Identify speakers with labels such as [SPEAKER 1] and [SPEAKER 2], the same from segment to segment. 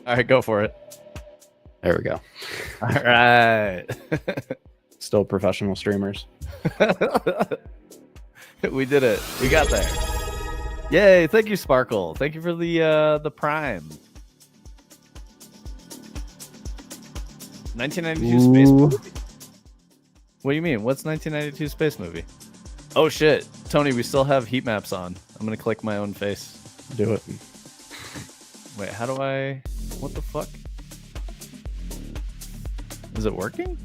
[SPEAKER 1] All right, go for it.
[SPEAKER 2] There we go.
[SPEAKER 1] All right.
[SPEAKER 2] Still professional streamers.
[SPEAKER 1] We did it. We got there. Yay! Thank you, Sparkle. Thank you for the Prime. 1992 space movie. What do you mean? What's 1992 space movie? Oh shit, Tony, we still have heat maps on. I'm gonna click my own face.
[SPEAKER 2] Do it.
[SPEAKER 1] Wait, how do I? What the fuck? Is it working?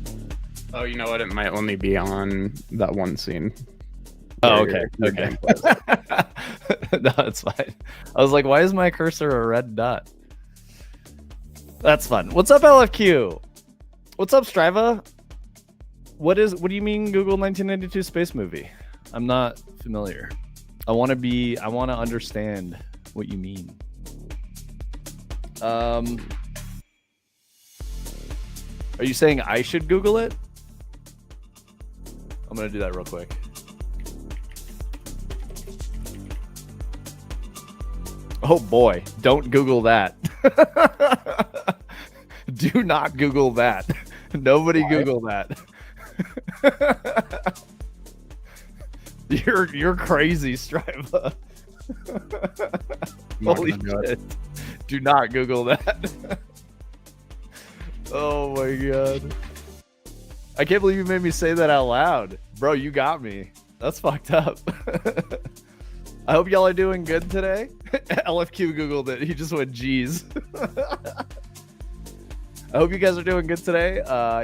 [SPEAKER 2] Oh, you know what? It might only be on that one scene.
[SPEAKER 1] Oh, okay. Okay. No, it's fine. I was like, why is my cursor a red dot? That's fun. What's up, LFQ? What's up, Striva? What do you mean Google 1992 space movie? I'm not familiar. I want to understand what you mean. Are you saying I should Google it? I'm going to do that real quick. Oh boy, don't Google that. Do not Google that. Nobody Why? Google that. You're crazy, Striva. Holy shit. Do not Google that. Oh my god. I can't believe you made me say that out loud. Bro, you got me. That's fucked up. I hope y'all are doing good today. LFQ Googled it. He just went, geez. I hope you guys are doing good today.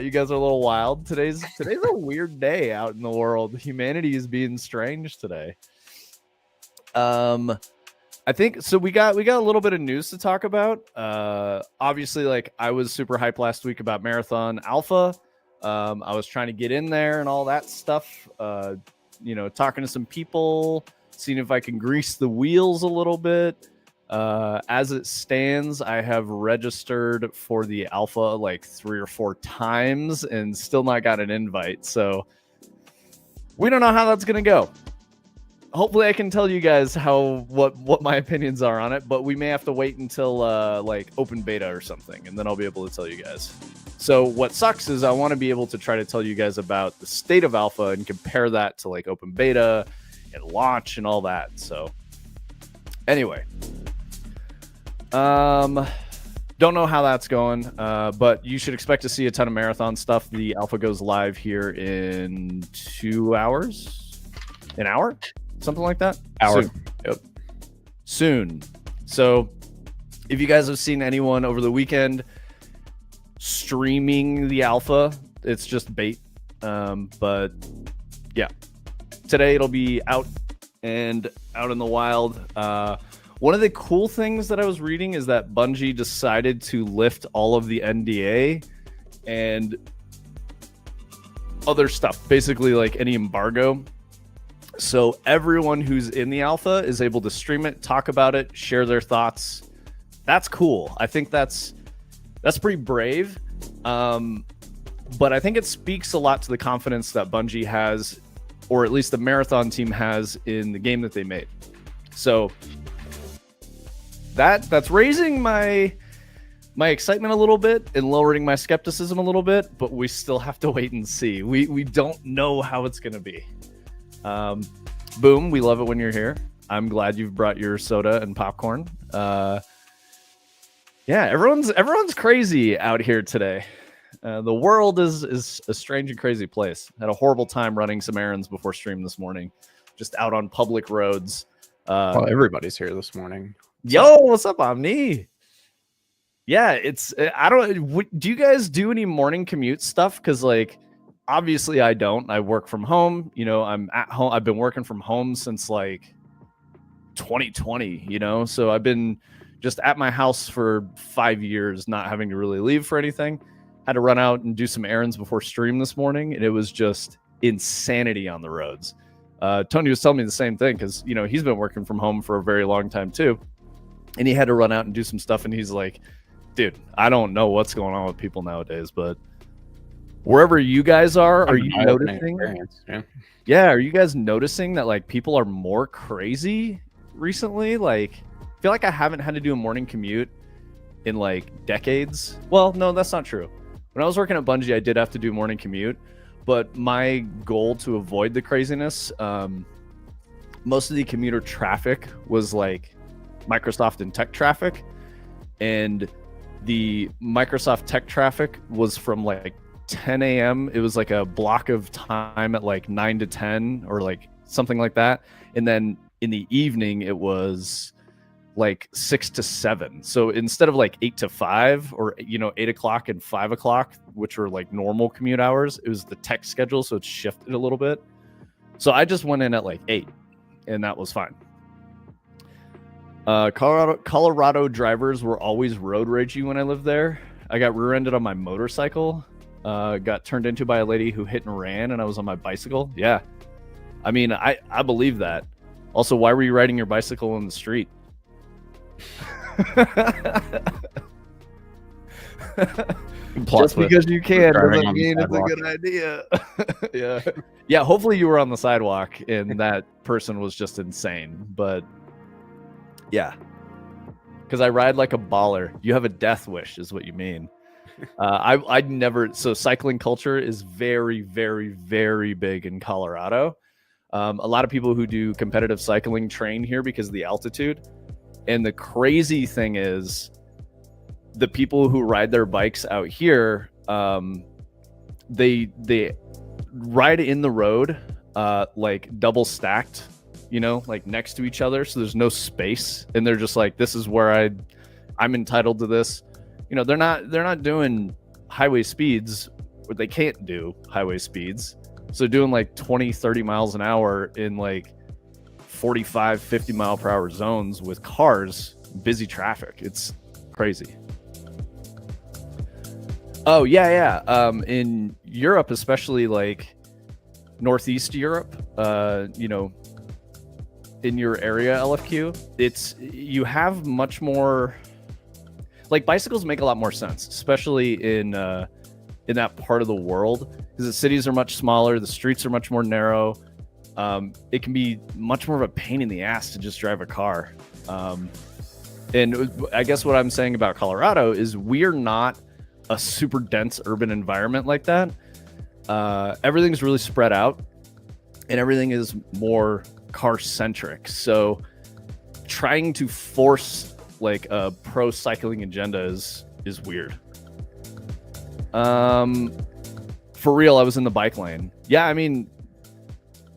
[SPEAKER 1] You guys are a little wild. Today's a weird day out in the world. Humanity is being strange today. I think so. We got a little bit of news to talk about. Obviously, like I was super hyped last week about Marathon Alpha. I was trying to get in there and all that stuff. Talking to some people, seeing if I can grease the wheels a little bit. As it stands, I have registered for the alpha like 3 or 4 times and still not got an invite. So we don't know how that's going to go. Hopefully I can tell you guys what my opinions are on it, but we may have to wait until like open beta or something, and then I'll be able to tell you guys. So what sucks is I want to be able to try to tell you guys about the state of alpha and compare that to like open beta and launch and all that. So anyway, don't know how that's going, but you should expect to see a ton of marathon stuff. The alpha goes live here in 2 hours, an hour, something like that.
[SPEAKER 2] Hour.
[SPEAKER 1] Soon. Yep. Soon. So if you guys have seen anyone over the weekend streaming the alpha, it's just bait. But yeah, today it'll be out and out in the wild. One of the cool things that I was reading is that Bungie decided to lift all of the NDA and other stuff, basically like any embargo. So everyone who's in the alpha is able to stream it, talk about it, share their thoughts. That's cool. I think that's pretty brave. But I think it speaks a lot to the confidence that Bungie has, or at least the Marathon team has, in the game that they made. So that's raising my excitement a little bit and lowering my skepticism a little bit, but we still have to wait and see. We don't know how it's going to be. Boom, we love it when you're here. I'm glad you've brought your soda and popcorn. Yeah, everyone's crazy out here today. The world is a strange and crazy place. Had a horrible time running some errands before stream this morning, just out on public roads.
[SPEAKER 2] Well, everybody's here this morning.
[SPEAKER 1] Yo, what's up, Omni? Yeah, I don't. Do you guys do any morning commute stuff? Because like, obviously I don't. I work from home. I'm at home. I've been working from home since like 2020. So I've been just at my house for 5 years, not having to really leave for anything. Had to run out and do some errands before stream this morning, and it was just insanity on the roads. Tony was telling me the same thing because he's been working from home for a very long time too, and he had to run out and do some stuff. And he's like, "Dude, I don't know what's going on with people nowadays, but wherever you guys are you noticing? Yeah, are you guys noticing that like people are more crazy recently? Like, I feel like I haven't had to do a morning commute in like decades. Well, no, that's not true. When I was working at Bungie, I did have to do morning commute, but my goal to avoid the craziness, most of the commuter traffic was like Microsoft and tech traffic, and the Microsoft tech traffic was from like 10 a.m. It was like a block of time at like 9 to 10 or like something like that. And then in the evening, it was like 6 to 7. So instead of like 8 to 5 or, 8 o'clock and 5 o'clock, which were like normal commute hours, it was the tech schedule. So it shifted a little bit. So I just went in at like 8 and that was fine. Colorado drivers were always road ragey when I lived there. I got rear-ended on my motorcycle, got turned into by a lady who hit and ran, and I was on my bicycle. Yeah. I mean, I believe that. Also, why were you riding your bicycle in the street? Just because you can doesn't mean it's a good idea. Yeah. Hopefully you were on the sidewalk and that person was just insane. But yeah, because I ride like a baller. You have a death wish, is what you mean. I'd never. So cycling culture is very, very, very big in Colorado. A lot of people who do competitive cycling train here because of the altitude. And the crazy thing is, the people who ride their bikes out here, they ride in the road, like double stacked, like next to each other. So there's no space, and they're just like, this is where I'm entitled to this. They're not doing highway speeds, or they can't do highway speeds. So doing like 20, 30 miles an hour in like 45, 50 mile per hour zones with cars, busy traffic. It's crazy. Oh, yeah. In Europe, especially like Northeast Europe, in your area, LFQ, you have much more, like bicycles make a lot more sense, especially in that part of the world, because the cities are much smaller, the streets are much more narrow. It can be much more of a pain in the ass to just drive a car. And I guess what I'm saying about Colorado is we're not a super dense urban environment like that. Everything's really spread out and everything is more car centric. So trying to force like a pro cycling agenda is weird. For real, I was in the bike lane. Yeah, I mean,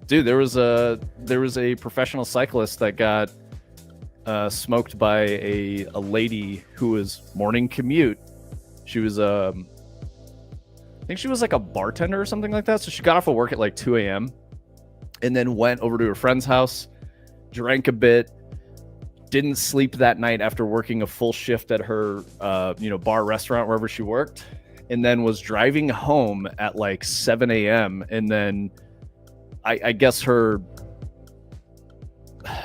[SPEAKER 1] dude, there was a professional cyclist that got smoked by a lady who was morning commute. She was I think she was like a bartender or something like that. So she got off of work at like 2 a.m. and then went over to her friend's house, drank a bit, didn't sleep that night after working a full shift at her bar, restaurant, wherever she worked, and then was driving home at like 7 a.m. and then I guess her,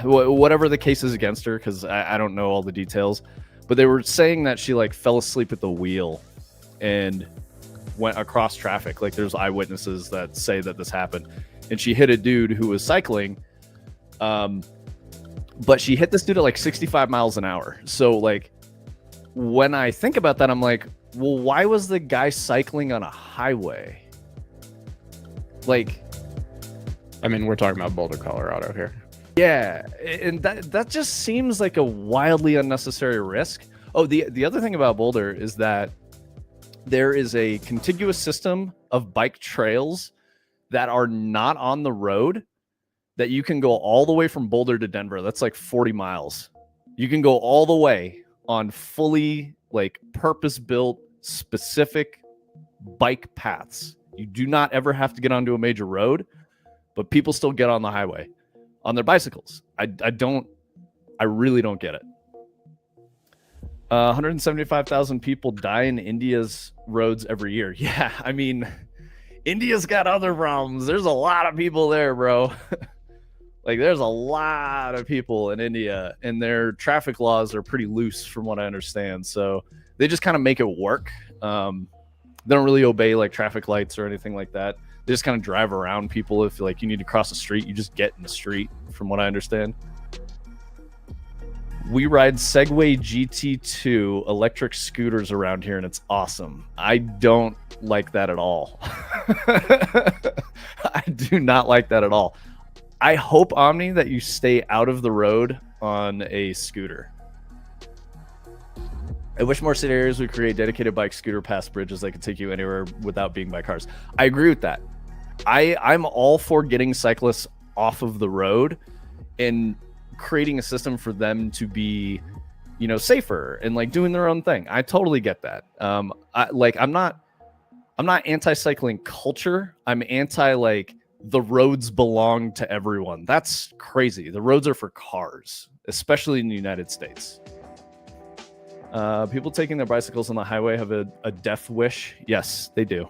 [SPEAKER 1] whatever the case is against her, because I don't know all the details, but they were saying that she like fell asleep at the wheel and went across traffic. Like there's eyewitnesses that say that this happened, and she hit a dude who was cycling. But she hit this dude at like 65 miles an hour. So like when I think about that, I'm like, well, why was the guy cycling on a highway? Like,
[SPEAKER 2] I mean, we're talking about Boulder, Colorado here.
[SPEAKER 1] Yeah, and that just seems like a wildly unnecessary risk. Oh, the other thing about Boulder is that there is a contiguous system of bike trails that are not on the road that you can go all the way from Boulder to Denver. That's like 40 miles. You can go all the way on fully like purpose-built specific bike paths. You do not ever have to get onto a major road, but people still get on the highway on their bicycles. I really don't get it. 175,000 people die in India's roads every year. Yeah, I mean, India's got other problems. There's a lot of people there, bro. Like, there's a lot of people in India, and their traffic laws are pretty loose from what I understand. So they just kind of make it work. They don't really obey like traffic lights or anything like that. They just kind of drive around people. If like you need to cross the street, you just get in the street, from what I understand. We ride Segway GT2 electric scooters around here, and it's awesome. I don't like that at all. I do not like that at all. I hope, Omni, that you stay out of the road on a scooter. I wish more city areas would create dedicated bike scooter pass bridges that could take you anywhere without being by cars. I agree with that. I'm all for getting cyclists off of the road and creating a system for them to be, you know, safer and like doing their own thing. I totally get that. I'm not anti-cycling culture. I'm anti like the roads belong to everyone. That's crazy. The roads are for cars, especially in the United States. People taking their bicycles on the highway have a death wish. Yes, they do.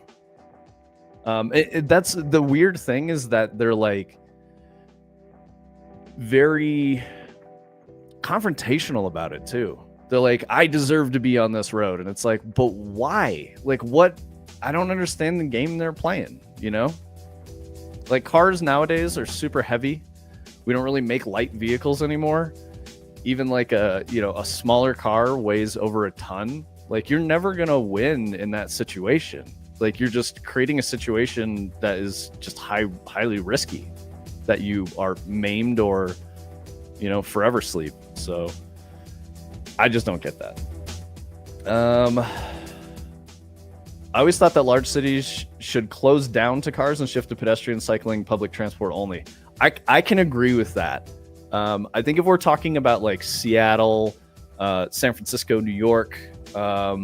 [SPEAKER 1] That's the weird thing, is that they're like very confrontational about it too. They're like, I deserve to be on this road. And it's like, but why? Like, what? I don't understand the game they're playing, you know? Like, cars nowadays are super heavy. We don't really make light vehicles anymore. Even like a smaller car weighs over a ton. Like, you're never gonna win in that situation. Like, you're just creating a situation that is just highly risky, that you are maimed or, you know, forever sleep. So I just don't get that. I always thought that large cities should close down to cars and shift to pedestrian, cycling, public transport only. I can agree with that. I think if we're talking about like Seattle, San Francisco, New York, LA,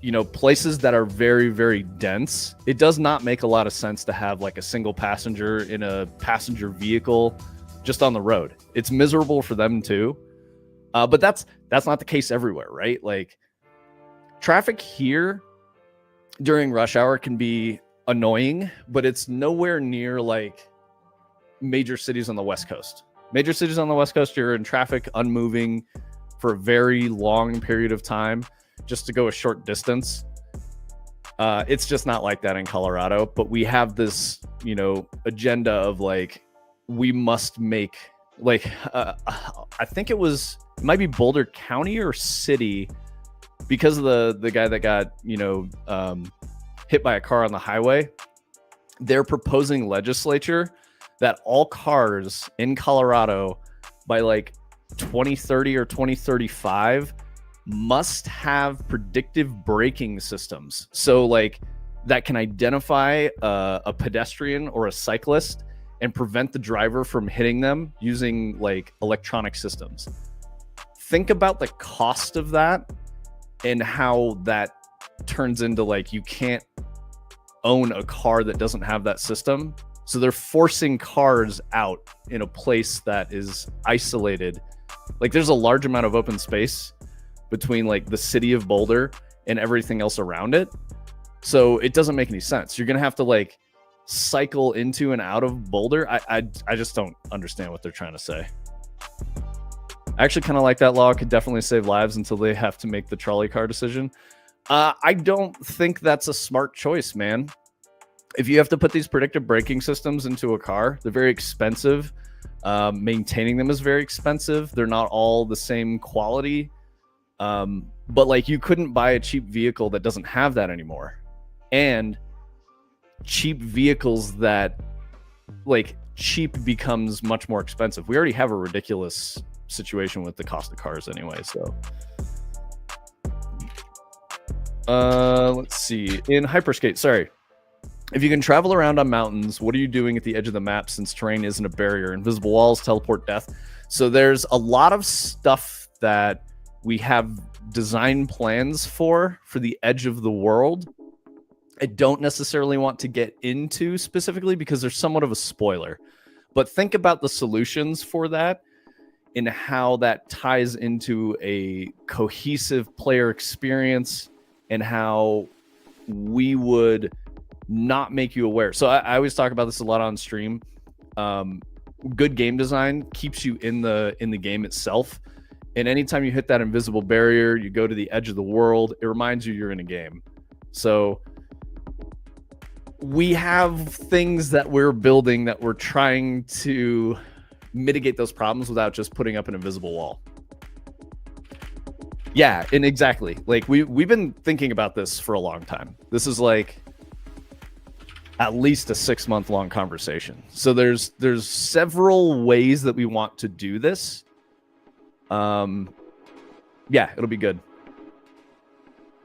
[SPEAKER 1] you know, places that are very, very dense, it does not make a lot of sense to have like a single passenger in a passenger vehicle just on the road. It's miserable for them too. But that's not the case everywhere, right? Like, traffic here during rush hour can be annoying, but it's nowhere near like major cities on the West Coast. Major cities on the West Coast, you're in traffic, unmoving for a very long period of time just to go a short distance. It's just not like that in Colorado, but we have this, you know, agenda of like, we must make like, I think it might be Boulder County or city, because of the guy that got, you know, hit by a car on the highway. They're proposing legislature that all cars in Colorado by like 2030 or 2035 must have predictive braking systems. So like that can identify a pedestrian or a cyclist and prevent the driver from hitting them using like electronic systems. Think about the cost of that and how that turns into like, you can't own a car that doesn't have that system. So they're forcing cars out in a place that is isolated. Like, there's a large amount of open space between like the city of Boulder and everything else around it. So it doesn't make any sense. You're going to have to like cycle into and out of Boulder. I just don't understand what they're trying to say. I actually kind of like that law. It could definitely save lives until they have to make the trolley car decision. I don't think that's a smart choice, man. If you have to put these predictive braking systems into a car, they're very expensive. Maintaining them is very expensive. They're not all the same quality. But like, you couldn't buy a cheap vehicle that doesn't have that anymore. And cheap vehicles that like, cheap becomes much more expensive. We already have a ridiculous situation with the cost of cars anyway. So let's see. In Hyperskate, sorry. If you can travel around on mountains, what are you doing at the edge of the map since terrain isn't a barrier? Invisible walls, teleport death. So there's a lot of stuff that we have design plans for the edge of the world. I don't necessarily want to get into specifically because there's somewhat of a spoiler. But think about the solutions for that and how that ties into a cohesive player experience and how we would not make you aware. So I always talk about this a lot on stream. Good game design keeps you in the game itself. And anytime you hit that invisible barrier, you go to the edge of the world, it reminds you you're in a game. So we have things that we're building that we're trying to mitigate those problems without just putting up an invisible wall. Yeah, and exactly. Like we've been thinking about this for a long time. This is like at least a 6-month long conversation. So there's several ways that we want to do this. Yeah, it'll be good.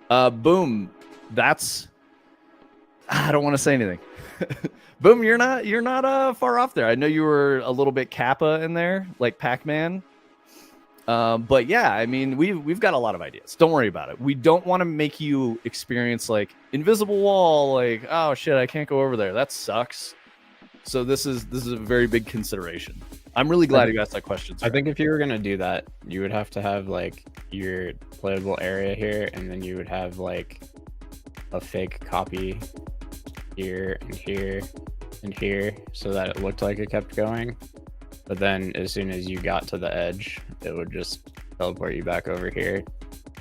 [SPEAKER 1] Boom. That's I don't want to say anything. Boom, you're not far off there. I know you were a little bit Kappa in there, like Pac-Man. But yeah, I mean, we've got a lot of ideas. Don't worry about it. We don't want to make you experience like invisible wall, like, oh shit, I can't go over there. That sucks. So this is a very big consideration. I'm really glad you asked that question, sir.
[SPEAKER 2] I think if you were gonna do that, you would have to have like your playable area here, and then you would have like a fake copy here and here and here, so that it looked like it kept going. But then as soon as you got to the edge, it would just teleport you back over here.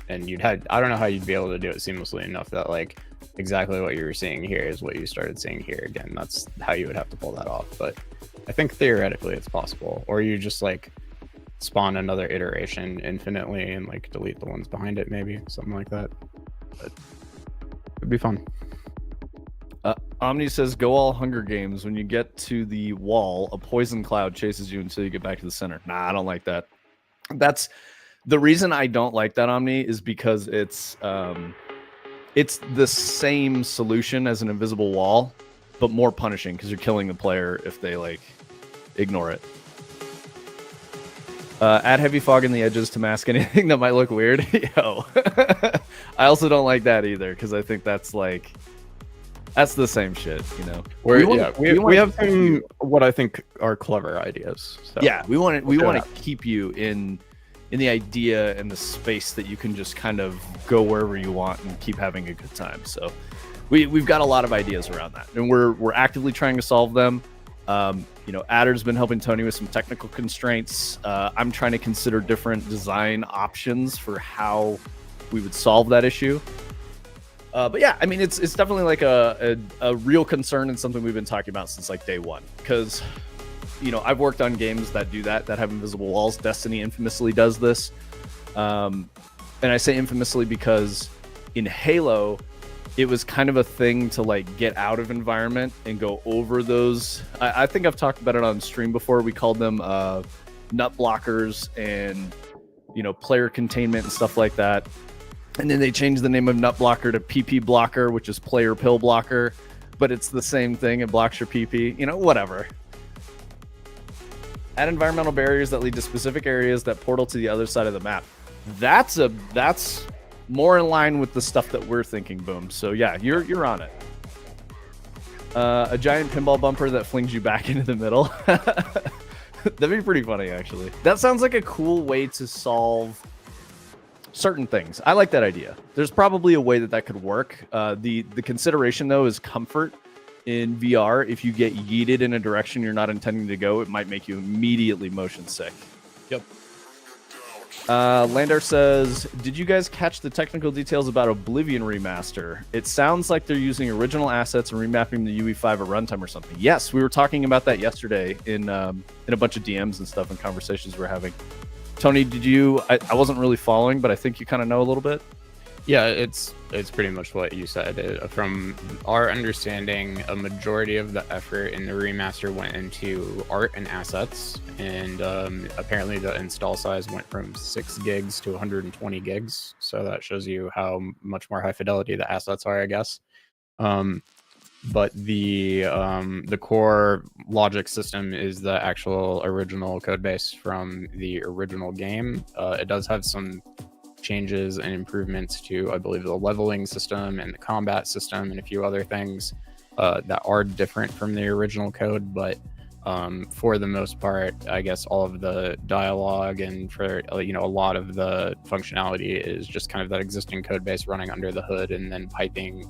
[SPEAKER 2] And I don't know how you'd be able to do it seamlessly enough that like exactly what you were seeing here is what you started seeing here again. That's how you would have to pull that off. But I think theoretically it's possible. Or you just like spawn another iteration infinitely and like delete the ones behind it, maybe something like that. But it'd be fun.
[SPEAKER 1] Omni says, go all Hunger Games. When you get to the wall, a poison cloud chases you until you get back to the center. Nah, I don't like that. That's the reason I don't like that, Omni, is because it's the same solution as an invisible wall, but more punishing because you're killing the player if they like ignore it. Add heavy fog in the edges to mask anything that might look weird. Yo. I also don't like that either because I think that's like that's the same shit, you know.
[SPEAKER 2] We have some what I think are clever ideas. So
[SPEAKER 1] yeah, we want to keep you in the idea and the space that you can just kind of go wherever you want and keep having a good time. So we've got a lot of ideas around that, and we're actively trying to solve them. You know, Adder's been helping Tony with some technical constraints. I'm trying to consider different design options for how we would solve that issue. But yeah, I mean, it's definitely like a real concern and something we've been talking about since like day one. Because, you know, I've worked on games that do that have invisible walls. Destiny infamously does this. And I say infamously because in Halo, it was kind of a thing to like get out of environment and go over those. I think I've talked about it on stream before. We called them nut blockers and, you know, player containment and stuff like that. And then they changed the name of nut blocker to PP blocker, which is player pill blocker, but it's the same thing. It blocks your PP, you know, whatever. Add environmental barriers that lead to specific areas that portal to the other side of the map. That's more in line with the stuff that we're thinking, Boom. So yeah, you're on it. A giant pinball bumper that flings you back into the middle. That'd be pretty funny, actually. That sounds like a cool way to solve certain things. I like that idea. There's probably a way that could work. The consideration though is comfort in VR. If you get yeeted in a direction you're not intending to go, it might make you immediately motion sick.
[SPEAKER 2] Yep.
[SPEAKER 1] Landar says, did you guys catch the technical details about Oblivion remaster? It sounds like they're using original assets and remapping the UE5 at runtime or something. Yes, we were talking about that yesterday in a bunch of DMs and stuff and conversations we're having. Tony, did you? I wasn't really following, but I think you kind of know a little bit.
[SPEAKER 2] Yeah, it's pretty much what you said. From our understanding, a majority of the effort in the remaster went into art and assets, and apparently the install size went from 6 gigs to 120 gigs. So that shows you how much more high fidelity the assets are, I guess. But the core logic system is the actual original code base from the original game. It does have some changes and improvements to, I believe, the leveling system and the combat system and a few other things that are different from the original code. But for the most part, I guess all of the dialogue and for a lot of the functionality is just kind of that existing code base running under the hood and then piping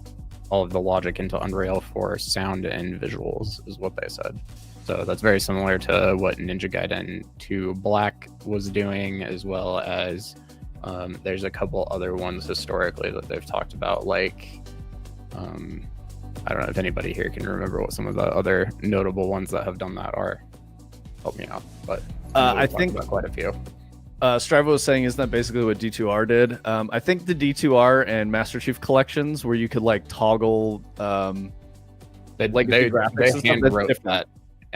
[SPEAKER 2] all of the logic into Unreal for sound and visuals is what they said. So that's very similar to what Ninja Gaiden 2 Black was doing, as well as there's a couple other ones historically that they've talked about, like I don't know if anybody here can remember what some of the other notable ones that have done that are. help me out. But
[SPEAKER 1] I think
[SPEAKER 2] about quite a few.
[SPEAKER 1] Striva was saying, isn't that basically what D2R did? I think the D2R and Master Chief collections, where you could like toggle
[SPEAKER 2] They
[SPEAKER 1] graphics and stuff,
[SPEAKER 2] hand
[SPEAKER 1] that's
[SPEAKER 2] wrote
[SPEAKER 1] different.
[SPEAKER 2] that.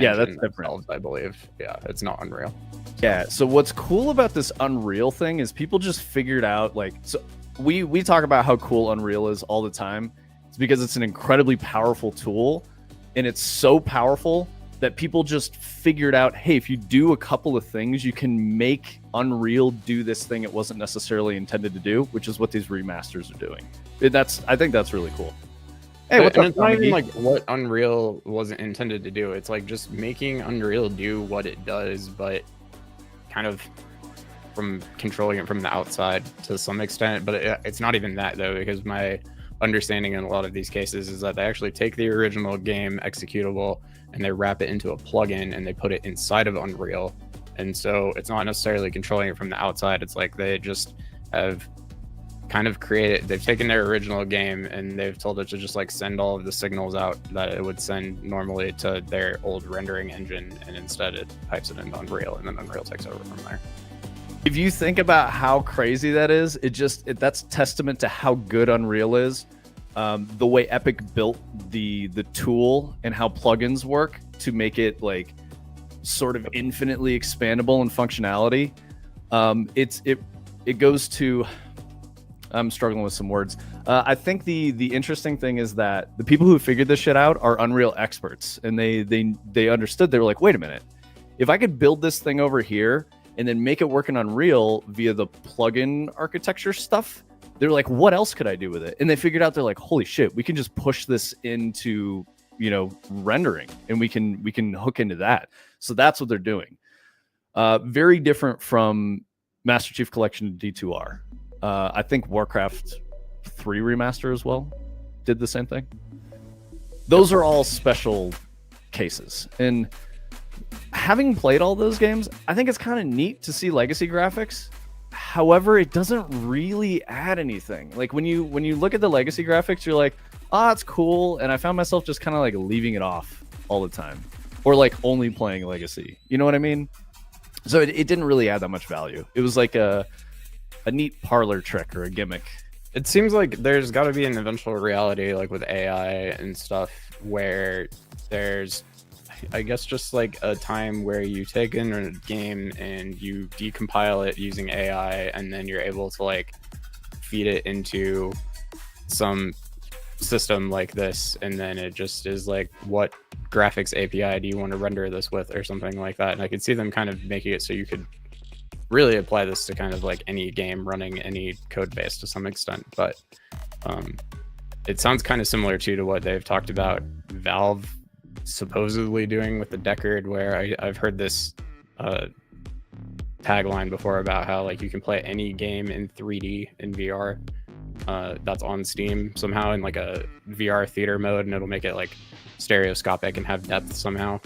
[SPEAKER 1] Yeah, that's
[SPEAKER 2] engine
[SPEAKER 1] different.
[SPEAKER 2] themselves, I believe. Yeah, it's not Unreal.
[SPEAKER 1] Yeah. So what's cool about this Unreal thing is people just figured out like, so we talk about how cool Unreal is all the time. It's because it's an incredibly powerful tool, and it's so powerful that people just figured out, hey, if you do a couple of things, you can make Unreal do this thing it wasn't necessarily intended to do, which is what these remasters are doing. I think that's really cool. Hey, what's up,
[SPEAKER 2] it's not even
[SPEAKER 1] Tommy?
[SPEAKER 2] like what Unreal wasn't intended to do. It's like just making Unreal do what it does, but kind of from controlling it from the outside to some extent. But it's not even that, though, because my understanding in a lot of these cases is that they actually take the original game executable and they wrap it into a plugin and they put it inside of Unreal. And so it's not necessarily controlling it from the outside. It's like they just have kind of created, they've taken their original game and they've told it to just like send all of the signals out that it would send normally to their old rendering engine, and instead it pipes it into Unreal, and then Unreal takes over from there.
[SPEAKER 1] If you think about how crazy that is, that's testament to how good Unreal is. The way Epic built the tool and how plugins work to make it like sort of infinitely expandable in functionality. It goes to, I'm struggling with some words. I think the interesting thing is that the people who figured this shit out are Unreal experts, and they understood. They were like, wait a minute, if I could build this thing over here and then make it work in Unreal via the plugin architecture stuff, they're like, what else could I do with it? And they figured out, they're like, holy shit, we can just push this into, rendering, and we can hook into that. So that's what they're doing. Very different from Master Chief Collection D2R. I think Warcraft 3 Remaster as well did the same thing. Those are all special cases. And having played all those games, I think it's kind of neat to see legacy graphics. However, it doesn't really add anything. Like when you look at the legacy graphics, you're like, oh, it's cool. And I found myself just kind of like leaving it off all the time, or like only playing legacy. You know what I mean? So it didn't really add that much value. It was like a neat parlor trick or a gimmick.
[SPEAKER 2] It seems like there's got to be an eventual reality, like with AI and stuff, where there's, I guess, just like a time where you take in a game and you decompile it using AI, and then you're able to like feed it into some system like this, and then it just is like, what graphics API do you want to render this with, or something like that. And I could see them kind of making it so you could really apply this to kind of like any game running any code base to some extent. But it sounds kind of similar to what they've talked about Valve supposedly doing with the Deckard, where I've heard this tagline before about how like you can play any game in 3D in VR that's on Steam somehow in like a VR theater mode, and it'll make it like stereoscopic and have depth somehow.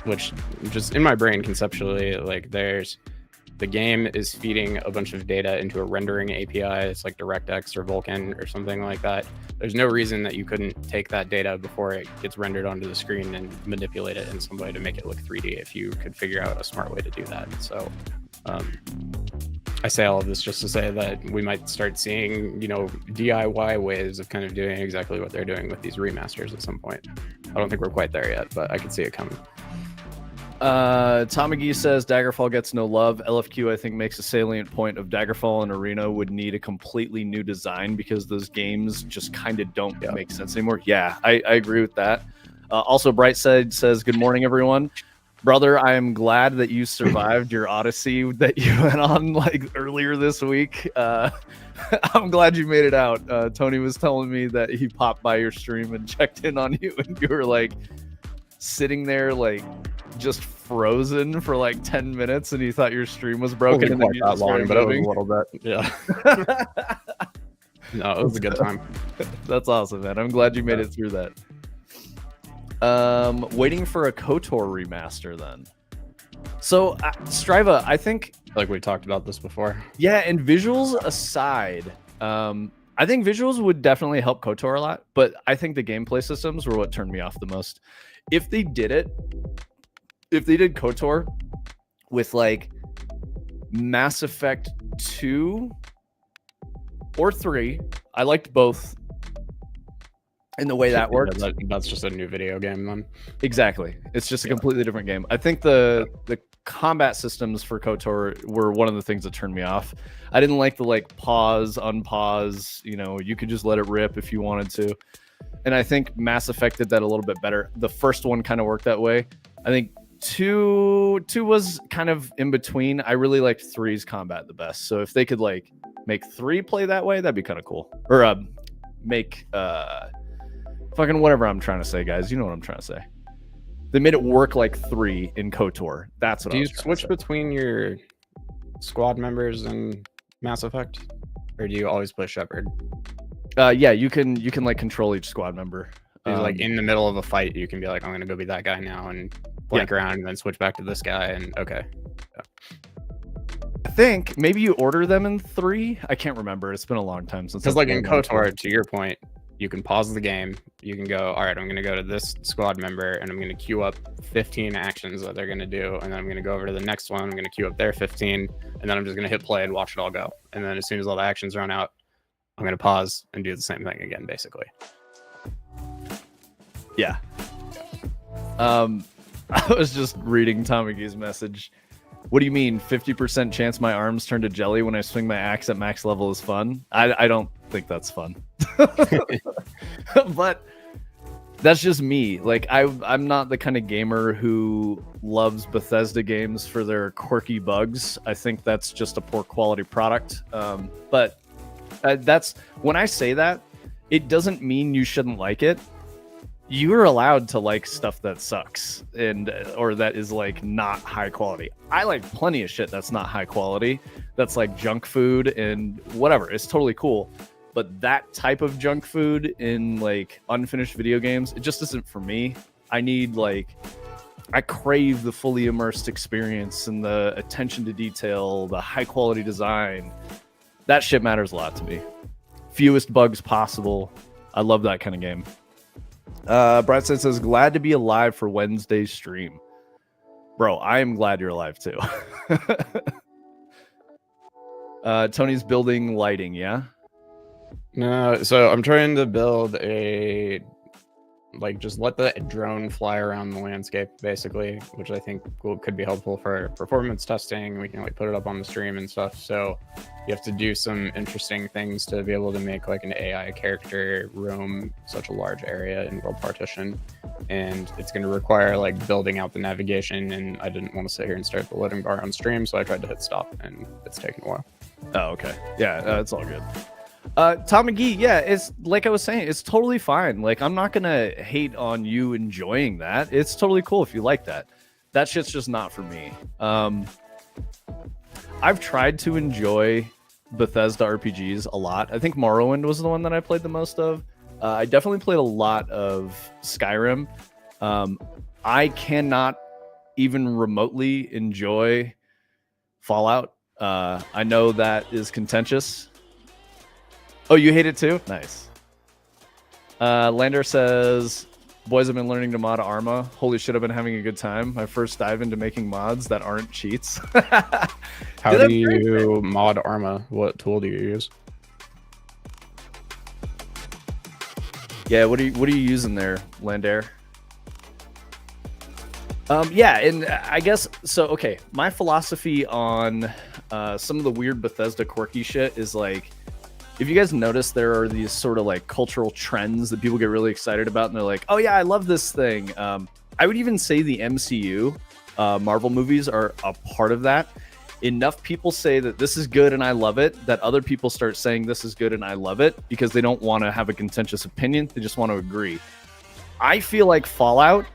[SPEAKER 2] Which just in my brain conceptually, like the game is feeding a bunch of data into a rendering API. It's like DirectX or Vulkan or something like that. There's no reason that you couldn't take that data before it gets rendered onto the screen and manipulate it in some way to make it look 3D if you could figure out a smart way to do that. So I say all of this just to say that we might start seeing, DIY ways of kind of doing exactly what they're doing with these remasters at some point. I don't think we're quite there yet, but I can see it coming.
[SPEAKER 1] Tom McGee says Daggerfall gets no love. LFQ, I think, makes a salient point of Daggerfall and Arena would need a completely new design because those games just kind of don't make sense anymore. Yeah, I agree with that. Also, Brightside says, good morning, everyone. Brother, I am glad that you survived your Odyssey that you went on like earlier this week. I'm glad you made it out. Tony was telling me that he popped by your stream and checked in on you, and you were like sitting there like just frozen for like 10 minutes, and you thought your stream was broken. And then you
[SPEAKER 2] that long, but it was a little bit. Yeah. No, it was a good time.
[SPEAKER 1] That's awesome, man. I'm glad you made it through that. Waiting for a KOTOR remaster then. So Striva, I think
[SPEAKER 2] like we talked about this before.
[SPEAKER 1] Yeah, and visuals aside, I think visuals would definitely help KOTOR a lot, but I think the gameplay systems were what turned me off the most. If they did it, if they did KOTOR with like Mass Effect 2 or 3, I liked both in the way that worked.
[SPEAKER 2] That's just a new video game then.
[SPEAKER 1] Exactly. It's just a completely different game. I think the combat systems for KOTOR were one of the things that turned me off. I didn't like the like pause, unpause, you know, you could just let it rip if you wanted to. And I think Mass Effect did that a little bit better. The first one kind of worked that way. I think two was kind of in between. I really liked 3's combat the best. So if they could like make 3 play that way, that'd be kind of cool. Or make fucking whatever I'm trying to say, guys. You know what I'm trying to say. They made it work like 3 in KOTOR. That's what
[SPEAKER 2] Do
[SPEAKER 1] I
[SPEAKER 2] you
[SPEAKER 1] was trying to
[SPEAKER 2] switch
[SPEAKER 1] say.
[SPEAKER 2] between your squad members in Mass Effect? Or do you always play Shepard?
[SPEAKER 1] Yeah, you can like control each squad member.
[SPEAKER 2] Like in the middle of a fight, you can be like, I'm gonna go be that guy now and blank around and then switch back to this guy and okay. Yeah.
[SPEAKER 1] I think maybe you order them in 3. I can't remember. It's been a long time since.
[SPEAKER 2] Because like in KOTOR, to your point, you can pause the game. You can go, all right, I'm going to go to this squad member and I'm going to queue up 15 actions that they're going to do. And then I'm going to go over to the next one. I'm going to queue up their 15. And then I'm just going to hit play and watch it all go. And then as soon as all the actions run out, I'm going to pause and do the same thing again, basically.
[SPEAKER 1] Yeah. I was just reading Tom McGee's message. What do you mean 50% chance my arms turn to jelly when I swing my axe at max level is fun? I don't think that's fun. But that's just me. Like I'm not the kind of gamer who loves Bethesda games for their quirky bugs. I think that's just a poor quality product. But that's when I say that, it doesn't mean you shouldn't like it. You're allowed to like stuff that sucks or that is like not high quality. I like plenty of shit that's not high quality. That's like junk food and whatever. It's totally cool. But that type of junk food in like unfinished video games, it just isn't for me. I crave the fully immersed experience and the attention to detail, the high quality design. That shit matters a lot to me. Fewest bugs possible. I love that kind of game. Bradson says, glad to be alive for Wednesday's stream. Bro, I am glad you're alive too. Tony's building lighting, yeah?
[SPEAKER 2] No, so I'm trying to build just let the drone fly around the landscape, basically, which I think could be helpful for performance testing. We can like put it up on the stream and stuff. So you have to do some interesting things to be able to make like an AI character roam such a large area in World Partition. And it's going to require like building out the navigation. And I didn't want to sit here and start the loading bar on stream. So I tried to hit stop and it's taken a while.
[SPEAKER 1] Oh, okay. Yeah, it's all good. Tom McGee, yeah, it's like I was saying, it's totally fine. Like, I'm not gonna hate on you enjoying that. It's totally cool if you like that. That shit's just not for me. I've tried to enjoy Bethesda RPGs a lot. I think Morrowind was the one that I played the most of. I definitely played a lot of Skyrim. I cannot even remotely enjoy Fallout. I know that is contentious. Oh, you hate it too? Nice. Lander says, boys, I've been learning to mod Arma. Holy shit, I've been having a good time. My first dive into making mods that aren't cheats.
[SPEAKER 2] How do you mod Arma? What tool do you use?
[SPEAKER 1] Yeah, what are you using there, Lander? Yeah, and I guess so. Okay, my philosophy on some of the weird Bethesda quirky shit is like, if you guys notice, there are these sort of like cultural trends that people get really excited about, and they're like, oh yeah, I love this thing. I would even say the MCU, Marvel movies are a part of that. Enough people say that this is good and I love it, that other people start saying this is good and I love it, because they don't want to have a contentious opinion. They just want to agree. I feel like Fallout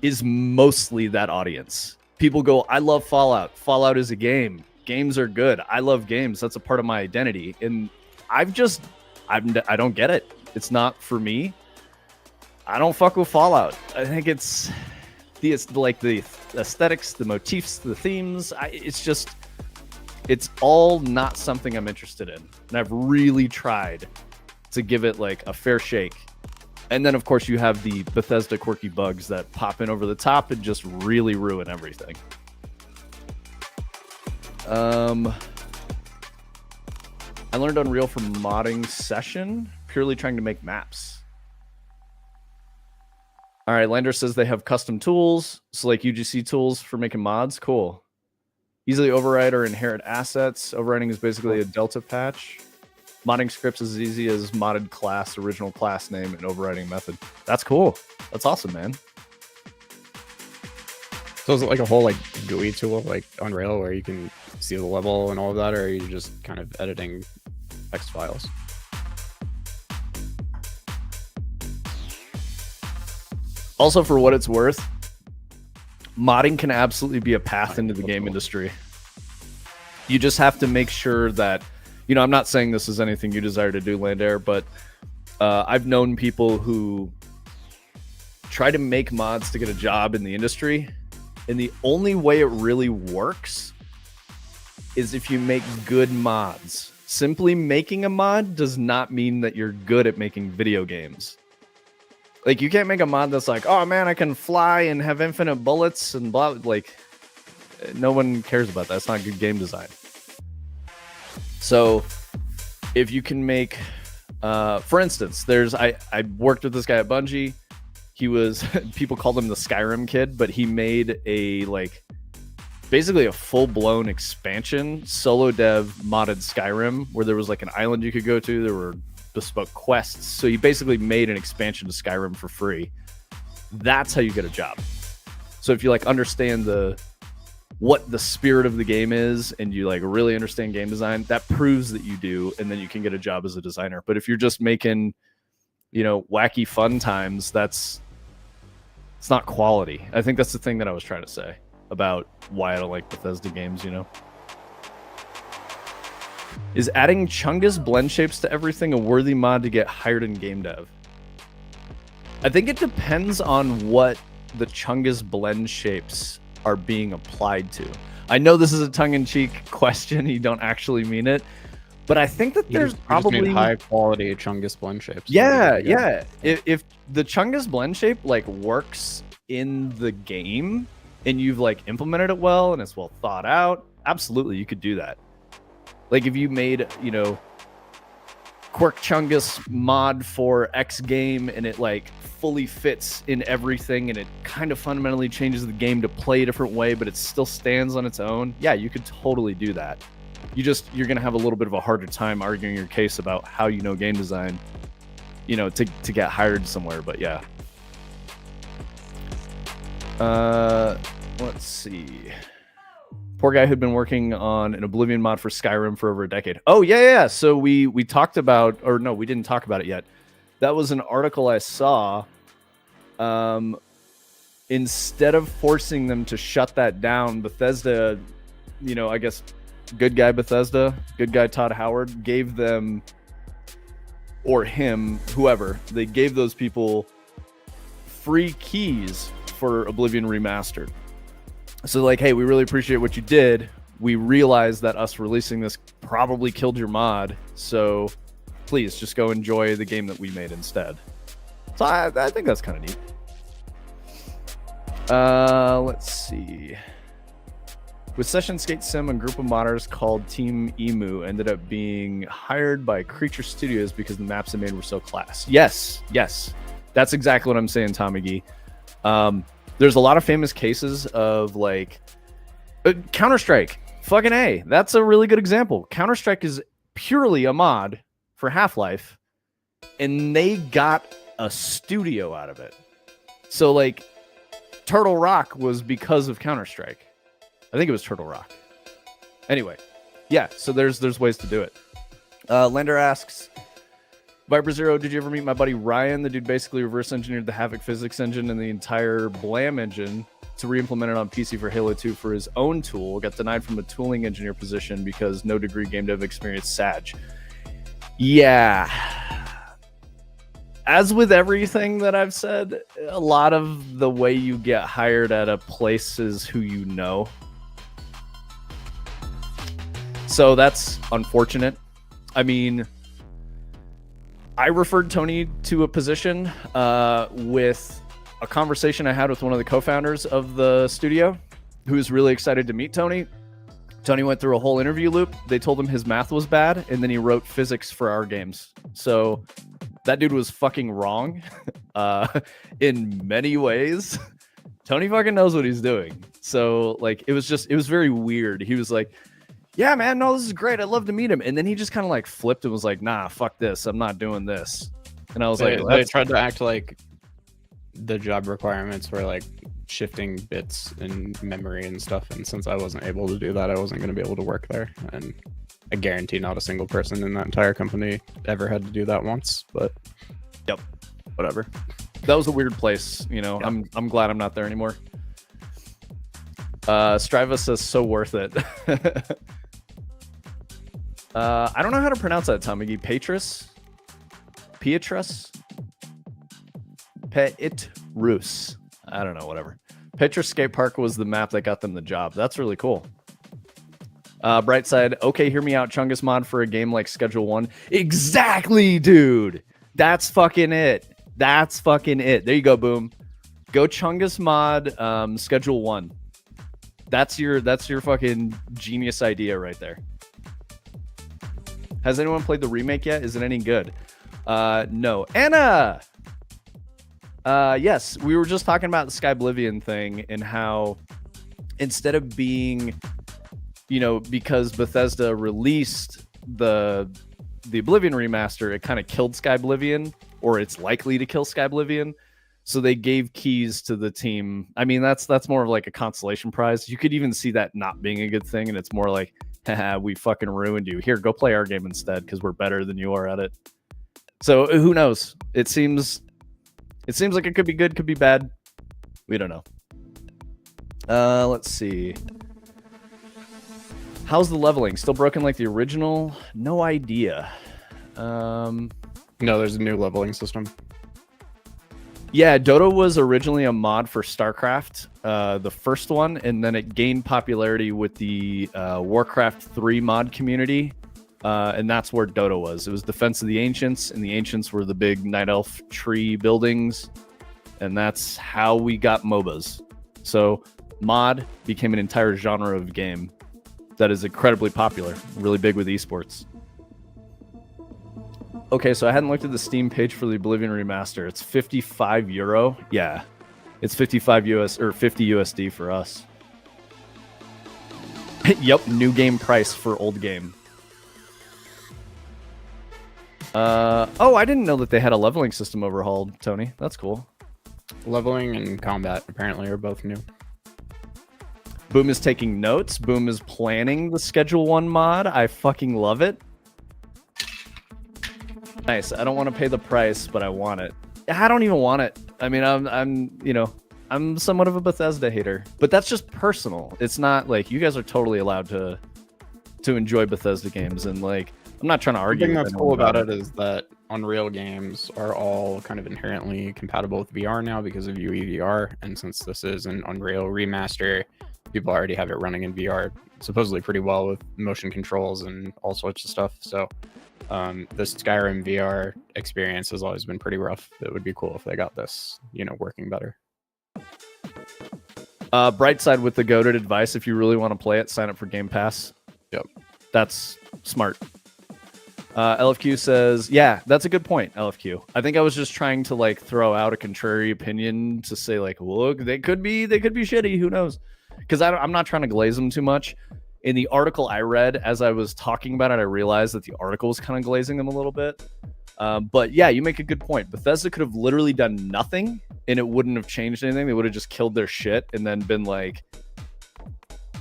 [SPEAKER 1] is mostly that audience. People go, I love Fallout. Fallout is a game. Games are good. I love games. That's a part of my identity. And I don't get it. It's not for me. I don't fuck with Fallout. I think it's like the aesthetics, the motifs, the themes. It's all not something I'm interested in. And I've really tried to give it like a fair shake. And then, of course, you have the Bethesda quirky bugs that pop in over the top and just really ruin everything. I learned Unreal from modding Session, purely trying to make maps. All right, Lander says they have custom tools, so like UGC tools for making mods. Cool. Easily override or inherit assets. Overriding is basically a delta patch. Modding scripts is as easy as modded class, original class name, and overriding method. That's cool. That's awesome, man.
[SPEAKER 2] So is it like a whole like GUI tool like Unreal where you can see the level and all of that, or are you just kind of editing text files?
[SPEAKER 1] Also, for what it's worth, modding can absolutely be a path into the game industry. You just have to make sure that, you know, I'm not saying this is anything you desire to do, Landair, but I've known people who try to make mods to get a job in the industry, and the only way it really works is if you make good mods. Simply making a mod does not mean that you're good at making video games. Like, you can't make a mod that's like, oh man, I can fly and have infinite bullets and blah. Like, no one cares about that. It's not good game design. So if you can make, for instance, I worked with this guy at Bungie. He was, people called him the Skyrim kid, but he made a, like, basically a full-blown expansion, solo dev modded Skyrim, where there was like an island you could go to. There were bespoke quests. So he basically made an expansion to Skyrim for free. That's how you get a job. So if you like understand what the spirit of the game is, and you like really understand game design, that proves that you do, and then you can get a job as a designer. But if you're just making, you know, wacky fun times, it's not quality. I think that's the thing that I was trying to say about why I don't like Bethesda games, you know. Is adding Chungus blend shapes to everything a worthy mod to get hired in game dev? I think it depends on what the Chungus blend shapes are being applied to. I know this is a tongue-in-cheek question. You don't actually mean it. But I think that there's probably
[SPEAKER 2] high quality Chungus blend shapes.
[SPEAKER 1] Yeah, yeah. If the Chungus blend shape like works in the game and you've like implemented it well and it's well thought out, absolutely you could do that. Like if you made, you know, Quirk Chungus mod for X game and it like fully fits in everything and it kind of fundamentally changes the game to play a different way, but it still stands on its own. Yeah, you could totally do that. You're going to have a little bit of a harder time arguing your case about how you know game design, you know, to get hired somewhere. But yeah. Let's see. Poor guy who'd been working on an Oblivion mod for Skyrim for over a decade. Oh, yeah. So we talked about, or no, we didn't talk about it yet. That was an article I saw. Instead of forcing them to shut that down, Bethesda, you know, I guess good guy Bethesda, good guy Todd Howard, gave them, or him, whoever, they gave those people free keys for Oblivion Remastered. So like, hey, we really appreciate what you did. We realize that us releasing this probably killed your mod, so please just go enjoy the game that we made instead. So I think that's kind of neat. Let's see. With Session Skate Sim, a group of modders called Team Emu ended up being hired by Creature Studios because the maps they made were so class. Yes. That's exactly what I'm saying, Tommy Gee. There's a lot of famous cases of like Counter-Strike. Fucking A. That's a really good example. Counter-Strike is purely a mod for Half-Life, and they got a studio out of it. So like Turtle Rock was because of Counter-Strike. I think it was Turtle Rock. Anyway, yeah, so there's ways to do it. Lander asks, Viper Zero, did you ever meet my buddy Ryan? The dude basically reverse engineered the Havoc physics engine and the entire Blam engine to re-implement it on PC for Halo 2 for his own tool. Got denied from a tooling engineer position because no degree game dev experience, Sag. Yeah. As with everything that I've said, a lot of the way you get hired at a place is who you know. So that's unfortunate. I mean, I referred Tony to a position with a conversation I had with one of the co-founders of the studio, who was really excited to meet Tony. Tony went through a whole interview loop. They told him his math was bad, and then he wrote physics for our games. So that dude was fucking wrong in many ways. Tony fucking knows what he's doing. So like, it was very weird. He was like, yeah, man, no, this is great. I'd love to meet him. And then he just kind of like flipped and was like, nah, fuck this. I'm not doing this. And I was like,
[SPEAKER 2] they tried to act like the job requirements were like shifting bits in memory and stuff. And since I wasn't able to do that, I wasn't going to be able to work there. And I guarantee not a single person in that entire company ever had to do that once. But
[SPEAKER 1] yep,
[SPEAKER 2] whatever.
[SPEAKER 1] That was a weird place. You know, yep. I'm glad I'm not there anymore. Striva says so worth it. I don't know how to pronounce that, Tommy. Pietrus? Pietrus. I don't know, whatever. Pietrus Skate Park was the map that got them the job. That's really cool. Brightside, okay, hear me out. Chungus mod for a game like Schedule 1. Exactly, dude. That's fucking it. That's fucking it. There you go, Boom. Go Chungus mod Schedule 1. That's your fucking genius idea right there. Has anyone played the remake yet? Is it any good? No. Anna! Yes, we were just talking about the Skyblivion thing and how instead of being, you know, because Bethesda released the Oblivion remaster, it kind of killed Skyblivion, or it's likely to kill Skyblivion. So they gave keys to the team. I mean, that's more of like a consolation prize. You could even see that not being a good thing, and it's more like, haha, we fucking ruined you. Here, go play our game instead because we're better than you are at it. So who knows? It seems like it could be good, could be bad. We don't know. Let's see. How's the leveling? Still broken like the original? No idea.
[SPEAKER 2] No, there's a new leveling system.
[SPEAKER 1] Yeah, Dota was originally a mod for StarCraft, the first one, and then it gained popularity with the Warcraft 3 mod community, and that's where Dota was. It was Defense of the Ancients, and the Ancients were the big Night Elf tree buildings, and that's how we got MOBAs. So mod became an entire genre of game that is incredibly popular, really big with esports. Okay, so I hadn't looked at the Steam page for the Oblivion remaster. It's €55. Yeah, it's 55 US or 50 USD for us. Yep, new game price for old game. Oh, I didn't know that they had a leveling system overhauled, Tony. That's cool.
[SPEAKER 2] Leveling and combat apparently are both new.
[SPEAKER 1] Boom is taking notes. Boom is planning the Schedule 1 mod. I fucking love it. Nice. I don't want to pay the price, but I want it. I don't even want it. I mean, I'm somewhat of a Bethesda hater, but that's just personal. It's not like you guys are totally allowed to enjoy Bethesda games, and like I'm not trying to argue.
[SPEAKER 2] The thing that's cool about it is that Unreal games are all kind of inherently compatible with VR now because of UE5, and since this is an Unreal remaster, people already have it running in VR supposedly pretty well with motion controls and all sorts of stuff. So the Skyrim VR experience has always been pretty rough. It would be cool if they got this, working better.
[SPEAKER 1] Brightside with the goated advice: if you really want to play it, sign up for Game Pass.
[SPEAKER 2] Yep,
[SPEAKER 1] that's smart. LFQ says, yeah, that's a good point, LFQ. I think I was just trying to like throw out a contrary opinion to say like, look, they could be shitty. Who knows? Because I'm not trying to glaze them too much. In the article I read, as I was talking about it, I realized that the article was kind of glazing them a little bit. But yeah, you make a good point. Bethesda could have literally done nothing and it wouldn't have changed anything. They would have just killed their shit and then been like,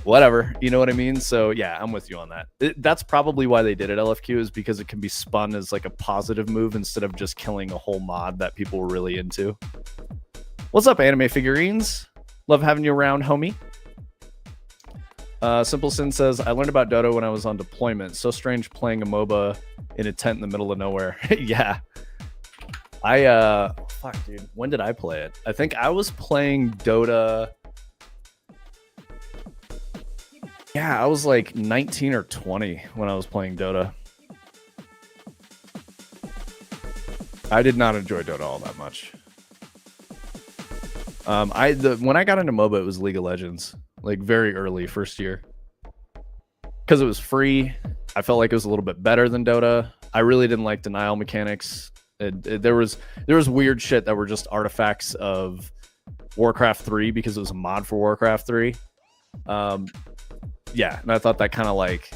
[SPEAKER 1] whatever, you know what I mean? So yeah, I'm with you on that. That's probably why they did it, LFQ, is because it can be spun as like a positive move instead of just killing a whole mod that people were really into. What's up, Anime Figurines? Love having you around, homie. Simple Sin says, I learned about Dota when I was on deployment. So strange playing a MOBA in a tent in the middle of nowhere. Yeah. Fuck, dude. When did I play it? I think I was playing Dota. Yeah, I was like 19 or 20 when I was playing Dota. I did not enjoy Dota all that much. When I got into MOBA, it was League of Legends, like very early, first year, because it was free. I felt like it was a little bit better than Dota. I really didn't like denial mechanics. There was weird shit that were just artifacts of Warcraft 3 because it was a mod for Warcraft 3. Yeah, and I thought that kind of like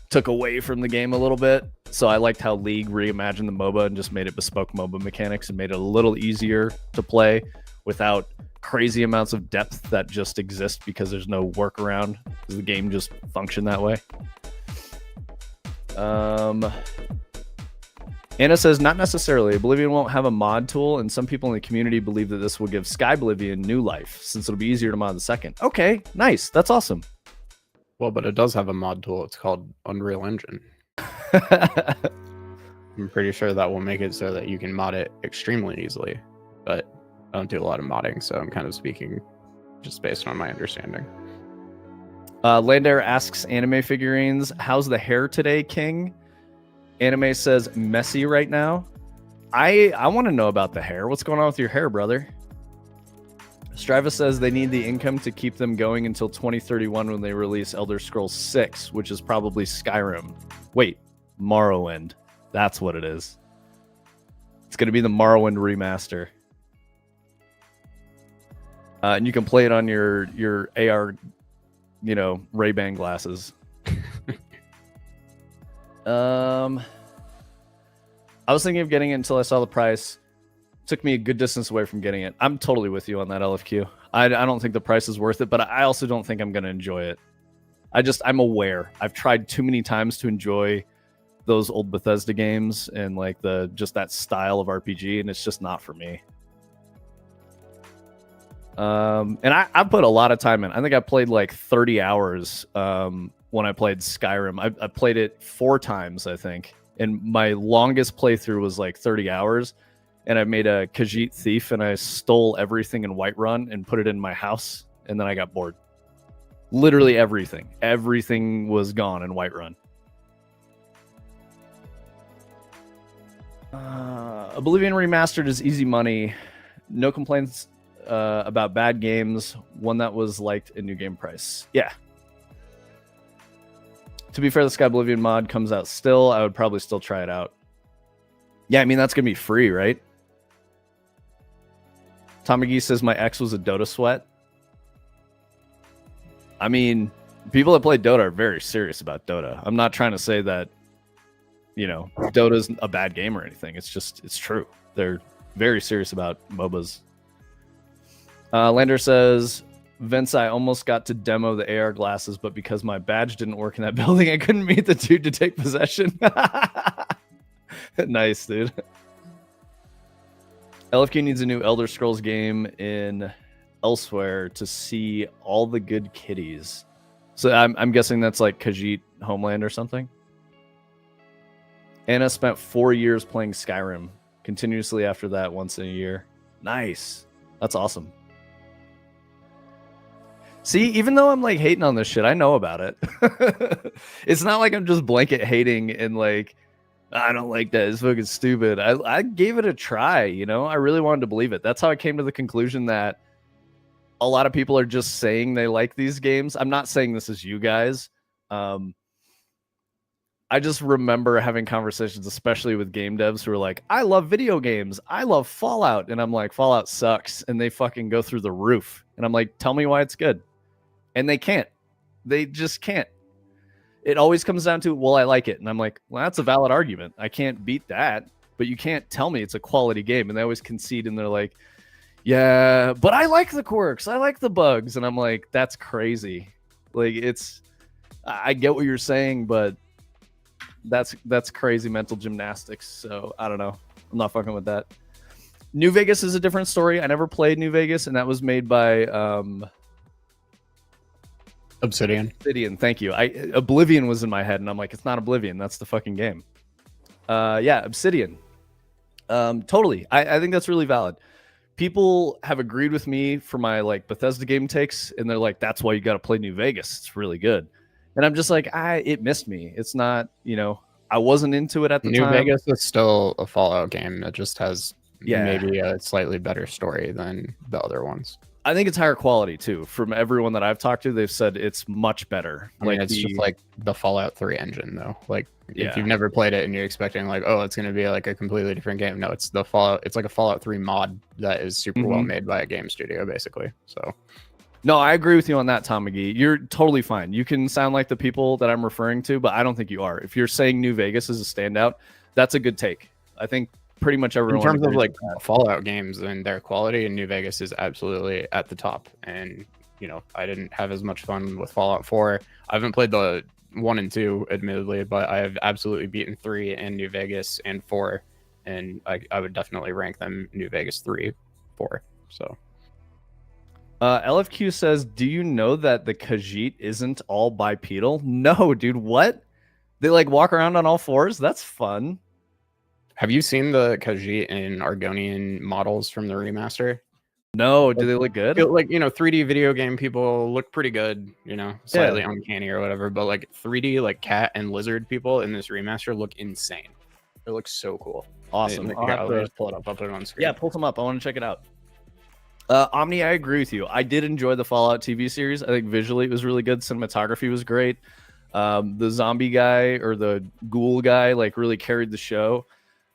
[SPEAKER 1] took away from the game a little bit. So I liked how League reimagined the MOBA and just made it bespoke MOBA mechanics and made it a little easier to play without crazy amounts of depth that just exist because there's no workaround because the game just functioned that way. Anna says, not necessarily. Oblivion won't have a mod tool, and some people in the community believe that this will give Sky Oblivion new life, since it'll be easier to mod the second. Okay, nice. That's awesome.
[SPEAKER 2] Well, but it does have a mod tool. It's called Unreal Engine. I'm pretty sure that will make it so that you can mod it extremely easily, but I don't do a lot of modding, so I'm kind of speaking just based on my understanding.
[SPEAKER 1] Landair asks anime figurines, how's the hair today, King? Anime says messy right now. I want to know about the hair. What's going on with your hair, brother? Striva says they need the income to keep them going until 2031 when they release Elder Scrolls 6, which is probably Skyrim. Wait, Morrowind. That's what it is. It's going to be the Morrowind remaster. And you can play it on your AR, Ray-Ban glasses. I was thinking of getting it until I saw the price. Took me a good distance away from getting it. I'm totally with you on that, LFQ. I don't think the price is worth it, but I also don't think I'm going to enjoy it. I'm aware. I've tried too many times to enjoy those old Bethesda games and like just that style of RPG, and it's just not for me. And I put a lot of time in. I think I played like 30 hours when I played Skyrim. I played it 4 times, I think. And my longest playthrough was like 30 hours. And I made a Khajiit thief and I stole everything in Whiterun and put it in my house. And then I got bored. Literally everything. Everything was gone in Whiterun. Oblivion Remastered is easy money. No complaints about bad games. One that was liked in new game price. Yeah. To be fair, the Sky Oblivion mod comes out still. I would probably still try it out. Yeah, I mean, that's going to be free, right? Tom McGee says my ex was a Dota sweat. I mean, people that play Dota are very serious about Dota. I'm not trying to say that, Dota's a bad game or anything. It's true. They're very serious about MOBAs. Lander says, Vince, I almost got to demo the AR glasses, but because my badge didn't work in that building, I couldn't meet the dude to take possession. Nice, dude. LFQ needs a new Elder Scrolls game in Elsewhere to see all the good kitties. So I'm guessing that's like Khajiit Homeland or something. Anna spent 4 years playing Skyrim continuously after that, once in a year. Nice. That's awesome. See, even though I'm like hating on this shit, I know about it. It's not like I'm just blanket hating and like, I don't like that. It's fucking stupid. I gave it a try, I really wanted to believe it. That's how I came to the conclusion that a lot of people are just saying they like these games. I'm not saying this is you guys. I just remember having conversations, especially with game devs who are like, I love video games. I love Fallout. And I'm like, Fallout sucks. And they fucking go through the roof. And I'm like, tell me why it's good. And they can't. They just can't. It always comes down to, well, I like it. And I'm like, well, that's a valid argument. I can't beat that. But you can't tell me it's a quality game. And they always concede and they're like, yeah, but I like the quirks. I like the bugs. And I'm like, that's crazy. Like, I get what you're saying, but that's crazy mental gymnastics. So I don't know. I'm not fucking with that. New Vegas is a different story. I never played New Vegas, and that was made by
[SPEAKER 2] Obsidian.
[SPEAKER 1] Thank you. Oblivion was in my head, and I'm like, it's not Oblivion. That's the fucking game. Yeah, Obsidian. Totally. I think that's really valid. People have agreed with me for my like Bethesda game takes, and they're like, that's why you got to play New Vegas. It's really good. And I'm just like, it missed me. It's not, I wasn't into it at the
[SPEAKER 2] New
[SPEAKER 1] time.
[SPEAKER 2] Vegas is still a Fallout game that just has
[SPEAKER 1] Yeah.
[SPEAKER 2] maybe a slightly better story than the other ones.
[SPEAKER 1] I think it's higher quality too. From everyone that I've talked to, they've said it's much better.
[SPEAKER 2] I mean, it's just like the Fallout 3 engine, though. Like,
[SPEAKER 1] Yeah.
[SPEAKER 2] if you've never played it and you're expecting like, oh, it's going to be like a completely different game. No, it's the Fallout. It's like a Fallout 3 mod that is super well made by a game studio, basically. So,
[SPEAKER 1] no, I agree with you on that, Tom McGee. You're totally fine. You can sound like the people that I'm referring to, but I don't think you are. If you're saying New Vegas is a standout, that's a good take. I think pretty much everyone.
[SPEAKER 2] In terms of like Fallout games and their quality, and New Vegas is absolutely at the top. And you know, I didn't have as much fun with Fallout 4. I haven't played the 1 and 2, admittedly, but I have absolutely beaten 3 and New Vegas and 4, and I would definitely rank them New Vegas 3, 4. So.
[SPEAKER 1] LFQ says, do you know that the Khajiit isn't all bipedal? No, dude, what? They like walk around on all fours? That's fun.
[SPEAKER 2] Have you seen the Khajiit and Argonian models from the remaster?
[SPEAKER 1] No, do they look good?
[SPEAKER 2] Like, you know, 3D video game people look pretty good, you know, slightly uncanny or whatever, but like 3D like cat and lizard people in this remaster look insane. It looks so cool.
[SPEAKER 1] Awesome.
[SPEAKER 2] I'll just pull it up. I'll put it on screen.
[SPEAKER 1] Yeah, pull them up. I want to check it out. Omni, I agree with you. I did enjoy the Fallout TV series. I think visually it was really good. Cinematography was great. The zombie guy or the ghoul guy like really carried the show.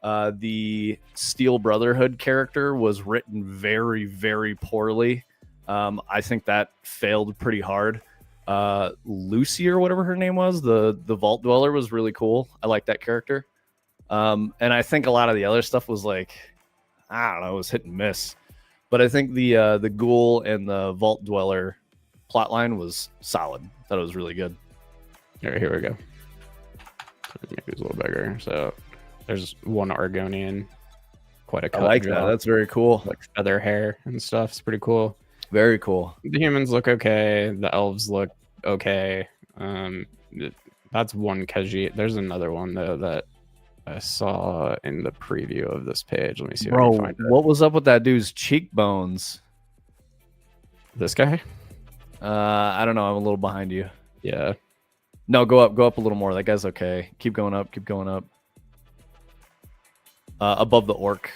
[SPEAKER 1] The Steel Brotherhood character was written very, very poorly. I think that failed pretty hard. Lucy or whatever her name was, the Vault Dweller, was really cool. I like that character. And I think a lot of the other stuff was like, I don't know, it was hit and miss. But I think the Ghoul and the Vault Dweller plotline was solid. Thought it was really good.
[SPEAKER 2] All right, here we go. Maybe it's a little bigger. So there's one Argonian, quite a cut.
[SPEAKER 1] I like that. That's very cool.
[SPEAKER 2] Like feather hair and stuff. It's pretty cool.
[SPEAKER 1] Very cool.
[SPEAKER 2] The humans look okay. The elves look okay. That's one Khajiit. There's another one though that I saw in the preview of this page. Let me see.
[SPEAKER 1] Bro, what was up with that dude's cheekbones?
[SPEAKER 2] This guy?
[SPEAKER 1] I don't know. I'm a little behind you.
[SPEAKER 2] Yeah.
[SPEAKER 1] No, go up a little more. That guy's okay. Keep going up. Keep going up. Above the orc.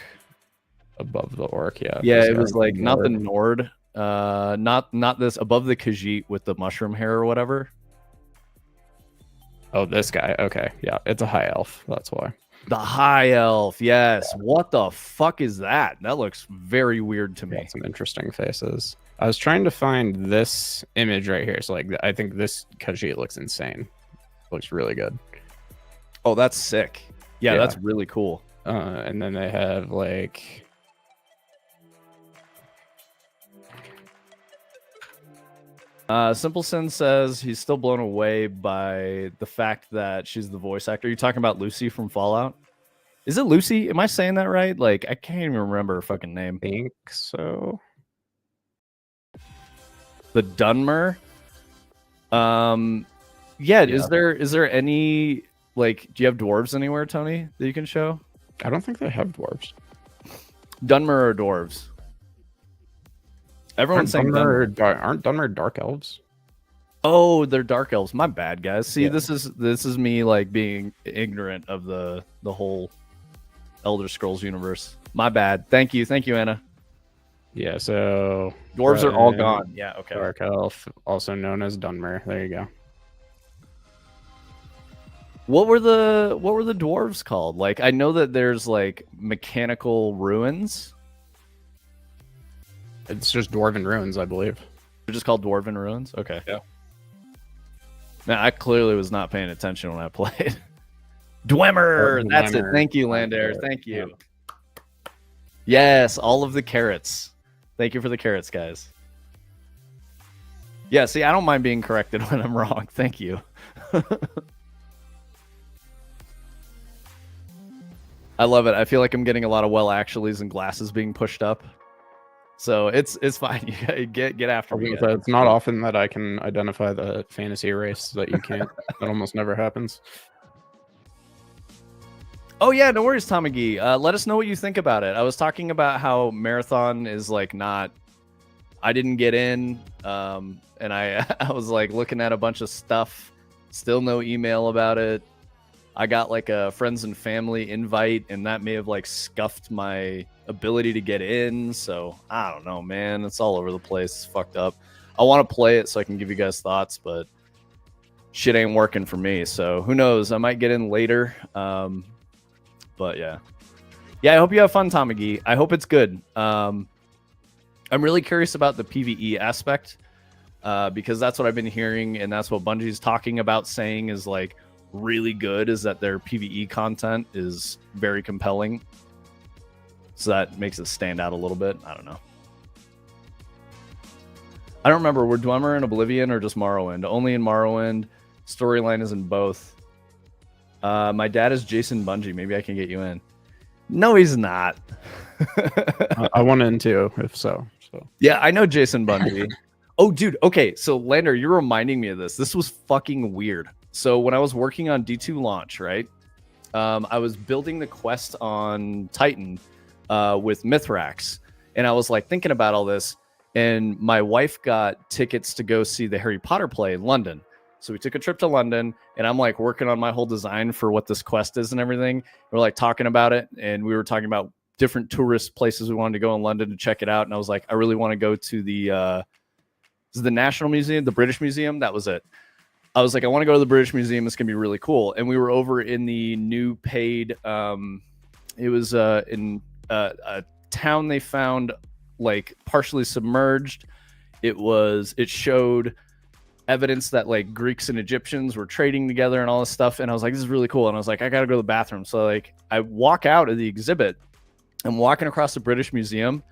[SPEAKER 2] Above the orc, yeah.
[SPEAKER 1] Yeah, it was like not the Nord. Not this. Above the Khajiit with the mushroom hair or whatever.
[SPEAKER 2] Oh, this guy. Okay, yeah, it's a high elf. That's why.
[SPEAKER 1] The high elf, yes. What the fuck is that? That looks very weird to me.
[SPEAKER 2] Yeah, some interesting faces. I was trying to find this image right here. So, like, I think this Khajiit looks insane. Looks really good.
[SPEAKER 1] Oh, that's sick. Yeah, that's really cool.
[SPEAKER 2] And then they have like.
[SPEAKER 1] Simple Sin says he's still blown away by the fact that she's the voice actor. Are you talking about Lucy from Fallout? Is it Lucy? Am I saying that right? Like, I can't even remember her fucking name.
[SPEAKER 2] I think so.
[SPEAKER 1] The Dunmer. Yeah. Is there any like? Do you have dwarves anywhere, Tony, that you can show?
[SPEAKER 2] I don't think they have dwarves.
[SPEAKER 1] Dunmer or dwarves? Everyone's saying
[SPEAKER 2] aren't Dunmer dark elves?
[SPEAKER 1] Oh, they're dark elves. My bad, guys. See, this is me like being ignorant of the whole Elder Scrolls universe. My bad. Thank you, Anna.
[SPEAKER 2] Yeah. So
[SPEAKER 1] dwarves are all gone. Yeah. Okay.
[SPEAKER 2] Dark elf, also known as Dunmer. There you go.
[SPEAKER 1] What were the dwarves called? Like, I know that there's like mechanical ruins.
[SPEAKER 2] It's just dwarven ruins, I believe.
[SPEAKER 1] They're just called dwarven ruins. Okay.
[SPEAKER 2] Yeah.
[SPEAKER 1] Man, I clearly was not paying attention when I played. Dwemer. That's it. Thank you, Landair. Thank you. Yes, all of the carrots. Thank you for the carrots, guys. Yeah, see, I don't mind being corrected when I'm wrong. Thank you. I love it. I feel like I'm getting a lot of well actuallys and glasses being pushed up. So it's fine. You gotta get after me.
[SPEAKER 2] It's not often that I can identify the fantasy race that you can't. That almost never happens.
[SPEAKER 1] Oh yeah, no worries, Tom McGee. Let us know what you think about it. I was talking about how Marathon is like not. I didn't get in, and I was like looking at a bunch of stuff. Still no email about it. I got like a friends and family invite, and that may have like scuffed my ability to get in. So I don't know, man. It's all over the place. It's fucked up. I want to play it so I can give you guys thoughts, but shit ain't working for me. So who knows? I might get in later. But yeah. I hope you have fun, Tamagi. I hope it's good. I'm really curious about the PvE aspect because that's what I've been hearing, and that's what Bungie's talking about, saying is like really good, is that their PvE content is very compelling. So that makes it stand out a little bit. I don't know. I don't remember. Were Dwemer in Oblivion or just Morrowind? Only in Morrowind. Storyline is in both. My dad is Jason Bungie. Maybe I can get you in. No, he's not.
[SPEAKER 2] I want in too, if so.
[SPEAKER 1] Yeah, I know Jason Bungie. Oh, dude. Okay, so Lander, you're reminding me of this. This was fucking weird. So when I was working on D2 launch, right? I was building the quest on Titan with Mithrax, and I was like thinking about all this. And my wife got tickets to go see the Harry Potter play in London. So we took a trip to London, and I'm like working on my whole design for what this quest is and everything. We're like talking about it, and we were talking about different tourist places we wanted to go in London to check it out. And I was like, I really want to go to the National Museum, the British Museum. That was it. I was like, I want to go to the British Museum. It's gonna be really cool. And we were over in the new paid. It was in a town they found like partially submerged. It showed evidence that like Greeks and Egyptians were trading together and all this stuff. And I was like, this is really cool. And I was like, I gotta go to the bathroom. So like I walk out of the exhibit. I'm walking across the British Museum.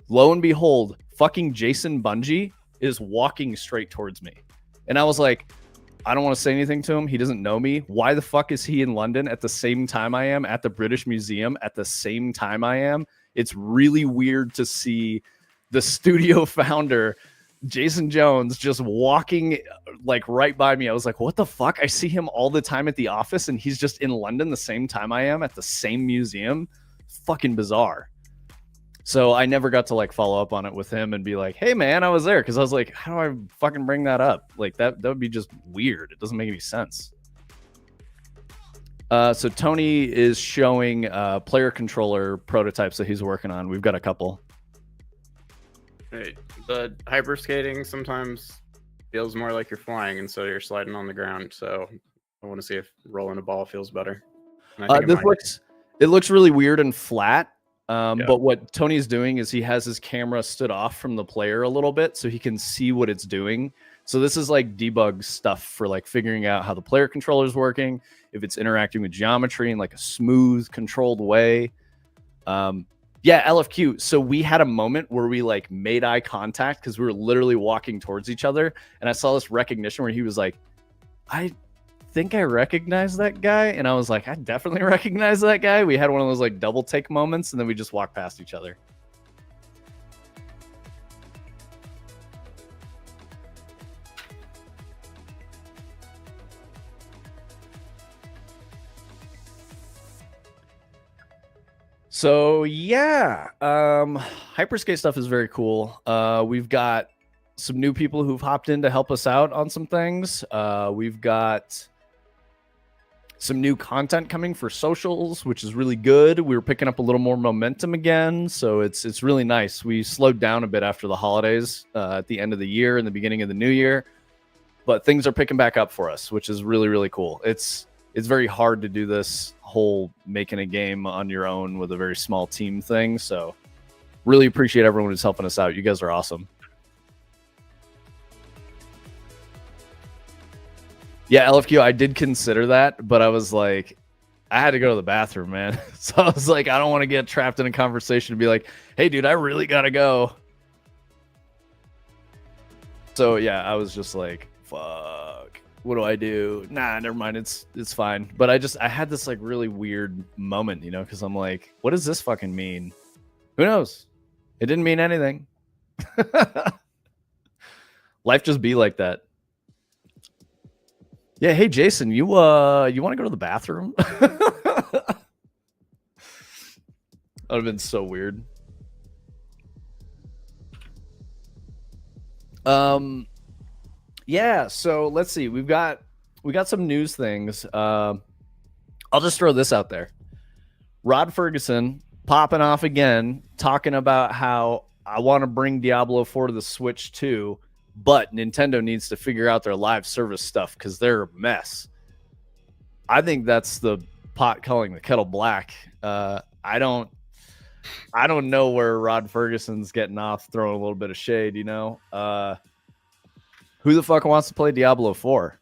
[SPEAKER 1] Lo and behold, fucking Jason Bungie is walking straight towards me. And I was like, I don't want to say anything to him. He doesn't know me. Why the fuck is he in London at the same time I am, at the British Museum at the same time I am? It's really weird to see the studio founder, Jason Jones, just walking like right by me. I was like, what the fuck? I see him all the time at the office, and he's just in London the same time I am at the same museum. Fucking bizarre. So I never got to like follow up on it with him and be like, hey man, I was there. Cause I was like, how do I fucking bring that up? Like that would be just weird. It doesn't make any sense. So Tony is showing player controller prototypes that he's working on. We've got a couple.
[SPEAKER 2] Right. The hyperskating sometimes feels more like you're flying, and so you're sliding on the ground. So I want to see if rolling a ball feels better.
[SPEAKER 1] It looks really weird and flat. But what Tony's doing is he has his camera stood off from the player a little bit so he can see what it's doing. So this is like debug stuff for like figuring out how the player controller is working, if it's interacting with geometry in like a smooth, controlled way. Yeah, LFQ. So we had a moment where we like made eye contact because we were literally walking towards each other. And I saw this recognition where he was like, I think I recognize that guy. And I was like, I definitely recognize that guy. We had one of those like double take moments, and then we just walked past each other. So yeah, hyperskate stuff is very cool. We've got some new people who've hopped in to help us out on some things. We've got some new content coming for socials, which is really good. We were picking up a little more momentum again, so it's really nice. We slowed down a bit after the holidays at the end of the year and the beginning of the new year, but things are picking back up for us, which is really, really cool. It's very hard to do this whole making a game on your own with a very small team thing, so really appreciate everyone who's helping us out. You guys are awesome. Yeah, LFQ, I did consider that, but I was like, I had to go to the bathroom, man. So I was like, I don't want to get trapped in a conversation and be like, hey, dude, I really got to go. So yeah, I was just like, fuck, what do I do? Nah, never mind. It's fine. But I had this like really weird moment, you know, because I'm like, what does this fucking mean? Who knows? It didn't mean anything. Life just be like that. Yeah, hey Jason, you want to go to the bathroom? That would have been so weird. Yeah, so let's see. We got some news things. I'll just throw this out there. Rod Ferguson popping off again, talking about how I want to bring Diablo 4 to the Switch too, but Nintendo needs to figure out their live service stuff because they're a mess. I think that's the pot calling the kettle black. I don't know where Rod Ferguson's getting off, throwing a little bit of shade, you know. Who the fuck wants to play Diablo 4?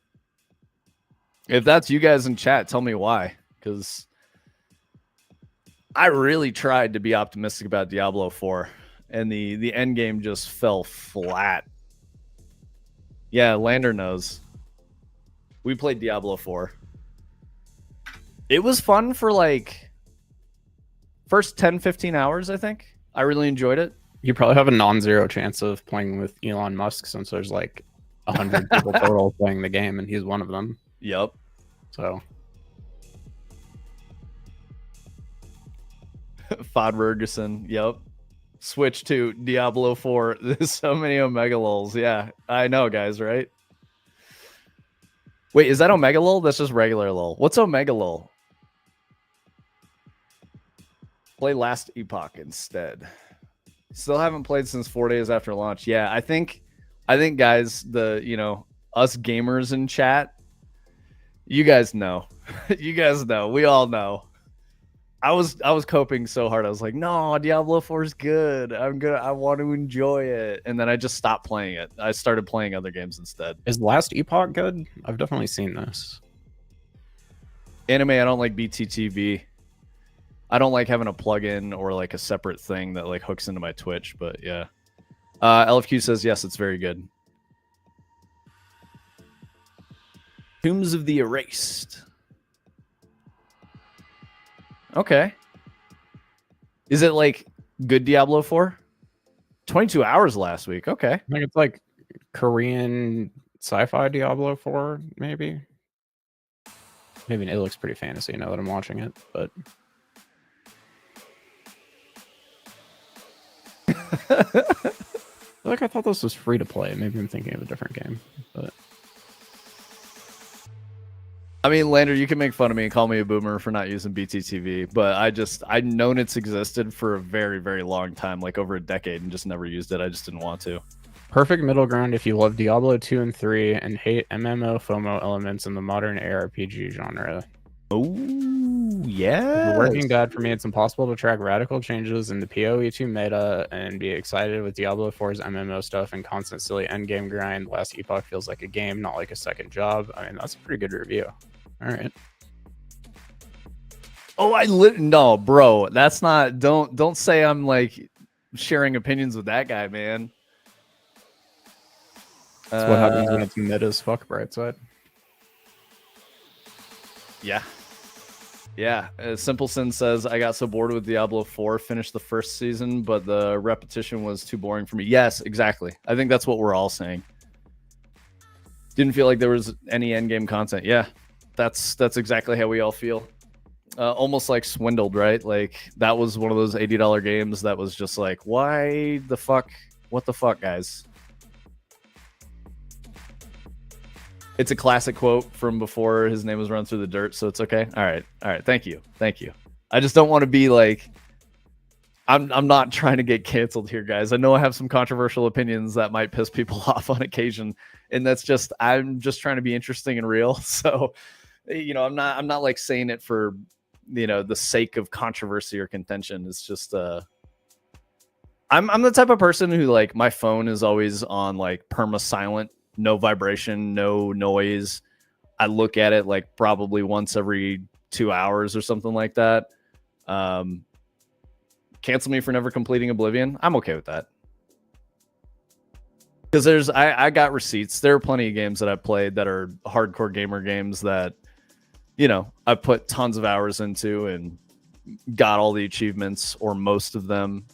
[SPEAKER 1] If that's you guys in chat, tell me why. Because I really tried to be optimistic about Diablo 4, and the end game just fell flat. Yeah, Lander knows. We played Diablo 4. It was fun for like first 10, 15 hours, I think. I really enjoyed it.
[SPEAKER 2] You probably have a non-zero chance of playing with Elon Musk since there's like 100 people total playing the game, and he's one of them.
[SPEAKER 1] Yep.
[SPEAKER 2] So.
[SPEAKER 1] Fod Ferguson. Yep. Switch to Diablo 4. There's so many Omega lols. Yeah, I know, guys, right? Wait, is that Omega lol? That's just regular lol. What's Omega lol? Play Last Epoch instead. Still haven't played since 4 days after launch. Yeah, I think guys, us gamers in chat, you guys know. You guys know. We all know. I was coping so hard. I was like, no, Diablo 4 is good. I want to enjoy it. And then I just stopped playing it. I started playing other games instead.
[SPEAKER 2] Is Last Epoch good? I've definitely seen this.
[SPEAKER 1] Anime, I don't like BTTV. I don't like having a plugin or like a separate thing that like hooks into my Twitch, but yeah. LFQ says, yes, it's very good. Tombs of the Erased. Okay. Is it like good Diablo 4? 22 hours last week. Okay.
[SPEAKER 2] I think it's like Korean sci-fi Diablo 4, maybe. Maybe it looks pretty fantasy now that I'm watching it, but like I thought this was free to play. Maybe I'm thinking of a different game, but
[SPEAKER 1] I mean, Lander, you can make fun of me and call me a boomer for not using BTTV, but I've known it's existed for a very, very long time, like over a decade, and just never used it. I just didn't want to.
[SPEAKER 2] Perfect middle ground if you love Diablo 2 and 3 and hate MMO FOMO elements in the modern ARPG genre.
[SPEAKER 1] Oh, yeah.
[SPEAKER 2] The working guide for me, it's impossible to track radical changes in the PoE2 meta and be excited with Diablo 4's MMO stuff and constant silly endgame grind. Last Epoch feels like a game, not like a second job. I mean, that's a pretty good review. All right.
[SPEAKER 1] Oh, no, bro. That's not. Don't say I'm like sharing opinions with that guy, man.
[SPEAKER 2] That's what happens when it's mid as fuck, Brightside.
[SPEAKER 1] Yeah. Yeah. Simpleson says, I got so bored with Diablo 4, finished the first season, but the repetition was too boring for me. Yes, exactly. I think that's what we're all saying. Didn't feel like there was any endgame content. Yeah, that's exactly how we all feel. Almost like swindled, right? Like that was one of those $80 games that was just like, why the fuck? What the fuck, guys? It's a classic quote from before his name was run through the dirt, so it's okay. All right. Thank you. I just don't want to be like, I'm not trying to get canceled here, guys. I know I have some controversial opinions that might piss people off on occasion, and I'm just trying to be interesting and real. So, I'm not like saying it for, the sake of controversy or contention. It's just, I'm the type of person who like my phone is always on like perma silent. No vibration, no noise. I look at it like probably once every 2 hours or something like that. Cancel me for never completing Oblivion. I'm okay with that. Because I got receipts. There are plenty of games that I've played that are hardcore gamer games that, I put tons of hours into and got all the achievements or most of them.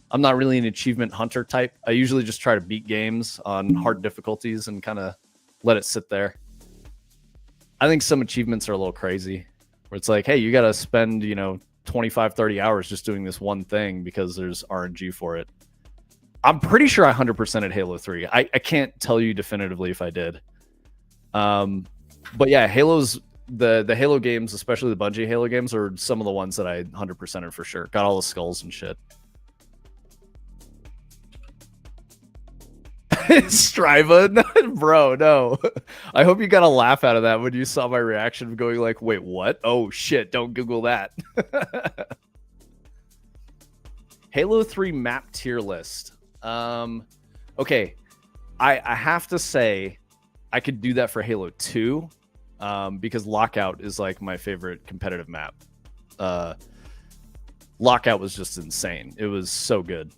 [SPEAKER 1] I'm not really an achievement hunter type. I usually just try to beat games on hard difficulties and kind of let it sit there. I think some achievements are a little crazy where it's like, hey, you got to spend, 25, 30 hours just doing this one thing because there's RNG for it. I'm pretty sure I 100% at Halo 3. I can't tell you definitively if I did. But yeah, Halo's the Halo games, especially the Bungie Halo games, are some of the ones that I 100%ed for sure. Got all the skulls and shit. Striva, bro, no. I hope you got a laugh out of that when you saw my reaction, going like, "Wait, what? Oh shit! Don't Google that." Halo 3 map tier list. Okay, I have to say, I could do that for Halo 2, because Lockout is like my favorite competitive map. Lockout was just insane. It was so good.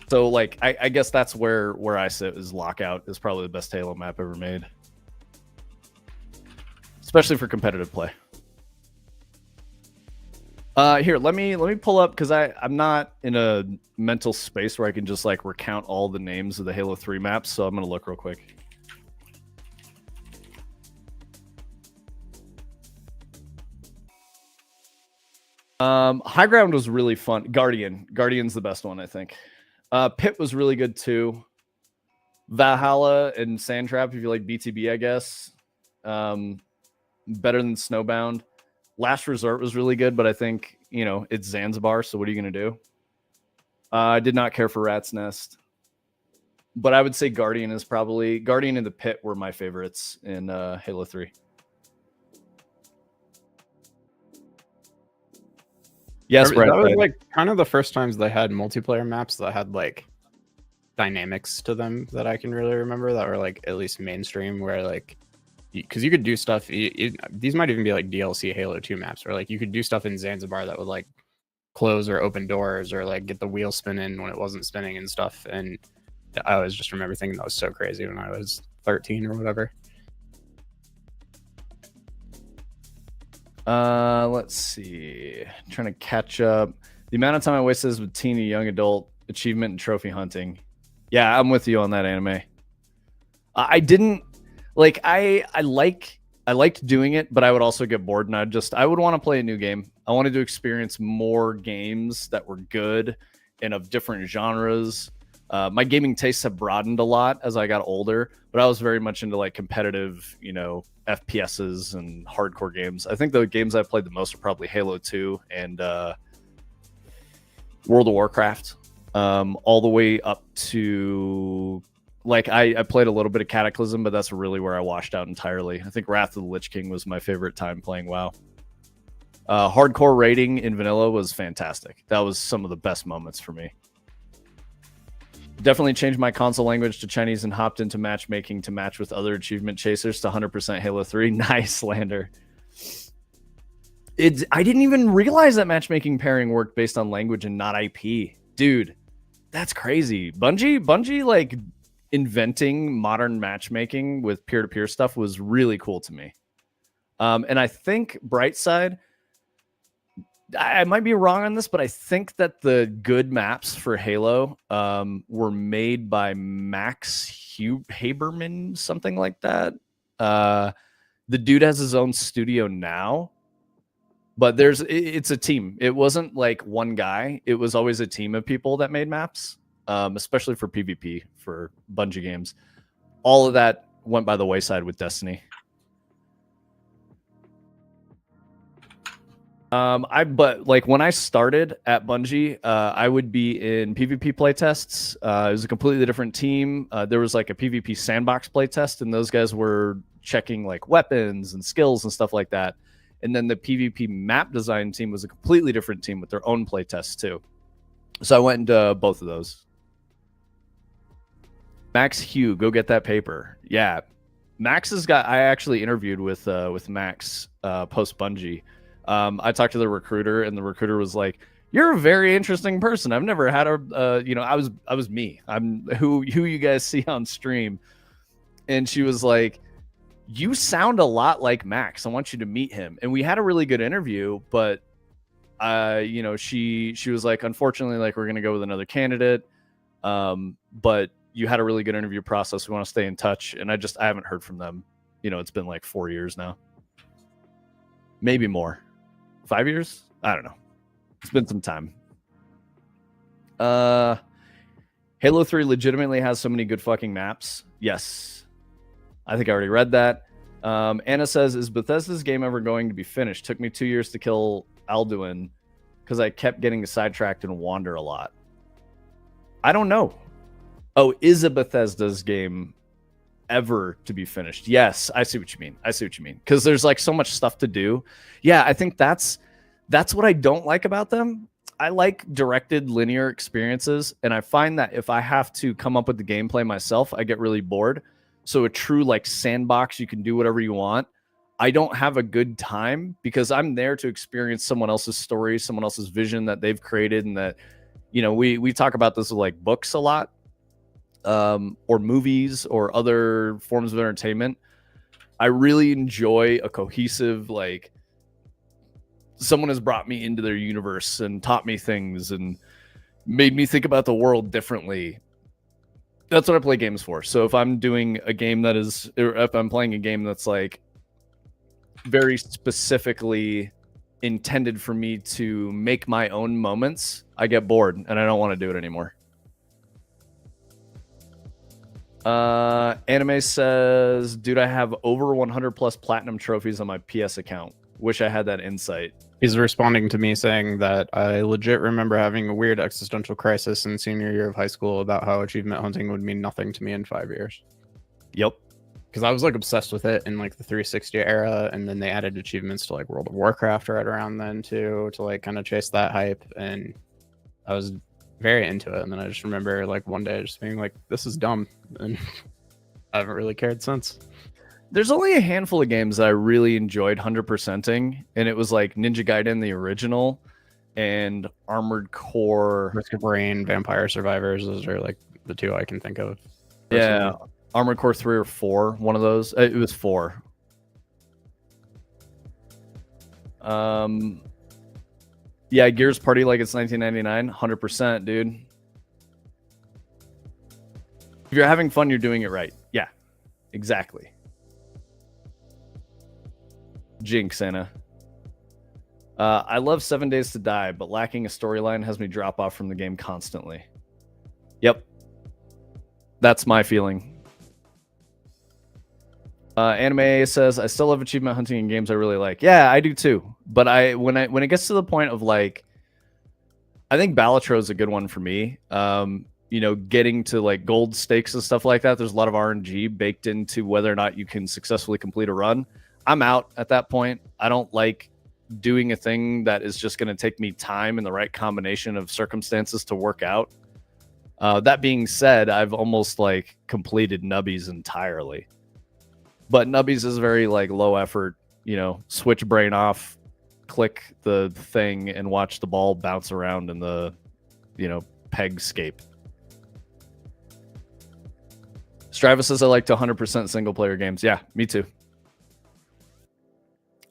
[SPEAKER 1] So like, I guess that's where I sit, is Lockout is probably the best Halo map ever made, especially for competitive play. Here, let me pull up, because I'm not in a mental space where I can just like recount all the names of the Halo 3 maps, so I'm gonna look real quick. High Ground was really fun. Guardian's the best one, I think. Pit was really good too. Valhalla and Sandtrap, if you like BTB, I guess. Better than Snowbound. Last Resort was really good, but I think, you know, it's Zanzibar, so what are you going to do? I did not care for Rat's Nest. But I would say Guardian and the Pit were my favorites in Halo 3. Yes, Brett.
[SPEAKER 2] That was like kind of the first times they had multiplayer maps that had like dynamics to them that I can really remember, that were like at least mainstream, where like, because you could do stuff. These might even be like DLC Halo 2 maps, where like you could do stuff in Zanzibar that would like close or open doors, or like get the wheel spinning when it wasn't spinning and stuff. And I always just remember thinking that was so crazy when I was 13 or whatever.
[SPEAKER 1] Let's see. I'm trying to catch up. The amount of time I wasted with teen and young adult achievement and trophy hunting. Yeah, I'm with you on that, anime. I didn't like. I liked doing it, but I would also get bored, and I would want to play a new game. I wanted to experience more games that were good and of different genres. My gaming tastes have broadened a lot as I got older, but I was very much into like competitive, you know, FPSs and hardcore games. I think the games I played the most are probably Halo 2 and World of Warcraft, all the way up to like I played a little bit of Cataclysm, but that's really where I washed out entirely. I think Wrath of the Lich King was my favorite time playing WoW. Hardcore raiding in vanilla was fantastic. That was some of the best moments for me. Definitely changed my console language to Chinese and hopped into matchmaking to match with other achievement chasers to 100% Halo 3. Nice, Lander. I didn't even realize that matchmaking pairing worked based on language and not IP. Dude, that's crazy. Bungie like inventing modern matchmaking with peer-to-peer stuff was really cool to me. And I think Brightside, I might be wrong on this, but I think that the good maps for Halo were made by Max Haberman, something like that. The dude has his own studio now, but it's a team. It wasn't like one guy. It was always a team of people that made maps, especially for PvP, for Bungie games. All of that went by the wayside with Destiny. But like when I started at Bungie, I would be in PvP playtests. It was a completely different team. There was like a PvP sandbox playtest, and those guys were checking like weapons and skills and stuff like that. And then the PvP map design team was a completely different team with their own playtests too. So I went into both of those. Max Hugh, go get that paper. Yeah, Max has got. I actually interviewed with Max post Bungie. I talked to the recruiter, and the recruiter was like, "You're a very interesting person. I've never had a, you know, I was me. I'm who you guys see on stream." And she was like, "You sound a lot like Max. I want you to meet him." And we had a really good interview, but, you know, she was like, "Unfortunately, like we're gonna go with another candidate. But you had a really good interview process. We want to stay in touch." And I haven't heard from them. You know, it's been like 4 years now, maybe more. 5 years? I don't know. It's been some time. Halo 3 legitimately has so many good fucking maps. Yes. I think I already read that. Anna says, is Bethesda's game ever going to be finished? Took me 2 years to kill Alduin because I kept getting sidetracked and wander a lot. I don't know. Oh, is a Bethesda's game ever to be finished? Yes, I see what you mean. Because there's like so much stuff to do. Yeah, I think that's what I don't like about them. I like directed linear experiences, and I find that if I have to come up with the gameplay myself, I get really bored. So a true like sandbox, you can do whatever you want. I don't have a good time because I'm there to experience someone else's story, someone else's vision that they've created, and that, you know, we talk about this with like books a lot, or movies or other forms of entertainment. I really enjoy a cohesive, like, someone has brought me into their universe and taught me things and made me think about the world differently. That's what I play games for. So if I'm doing a game that is, or if I'm playing a game that's like very specifically intended for me to make my own moments, I get bored and I don't want to do it anymore. Anime says, dude, I have over 100 plus platinum trophies on my PS account. Wish I had that insight.
[SPEAKER 2] He's responding to me saying that I legit remember having a weird existential crisis in senior year of high school about how achievement hunting would mean nothing to me in 5 years.
[SPEAKER 1] Yep.
[SPEAKER 2] Because I was like obsessed with it in like the 360 era, and then they added achievements to like World of Warcraft right around then too, to like kind of chase that hype, and I was very into it. And then I just remember like one day just being like, this is dumb, and I haven't really cared since.
[SPEAKER 1] There's only a handful of games that I really enjoyed 100%ing, and it was like Ninja Gaiden, the original, and Armored Core.
[SPEAKER 2] Risk of Rain, Vampire Survivors, those are like the two I can think of.
[SPEAKER 1] Yeah, Armored Core 3 or 4, one of those. It was 4. Yeah, Gears Party like it's 1999, 100%, dude. If you're having fun, you're doing it right. Yeah, exactly. Jinx, Anna. I love 7 Days to Die, but lacking a storyline has me drop off from the game constantly. Yep. That's my feeling. Anime says, I still love achievement hunting in games I really like. Yeah, I do too. But when it gets to the point of like, I think Balatro is a good one for me. You know, getting to like gold stakes and stuff like that, there's a lot of RNG baked into whether or not you can successfully complete a run. I'm out at that point. I don't like doing a thing that is just going to take me time and the right combination of circumstances to work out. That being said, I've almost like completed Nubbies entirely. But Nubbies is very like low effort, you know, switch brain off, click the thing and watch the ball bounce around in the, you know, pegscape. Stravis says I like to 100% single player games. Yeah, me too.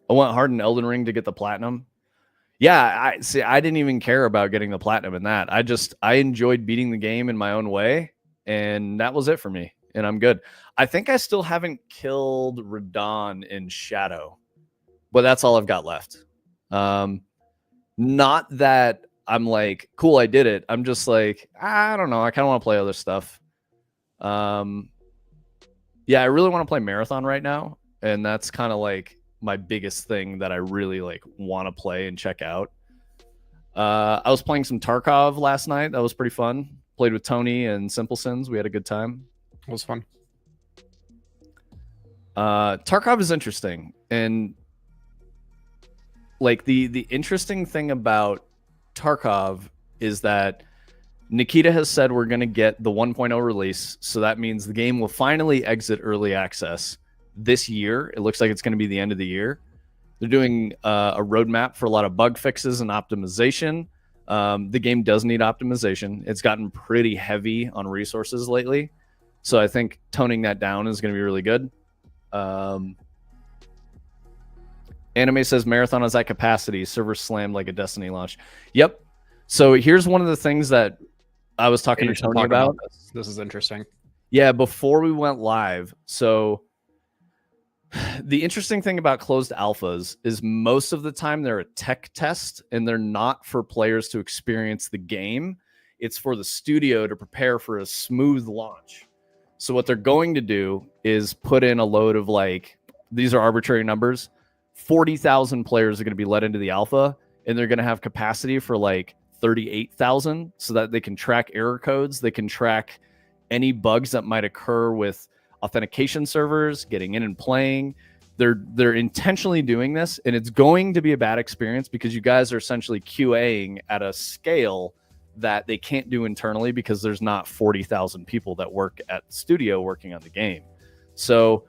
[SPEAKER 1] I went hard in Elden Ring to get the platinum. Yeah, I didn't even care about getting the platinum in that. I enjoyed beating the game in my own way, and that was it for me. And I'm good. I think I still haven't killed Radon in Shadow, but that's all I've got left. Not that I'm like, cool, I did it. I'm just like, I don't know. I kind of want to play other stuff. Yeah, I really want to play Marathon right now, and that's kind of like my biggest thing that I really like want to play and check out. I was playing some Tarkov last night. That was pretty fun. Played with Tony and Simple Sins. We had a good time.
[SPEAKER 2] It was fun.
[SPEAKER 1] Tarkov is interesting, and like the interesting thing about Tarkov is that Nikita has said we're going to get the 1.0 release, so that means the game will finally exit early access this year. It looks like it's going to be the end of the year. They're doing a roadmap for a lot of bug fixes and optimization. The game does need optimization. It's gotten pretty heavy on resources lately, so I think toning that down is going to be really good. Anime says Marathon is at capacity. Server slammed like a Destiny launch. Yep. So here's one of the things that I was talking to Tony about.
[SPEAKER 2] This is interesting.
[SPEAKER 1] Yeah, before we went live. So the interesting thing about closed alphas is most of the time they're a tech test and they're not for players to experience the game. It's for the studio to prepare for a smooth launch. So what they're going to do is put in a load of like these are arbitrary numbers. 40,000 players are going to be let into the alpha, and they're going to have capacity for like 38,000, so that they can track error codes. They can track any bugs that might occur with authentication servers getting in and playing. They're intentionally doing this, and it's going to be a bad experience because you guys are essentially QAing at a scale that they can't do internally because there's not 40,000 people that work at the studio working on the game. So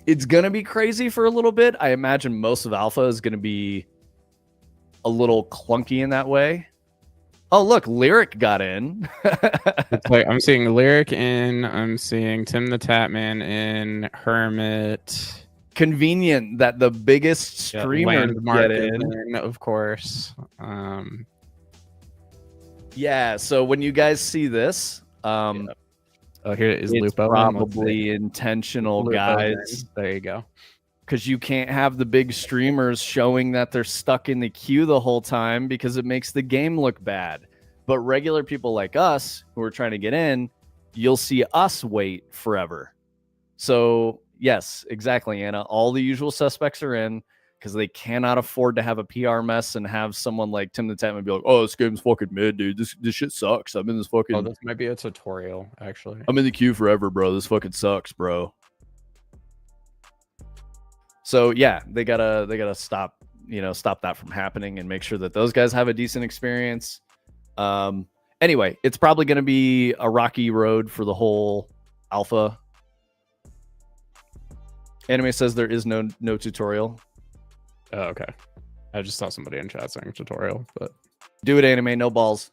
[SPEAKER 1] it's going to be crazy for a little bit. I imagine most of alpha is going to be a little clunky in that way. Oh, look, Lyric got in.
[SPEAKER 2] It's like I'm seeing Lyric in, I'm seeing Tim the Tatman in, Hermit.
[SPEAKER 1] Convenient that the biggest streamers get in.
[SPEAKER 2] Of course.
[SPEAKER 1] Yeah, so when you guys see this,
[SPEAKER 2] Oh, here it is.
[SPEAKER 1] it's
[SPEAKER 2] Lupo.
[SPEAKER 1] probably intentional,
[SPEAKER 2] Lupo's
[SPEAKER 1] guys.
[SPEAKER 2] in. There you go.
[SPEAKER 1] Because you can't have the big streamers showing that they're stuck in the queue the whole time because it makes the game look bad. But regular people like us who are trying to get in, you'll see us wait forever. So yes, exactly, Anna. All the usual suspects are in because they cannot afford to have a PR mess and have someone like Tim the Tatman be like, "Oh, this game's fucking mid, dude. This shit sucks. I'm in this fucking.
[SPEAKER 2] Oh, this might be a tutorial, actually.
[SPEAKER 1] I'm in the queue forever, bro. This fucking sucks, bro." So yeah, they gotta stop that from happening and make sure that those guys have a decent experience. Anyway, it's probably gonna be a rocky road for the whole alpha. Anime says there is no tutorial.
[SPEAKER 2] Oh, okay. I just saw somebody in chat saying tutorial, but
[SPEAKER 1] do it, Anime, no balls.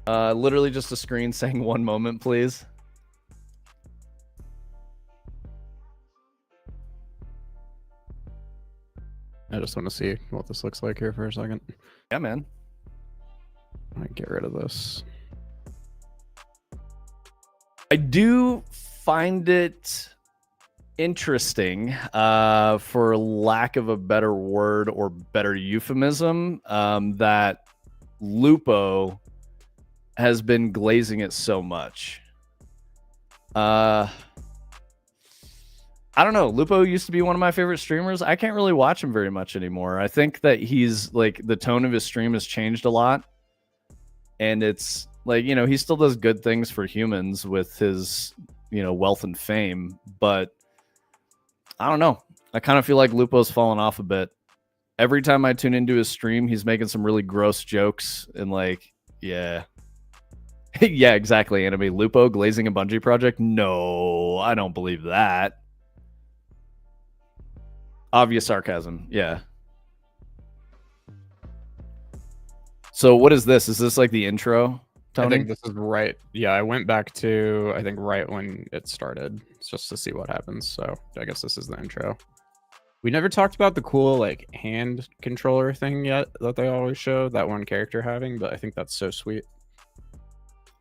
[SPEAKER 1] Literally just a screen saying 1 moment, please.
[SPEAKER 2] I just want to see what this looks like here for a second.
[SPEAKER 1] Yeah, man.
[SPEAKER 2] I get rid of this.
[SPEAKER 1] I do find it interesting, for lack of a better word or better euphemism, that Lupo has been glazing it so much. I don't know. Lupo used to be one of my favorite streamers. I can't really watch him very much anymore. I think that he's like, the tone of his stream has changed a lot. And it's like, he still does good things for humans with his, wealth and fame. But I don't know. I kind of feel like Lupo's fallen off a bit. Every time I tune into his stream, he's making some really gross jokes. And like, yeah. Yeah, exactly. Anime. Lupo glazing a Bungie project? No, I don't believe that. Obvious sarcasm. Yeah. So what is this? Is this like the intro, Tony?
[SPEAKER 2] I think this is right. Yeah, I went back to, I think, right when it started, just to see what happens. So I guess this is the intro. We never talked about the cool like hand controller thing yet that they always show that one character having, but I think that's so sweet.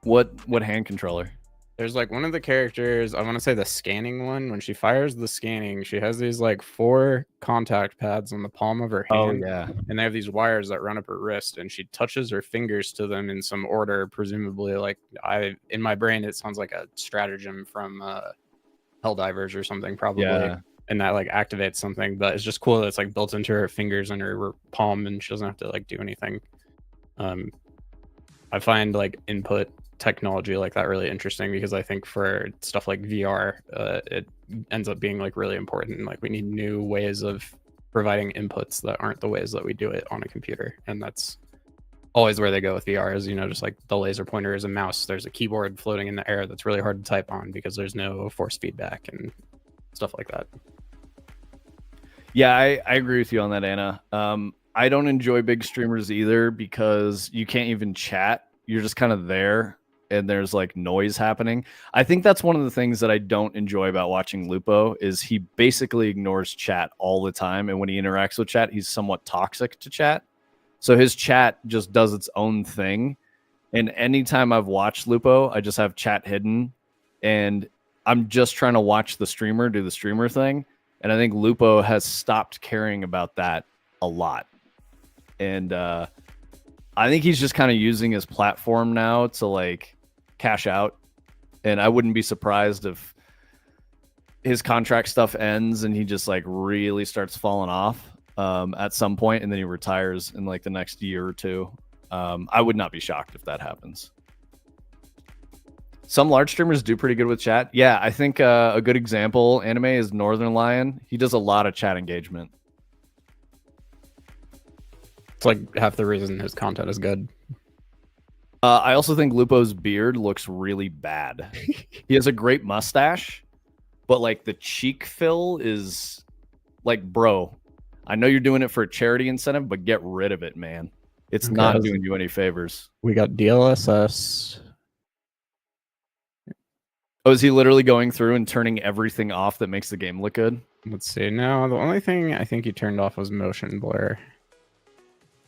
[SPEAKER 1] What hand controller?
[SPEAKER 2] There's like one of the characters, I want to say the scanning one. When she fires the scanning, she has these like 4 contact pads on the palm of her hand.
[SPEAKER 1] Oh, yeah.
[SPEAKER 2] And they have these wires that run up her wrist, and she touches her fingers to them in some order, presumably. Like, in my brain, it sounds like a stratagem from Helldivers or something, probably.
[SPEAKER 1] Yeah.
[SPEAKER 2] And that like activates something, but it's just cool that it's like built into her fingers and her palm, and she doesn't have to like do anything. I find like input technology like that really interesting, because I think for stuff like VR, it ends up being like really important. Like, we need new ways of providing inputs that aren't the ways that we do it on a computer, and that's always where they go with VR, is just like the laser pointer is a mouse. There's a keyboard floating in the air that's really hard to type on because there's no force feedback and stuff like that.
[SPEAKER 1] Yeah, I agree with you on that, Anna. I don't enjoy big streamers either, because you can't even chat. You're just kind of there, and there's like noise happening. I think that's one of the things that I don't enjoy about watching Lupo, is he basically ignores chat all the time. And when he interacts with chat, he's somewhat toxic to chat. So his chat just does its own thing. And anytime I've watched Lupo, I just have chat hidden, and I'm just trying to watch the streamer do the streamer thing. And I think Lupo has stopped caring about that a lot. And I think he's just kind of using his platform now to like cash out. And I wouldn't be surprised if his contract stuff ends and he just like really starts falling off at some point, and then he retires in like the next year or two. I would not be shocked if that happens. Some large streamers do pretty good with chat. Yeah, I think a good example anime is Northern Lion. He does a lot of chat engagement.
[SPEAKER 2] It's like half the reason his content is good.
[SPEAKER 1] I also think Lupo's beard looks really bad. He has a great mustache, but like the cheek fill is like, bro, I know you're doing it for a charity incentive, but get rid of it, man. It's not doing you any favors.
[SPEAKER 2] We got DLSS.
[SPEAKER 1] Oh, is he literally going through and turning everything off that makes the game look good?
[SPEAKER 2] Let's see. No, the only thing I think he turned off was motion blur.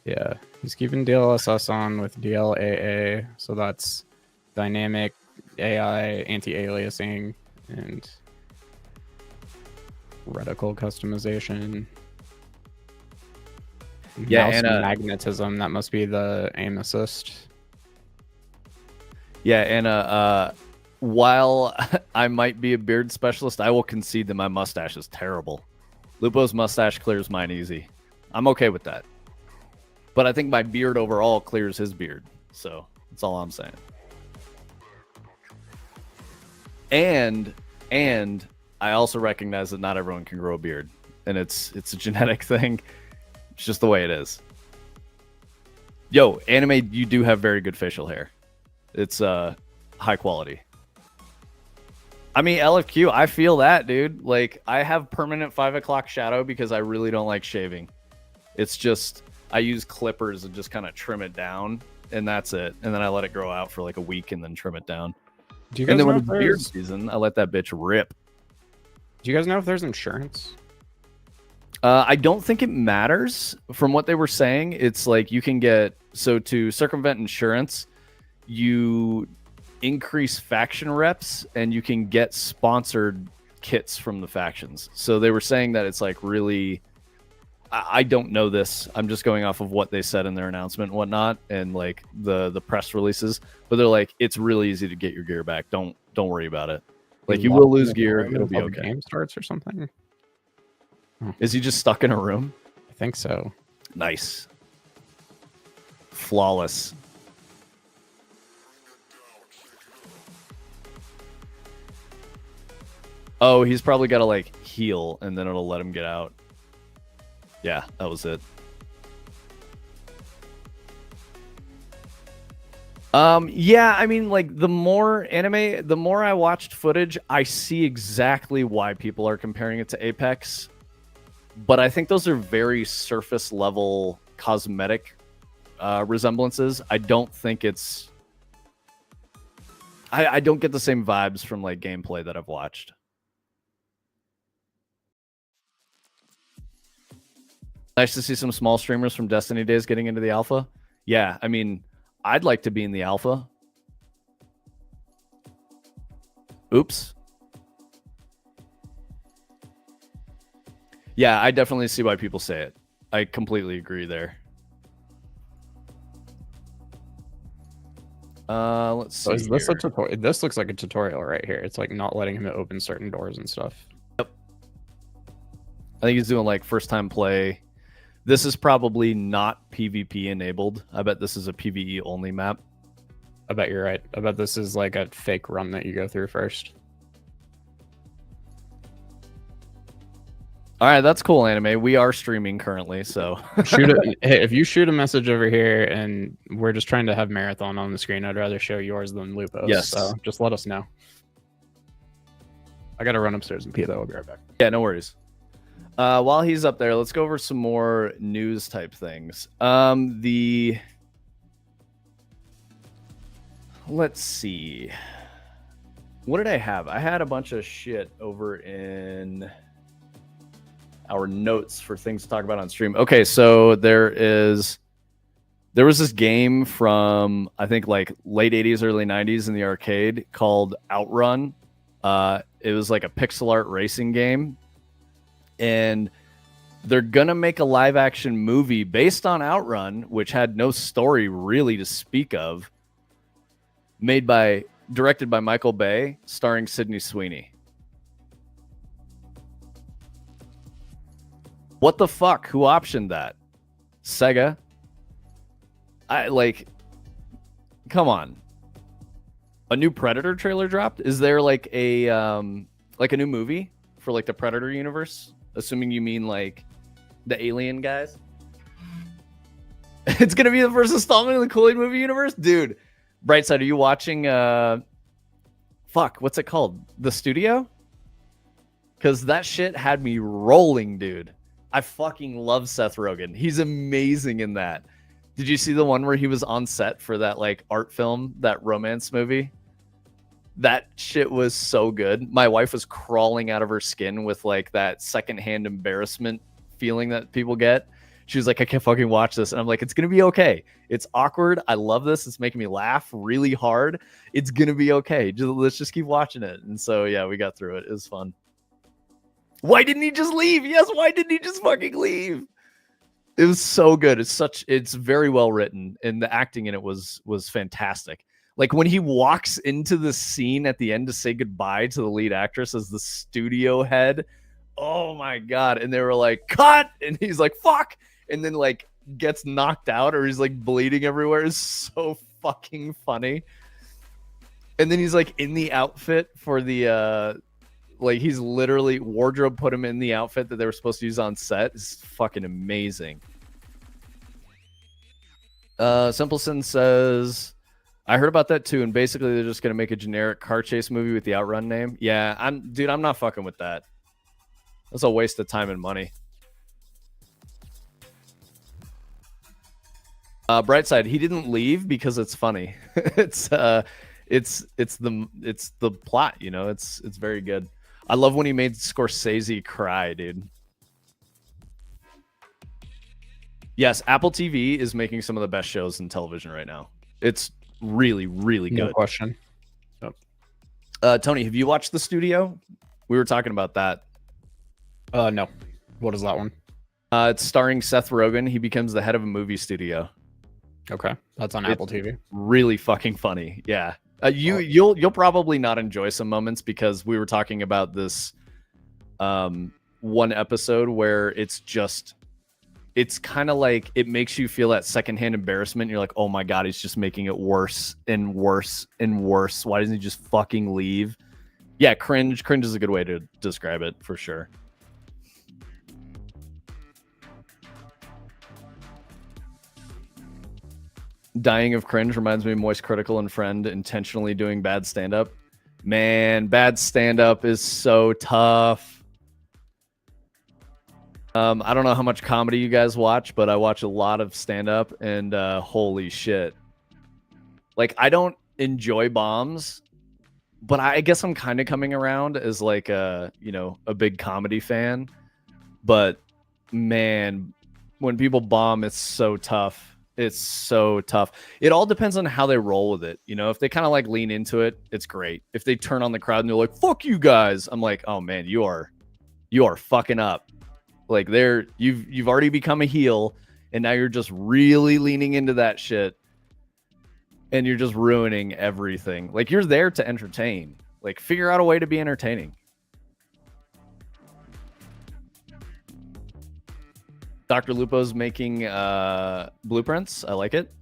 [SPEAKER 2] Yeah, he's keeping DLSS on with DLAA, so that's dynamic AI anti-aliasing and reticle customization.
[SPEAKER 1] Yeah,
[SPEAKER 2] mouse
[SPEAKER 1] and
[SPEAKER 2] magnetism, that must be the aim assist.
[SPEAKER 1] Yeah, and while I might be a beard specialist, I will concede that my mustache is terrible. Lupo's mustache clears mine easy. I'm okay with that. But I think my beard overall clears his beard. So that's all I'm saying. And I also recognize that not everyone can grow a beard. And it's a genetic thing. It's just the way it is. Yo, anime, you do have very good facial hair. It's high quality. I mean, LFQ, I feel that, dude. Like, I have permanent 5 o'clock shadow because I really don't like shaving. It's just, I use clippers and just kind of trim it down, and that's it. And then I let it grow out for like a week and then trim it down.
[SPEAKER 2] Do you guys
[SPEAKER 1] and then
[SPEAKER 2] know
[SPEAKER 1] when
[SPEAKER 2] if
[SPEAKER 1] it's beard season, I let that bitch rip.
[SPEAKER 2] Do you guys know if there's insurance?
[SPEAKER 1] I don't think it matters. From what they were saying, it's like you can get, so to circumvent insurance, you increase faction reps and you can get sponsored kits from the factions. So they were saying that it's like really, I don't know this. I'm just going off of what they said in their announcement and whatnot, and like the press releases. But they're like, it's really easy to get your gear back. Don't worry about it. Like, you will lose gear. It'll be okay.
[SPEAKER 2] Game starts or something.
[SPEAKER 1] Is he just stuck in a room?
[SPEAKER 2] I think so.
[SPEAKER 1] Nice. Flawless. Oh, he's probably got to like heal and then it'll let him get out. Yeah, that was it. Yeah, I mean, like, the more I watched footage, I see exactly why people are comparing it to Apex. But I think those are very surface level cosmetic resemblances. I don't think it's... I don't get the same vibes from like gameplay that I've watched. Nice to see some small streamers from Destiny days getting into the alpha. Yeah, I mean, I'd like to be in the alpha. Oops. Yeah, I definitely see why people say it. I completely agree there. Let's see.
[SPEAKER 2] Is this a tutorial? This looks like a tutorial right here. It's like not letting him open certain doors and stuff.
[SPEAKER 1] Yep. I think he's doing like first time play. This is probably not PvP enabled. I bet this is a PvE only map.
[SPEAKER 2] I bet you're right. I bet this is like a fake run that you go through first.
[SPEAKER 1] All right, that's cool, anime. We are streaming currently, so
[SPEAKER 2] Hey, if you shoot a message over here and we're just trying to have marathon on the screen, I'd rather show yours than Lupo's.
[SPEAKER 1] Yes.
[SPEAKER 2] So just let us know. I gotta run upstairs and pee though. I'll be right back.
[SPEAKER 1] Yeah, no worries. While he's up there, let's go over some more news type things. Let's see. What did I have? I had a bunch of shit over in our notes for things to talk about on stream. Okay, so there was this game from, I think, like late 80s, early 90s in the arcade called Outrun. It was like a pixel art racing game. And they're going to make a live action movie based on Outrun, which had no story really to speak of, directed by Michael Bay, starring Sydney Sweeney. What the fuck? Who optioned that? Sega? Come on. A new Predator trailer dropped? Is there like a new movie for like the Predator universe? Assuming you mean like the Alien guys. It's gonna be the first installment in the Kool-Aid movie universe? Dude. Brightside, are you watching what's it called? The Studio? Because that shit had me rolling, dude. I fucking love Seth Rogen. He's amazing in that. Did you see the one where he was on set for that like art film, that romance movie? That shit was so good. My wife was crawling out of her skin with like that secondhand embarrassment feeling that people get. She was like, I can't fucking watch this. And I'm like, it's going to be okay. It's awkward. I love this. It's making me laugh really hard. It's going to be okay. Let's just keep watching it. And so, yeah, we got through it. It was fun. Why didn't he just leave? Yes, why didn't he just fucking leave? It was so good. It's very well written, and the acting in it was fantastic. Like when he walks into the scene at the end to say goodbye to the lead actress as the studio head. Oh my God. And they were like, cut. And he's like, fuck. And then like gets knocked out or he's like bleeding everywhere. It's so fucking funny. And then he's like in the outfit for the, like he's literally wardrobe put him in the outfit that they were supposed to use on set. It's fucking amazing. Simpleton says, I heard about that too, and basically they're just gonna make a generic car chase movie with the Outrun name. Yeah, I'm not fucking with that. That's a waste of time and money. Brightside, he didn't leave because it's funny. it's the plot, you know. It's very good. I love when he made Scorsese cry, dude. Yes, Apple TV is making some of the best shows in television right now. It's really, really good.
[SPEAKER 2] No question.
[SPEAKER 1] Yep. Tony, have you watched The Studio? We were talking about that.
[SPEAKER 2] No. What is that one?
[SPEAKER 1] It's starring Seth Rogen. He becomes the head of a movie studio.
[SPEAKER 2] Okay, that's on Apple TV.
[SPEAKER 1] Really fucking funny. Yeah. You'll probably not enjoy some moments because we were talking about this one episode where it's kind of like it makes you feel that secondhand embarrassment. You're like, oh my God, he's just making it worse and worse and worse. Why doesn't he just fucking leave? Yeah, cringe. Cringe is a good way to describe it for sure. Dying of cringe reminds me of Moist Critical and Friend intentionally doing bad stand-up. Man, bad stand-up is so tough. I don't know how much comedy you guys watch, but I watch a lot of stand-up, and holy shit. Like, I don't enjoy bombs, but I guess I'm kind of coming around as like a big comedy fan. But man, when people bomb, it's so tough. It's so tough. It all depends on how they roll with it. You know, if they kind of like lean into it, it's great. If they turn on the crowd and they're like, fuck you guys, I'm like, oh man, you are fucking up. Like you've already become a heel and now you're just really leaning into that shit and you're just ruining everything. Like you're there to entertain. Like figure out a way to be entertaining. Dr. Lupo's making blueprints. I like it.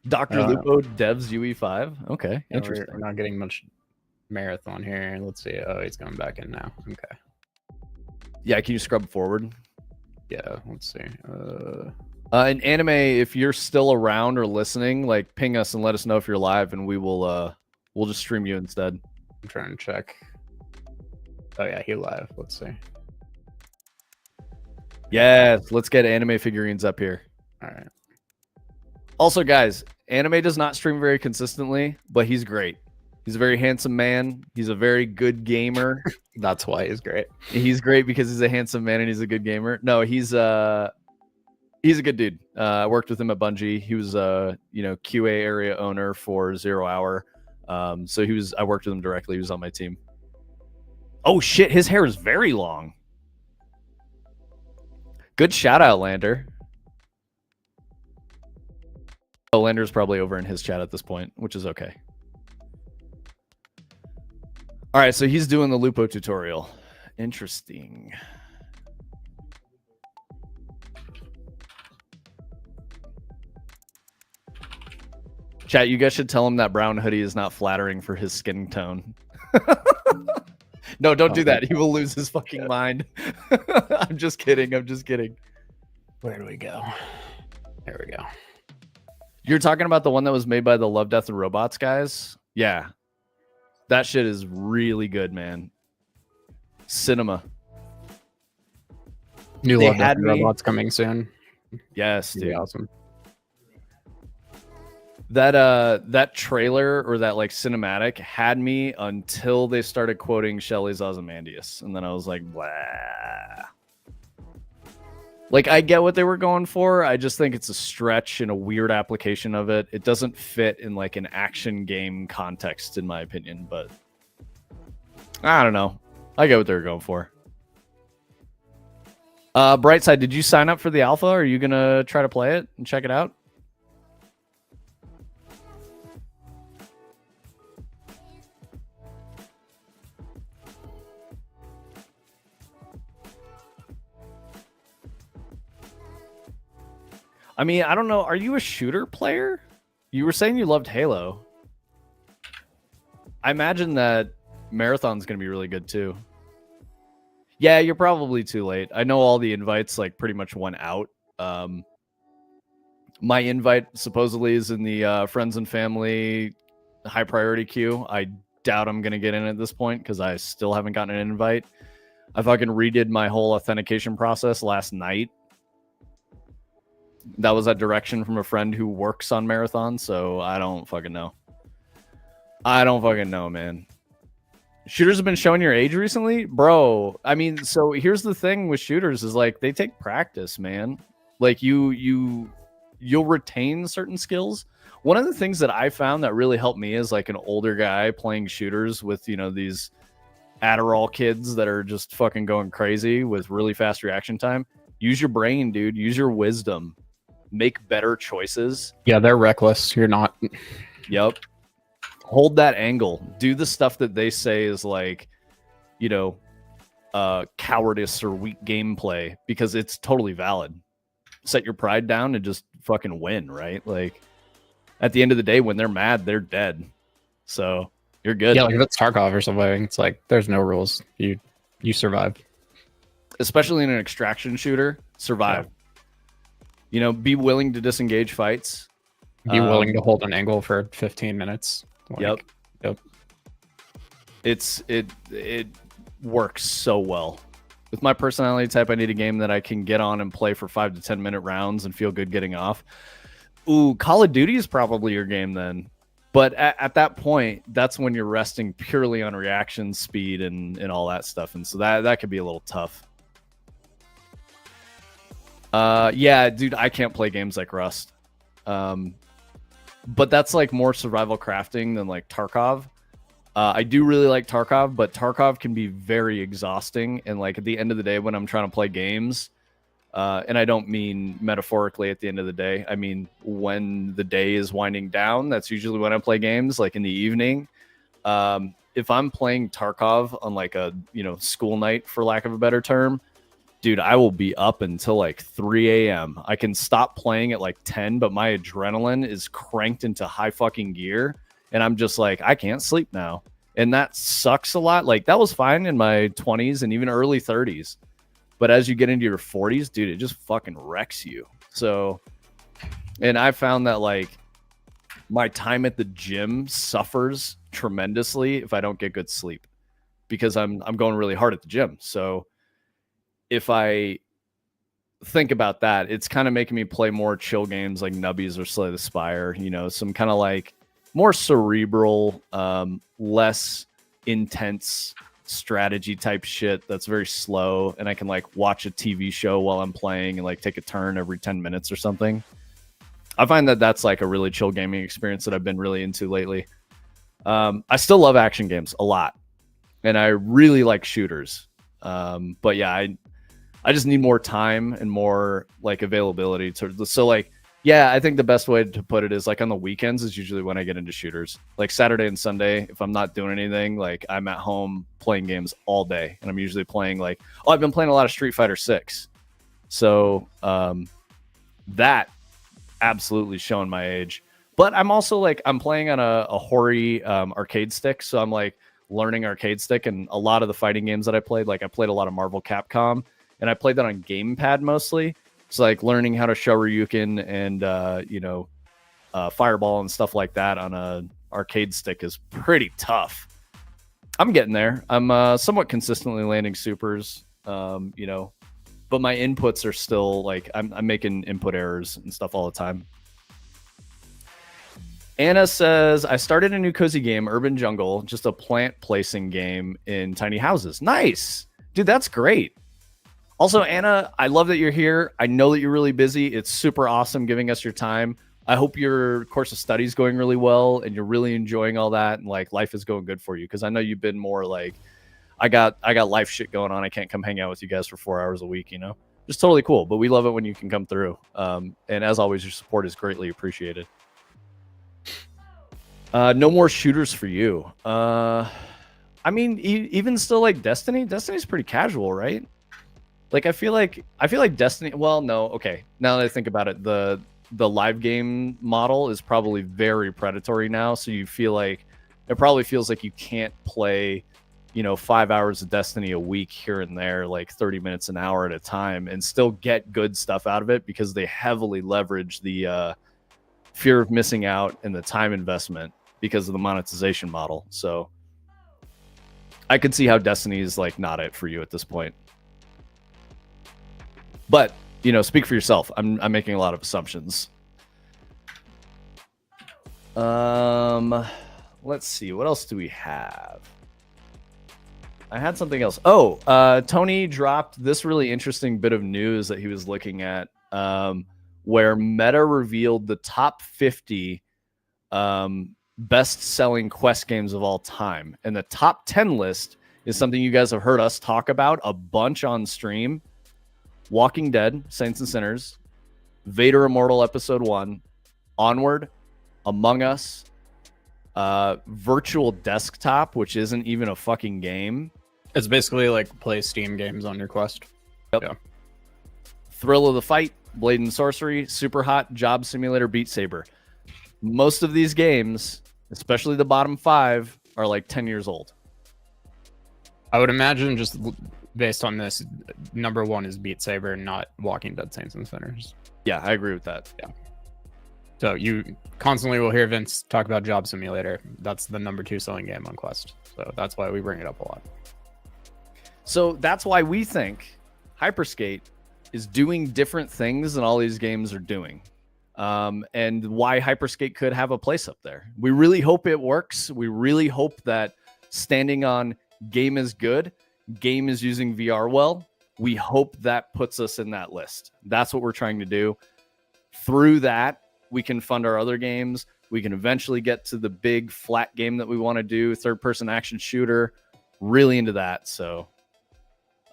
[SPEAKER 1] Dr. Lupo devs UE5. Okay, interesting.
[SPEAKER 2] We're not getting much marathon here. Let's see. Oh, he's coming back in now. Okay.
[SPEAKER 1] Yeah, can you scrub forward?
[SPEAKER 2] Yeah, let's see.
[SPEAKER 1] In anime, if you're still around or listening, like ping us and let us know if you're live, and we'll just stream you instead.
[SPEAKER 2] I'm trying to check. Oh yeah, he live. Let's see.
[SPEAKER 1] Yes, let's get anime figurines up here.
[SPEAKER 2] All right.
[SPEAKER 1] Also, guys, anime does not stream very consistently, but he's great. He's a very handsome man. He's a very good gamer.
[SPEAKER 2] That's why he's great.
[SPEAKER 1] He's great because he's a handsome man and he's a good gamer. No, he's a good dude. I worked with him at Bungie. He was QA area owner for 0 Hour. So I worked with him directly. He was on my team. Oh shit, his hair is very long. Good shout out, Lander. Oh, Lander's probably over in his chat at this point, which is okay. All right, so he's doing the Lupo tutorial. Interesting. Chat, you guys should tell him that brown hoodie is not flattering for his skin tone. No, don't do that. He will lose his fucking mind. I'm just kidding. I'm just kidding.
[SPEAKER 2] Where do we go? There we go.
[SPEAKER 1] You're talking about the one that was made by the Love, Death, and Robots guys? Yeah. That shit is really good, man. Cinema.
[SPEAKER 2] New Love, Death, and Robots coming soon.
[SPEAKER 1] Yes, dude.
[SPEAKER 2] Awesome.
[SPEAKER 1] That trailer or that like cinematic had me until they started quoting Shelley's Ozymandias, and then I was like, blah. Like, I get what they were going for. I just think it's a stretch and a weird application of it. It doesn't fit in like an action game context, in my opinion. But I don't know. I get what they were going for. Brightside, did you sign up for the alpha? Are you gonna try to play it and check it out? I mean, I don't know. Are you a shooter player? You were saying you loved Halo. I imagine that Marathon's going to be really good too. Yeah, you're probably too late. I know all the invites like pretty much went out. My invite supposedly is in the friends and family high priority queue. I doubt I'm going to get in at this point because I still haven't gotten an invite. I fucking redid my whole authentication process last night. That was a direction from a friend who works on Marathon, so I don't fucking know. I don't fucking know, man. Shooters have been showing your age recently? Bro, I mean, so here's the thing with shooters is like they take practice, man. Like you'll retain certain skills. One of the things that I found that really helped me as like an older guy playing shooters with, you know, these Adderall kids that are just fucking going crazy with really fast reaction time. Use your brain, dude. Use your wisdom. Make better choices.
[SPEAKER 2] Yeah, they're reckless. You're not.
[SPEAKER 1] Yep. Hold that angle. Do the stuff that they say is like, you know, cowardice or weak gameplay because it's totally valid. Set your pride down and just fucking win, right? Like, at the end of the day, when they're mad, they're dead. So you're good.
[SPEAKER 2] Yeah, like if it's Tarkov or something, it's like there's no rules. You survive.
[SPEAKER 1] Especially in an extraction shooter, survive. Yeah. You know, be willing to disengage fights.
[SPEAKER 2] Be willing to hold an angle for 15 minutes.
[SPEAKER 1] Like, yep. It works so well. With my personality type, I need a game that I can get on and play for 5 to 10 minute rounds and feel good getting off. Ooh, Call of Duty is probably your game then. But at that point, that's when you're resting purely on reaction speed and all that stuff. And so that could be a little tough. Yeah, dude, I can't play games like Rust. But that's like more survival crafting than like Tarkov. I do really like Tarkov, but Tarkov can be very exhausting. And like at the end of the day, when I'm trying to play games, and I don't mean metaphorically at the end of the day, I mean when the day is winding down, that's usually when I play games, like in the evening. If I'm playing Tarkov on like a, you know, school night, for lack of a better term, dude, I will be up until like 3 a.m. I can stop playing at like 10, but my adrenaline is cranked into high fucking gear. And I'm just like, I can't sleep now. And that sucks a lot. Like that was fine in my 20s and even early 30s. But as you get into your 40s, dude, it just fucking wrecks you. So, and I found that like my time at the gym suffers tremendously if I don't get good sleep because I'm going really hard at the gym. So if I think about that, it's kind of making me play more chill games like Nubbies or Slay the Spire, you know, some kind of like more cerebral, less intense strategy type shit that's very slow. And I can like watch a TV show while I'm playing and like take a turn every 10 minutes or something. I find that that's like a really chill gaming experience that I've been really into lately. I still love action games a lot and I really like shooters. But yeah, I just need more time and more like availability to, so like Yeah, I think the best way to put it is like on the weekends is usually when I get into shooters. Like Saturday and Sunday, if I'm not doing anything, like I'm at home playing games all day, and I'm usually playing like I've been playing a lot of Street Fighter 6. So that absolutely showing my age. But I'm also like I'm playing on a Hori arcade stick, so I'm like learning arcade stick, and a lot of the fighting games that I played, like I played a lot of Marvel Capcom, and I played that on gamepad mostly. So like learning how to Shoryuken and Fireball and stuff like that on a arcade stick is pretty tough. I'm getting there. I'm somewhat consistently landing supers, but my inputs are still like I'm making input errors and stuff all the time. Anna says, I started a new cozy game, Urban Jungle, just a plant placing game in tiny houses. Nice. Dude, that's great. Also, Anna, I love that you're here. I know that you're really busy. It's super awesome giving us your time. I hope your course of study is going really well and you're really enjoying all that and like life is going good for you, because I know you've been more like, I got life shit going on. I can't come hang out with you guys for 4 hours a week, Just totally cool. But we love it when you can come through. And as always, your support is greatly appreciated. No more shooters for you. I mean, even still, like Destiny's pretty casual, right? Like I feel like Destiny. Well, no, okay. Now that I think about it, the live game model is probably very predatory now. So you feel like it probably feels like you can't play, 5 hours of Destiny a week here and there, like 30 minutes an hour at a time, and still get good stuff out of it because they heavily leverage the fear of missing out and the time investment because of the monetization model. So I could see how Destiny is like not it for you at this point. But, speak for yourself. I'm making a lot of assumptions. Let's see. What else do we have? I had something else. Oh, Tony dropped this really interesting bit of news that he was looking at, where Meta revealed the top 50 best-selling Quest games of all time. And the top 10 list is something you guys have heard us talk about a bunch on stream. Walking Dead, Saints and Sinners, Vader Immortal Episode 1, Onward, Among Us, Virtual Desktop, which isn't even a fucking game.
[SPEAKER 2] It's basically like play Steam games on your Quest.
[SPEAKER 1] Yep. Yeah. Thrill of the Fight, Blade and Sorcery, Super Hot, Job Simulator, Beat Saber. Most of these games, especially the bottom 5, are like 10 years old.
[SPEAKER 2] I would imagine just based on this, number 1 is Beat Saber, not Walking Dead Saints and Sinners.
[SPEAKER 1] Yeah, I agree with that.
[SPEAKER 2] Yeah. So you constantly will hear Vince talk about Job Simulator. That's the number 2 selling game on Quest. So that's why we bring it up a lot.
[SPEAKER 1] So that's why we think Hyperskate is doing different things than all these games are doing. And why Hyperskate could have a place up there. We really hope it works. We really hope that standing on game is good, game is using VR well, we hope that puts us in that list. That's what we're trying to do. Through that, we can fund our other games. We can eventually get to the big flat game that we want to do, third-person action shooter. Really into that. So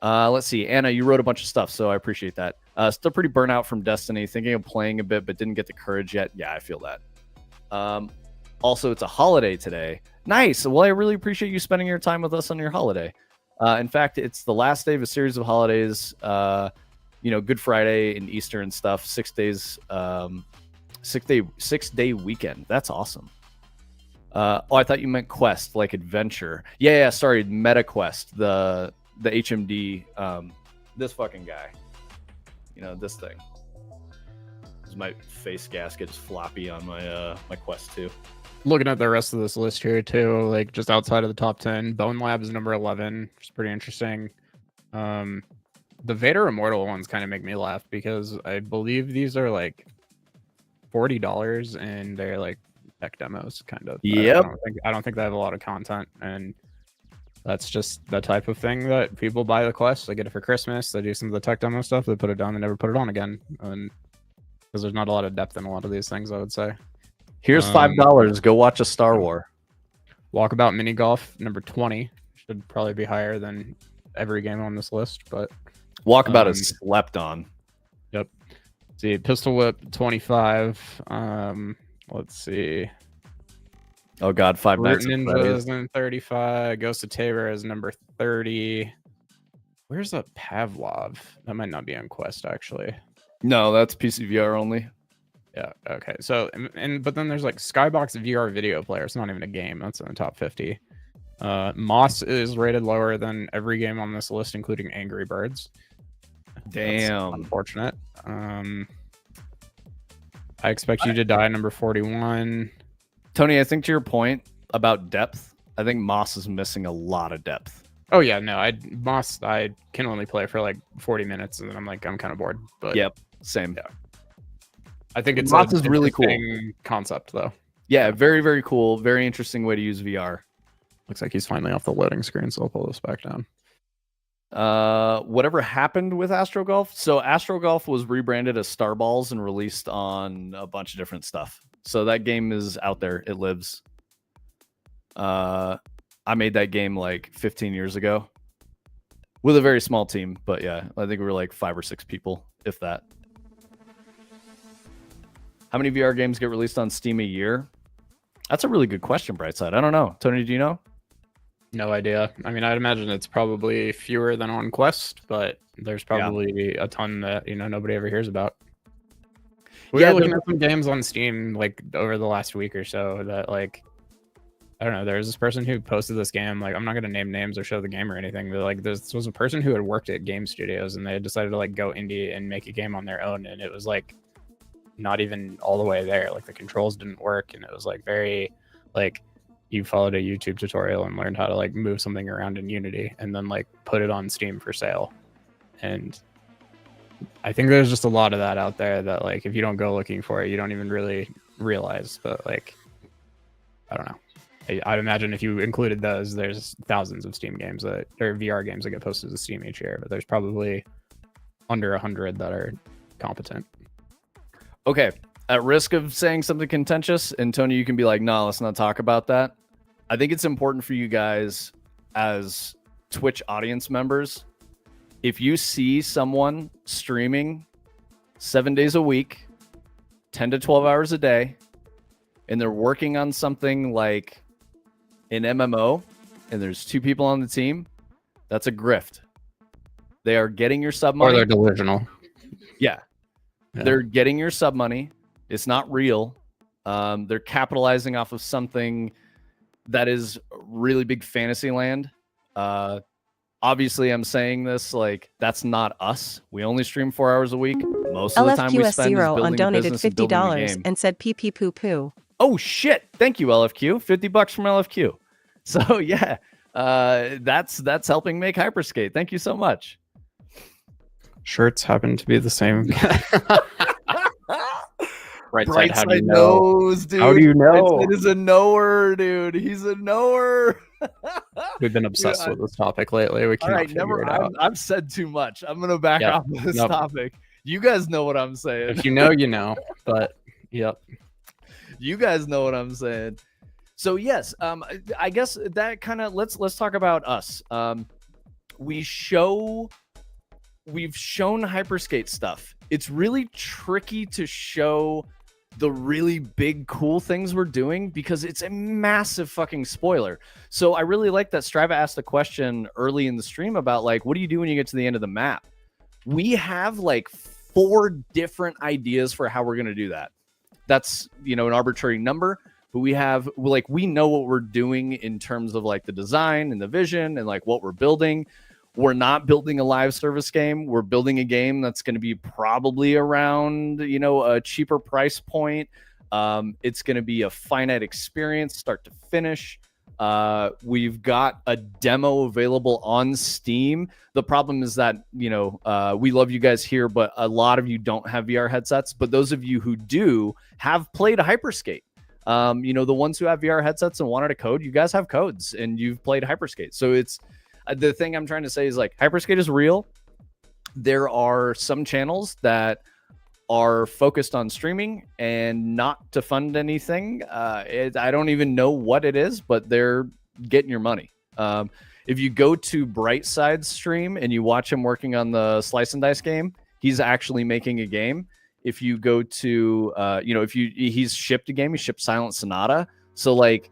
[SPEAKER 1] let's see. Anna, you wrote a bunch of stuff, so I appreciate that. Still pretty burnt out from Destiny, thinking of playing a bit, but didn't get the courage yet. Yeah, I feel that. Also, it's a holiday today. Nice. Well, I really appreciate you spending your time with us on your holiday. In fact, it's the last day of a series of holidays. Good Friday and Easter and stuff. 6 days, 6-day weekend. That's awesome. I thought you meant Quest, like adventure. Yeah. Sorry, MetaQuest, the HMD. This fucking guy. This thing. This is my face gasket is floppy on my my Quest 2.
[SPEAKER 2] Looking at the rest of this list here too, like just outside of the top 10, Bone Lab is number 11, which is pretty interesting. The Vader Immortal ones kind of make me laugh because I believe these are like $40 and they're like tech demos, kind of.
[SPEAKER 1] Yep.
[SPEAKER 2] I don't think they have a lot of content, and that's just the type of thing that people buy the Quest. They get it for Christmas. They do some of the tech demo stuff. They put it down. They never put it on again, and because there's not a lot of depth in a lot of these things, I would say.
[SPEAKER 1] Here's $5. Go watch a Star Wars.
[SPEAKER 2] Walkabout Mini Golf, number 20. Should probably be higher than every game on this list, but
[SPEAKER 1] Walkabout is slept on.
[SPEAKER 2] Yep. See, Pistol Whip 25. Let's see.
[SPEAKER 1] Oh God, Five
[SPEAKER 2] Root
[SPEAKER 1] Nights at
[SPEAKER 2] Ninja
[SPEAKER 1] Freddy's.
[SPEAKER 2] is in 35. Ghost of Tabor is number 30. Where's a Pavlov? That might not be on Quest actually.
[SPEAKER 1] No, that's PCVR only.
[SPEAKER 2] Yeah. Okay. So, but then there's like Skybox VR video player. It's not even a game. That's in the top 50. Moss is rated lower than every game on this list, including Angry Birds.
[SPEAKER 1] Damn.
[SPEAKER 2] That's unfortunate. I Expect You to Die, number 41.
[SPEAKER 1] Tony, I think to your point about depth, I think Moss is missing a lot of depth.
[SPEAKER 2] Oh yeah, no, I can only play for like 40 minutes and then I'm kind of bored. But
[SPEAKER 1] yep, same.
[SPEAKER 2] Yeah. I think it's
[SPEAKER 1] Moss is really cool
[SPEAKER 2] concept though.
[SPEAKER 1] Yeah, very, very cool. Very interesting way to use VR.
[SPEAKER 2] Looks like he's finally off the loading screen, so I'll pull this back down.
[SPEAKER 1] Whatever happened with Astro Golf? So Astro Golf was rebranded as Star Balls and released on a bunch of different stuff. So that game is out there. It lives. I made that game like 15 years ago with a very small team, but yeah, I think we were like 5 or 6 people, if that. How many VR games get released on Steam a year? That's a really good question, Brightside. I don't know. Tony, do you know?
[SPEAKER 2] No idea. I mean, I'd imagine it's probably fewer than on Quest, but there's probably a ton that, nobody ever hears about. We were looking at some games on Steam like over the last week or so that like, I don't know, there's this person who posted this game, like I'm not going to name names or show the game or anything, but like this was a person who had worked at game studios and they had decided to like go indie and make a game on their own, and it was like not even all the way there. Like the controls didn't work, and it was like very like you followed a YouTube tutorial and learned how to like move something around in Unity and then like put it on Steam for sale. And I think there's just a lot of that out there that like if you don't go looking for it, you don't even really realize. But like, I don't know. I'd imagine if you included those, there's thousands of Steam games or VR games that get posted to Steam each year, but there's probably under 100 that are competent.
[SPEAKER 1] Okay. At risk of saying something contentious, and Tony, you can be like, no, let's not talk about that. I think it's important for you guys as Twitch audience members. If you see someone streaming 7 days a week, 10 to 12 hours a day, and they're working on something like an MMO, and there's 2 people on the team, that's a grift. They are getting your sub money.
[SPEAKER 2] Or they're delusional.
[SPEAKER 1] Yeah. They're getting your sub money. It's not real. They're capitalizing off of something that is really big fantasy land. Obviously, I'm saying this like that's not us. We only stream 4 hours a week. Most of the time we spend is building
[SPEAKER 3] donated
[SPEAKER 1] a business and building a game.
[SPEAKER 3] and said pee pee poo poo.
[SPEAKER 1] Oh shit! Thank you, LFQ. $50 from LFQ. So yeah, that's helping make Hyperskate. Thank you so much.
[SPEAKER 2] Shirts happen to be the same. Right side, how do you
[SPEAKER 1] knows, dude.
[SPEAKER 2] How do you know?
[SPEAKER 1] It is a knower, dude. He's a knower.
[SPEAKER 2] We've been obsessed with this topic lately. We can't figure it out.
[SPEAKER 1] I've said too much. I'm gonna back off this topic. You guys know what I'm saying.
[SPEAKER 2] If you know, you know. But yep.
[SPEAKER 1] You guys know what I'm saying. So yes, I guess that kind of let's talk about us. We've shown Hyperskate stuff. It's really tricky to show the really big cool things we're doing because it's a massive fucking spoiler. So I really like that Striva asked a question early in the stream about like, what do you do when you get to the end of the map? We have like 4 different ideas for how we're going to do that. That's, an arbitrary number, but we know what we're doing in terms of like the design and the vision and like what we're building. We're not building a live service game. We're building a game that's going to be probably around, a cheaper price point. It's going to be a finite experience, start to finish. We've got a demo available on Steam. The problem is that, we love you guys here, but a lot of you don't have VR headsets. But those of you who do have played Hyperskate. The ones who have VR headsets and wanted a code, you guys have codes and you've played Hyperskate. So it's the thing I'm trying to say is like Hyperskate is real. There are some channels that are focused on streaming and not to fund anything. I don't even know what it is, but they're getting your money. If you go to Brightside's stream and you watch him working on the Slice and Dice game, he's actually making a game. If you go to, he's shipped a game, he shipped Silent Sonata. So like,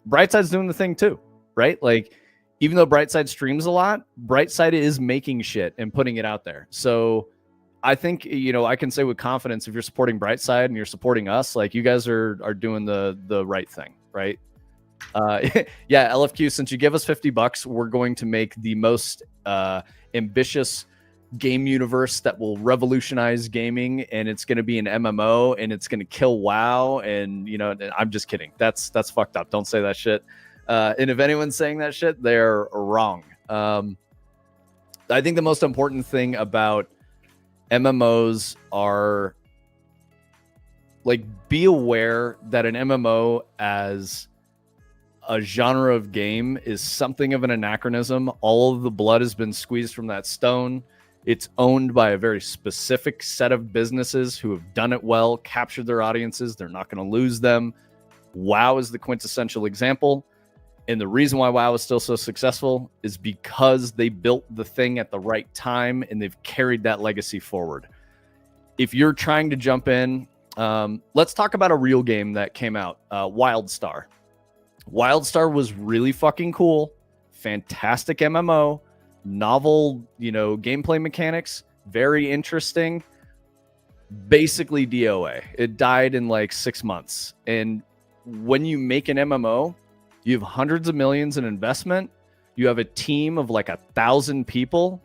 [SPEAKER 1] Brightside's doing the thing too, right? Like, even though Brightside streams a lot, Brightside is making shit and putting it out there. So I think, I can say with confidence, if you're supporting Brightside and you're supporting us, like, you guys are doing the right thing, right? Yeah, LFQ, since you give us $50, we're going to make the most ambitious game universe that will revolutionize gaming, and it's going to be an MMO, and it's going to kill WoW. And I'm just kidding. That's fucked up. Don't say that shit. And if anyone's saying that shit, they're wrong. I think the most important thing about MMOs are, like, be aware that an MMO as a genre of game is something of an anachronism. All of the blood has been squeezed from that stone. It's owned by a very specific set of businesses who have done it well, captured their audiences. They're not going to lose them. WoW is the quintessential example. And the reason why WoW is still so successful is because they built the thing at the right time, and they've carried that legacy forward. If you're trying to jump in, let's talk about a real game that came out, WildStar. WildStar was really fucking cool. Fantastic MMO. Novel, gameplay mechanics. Very interesting. Basically DOA. It died in like 6 months. And when you make an MMO, you have hundreds of millions in investment. You have a team of like 1,000 people.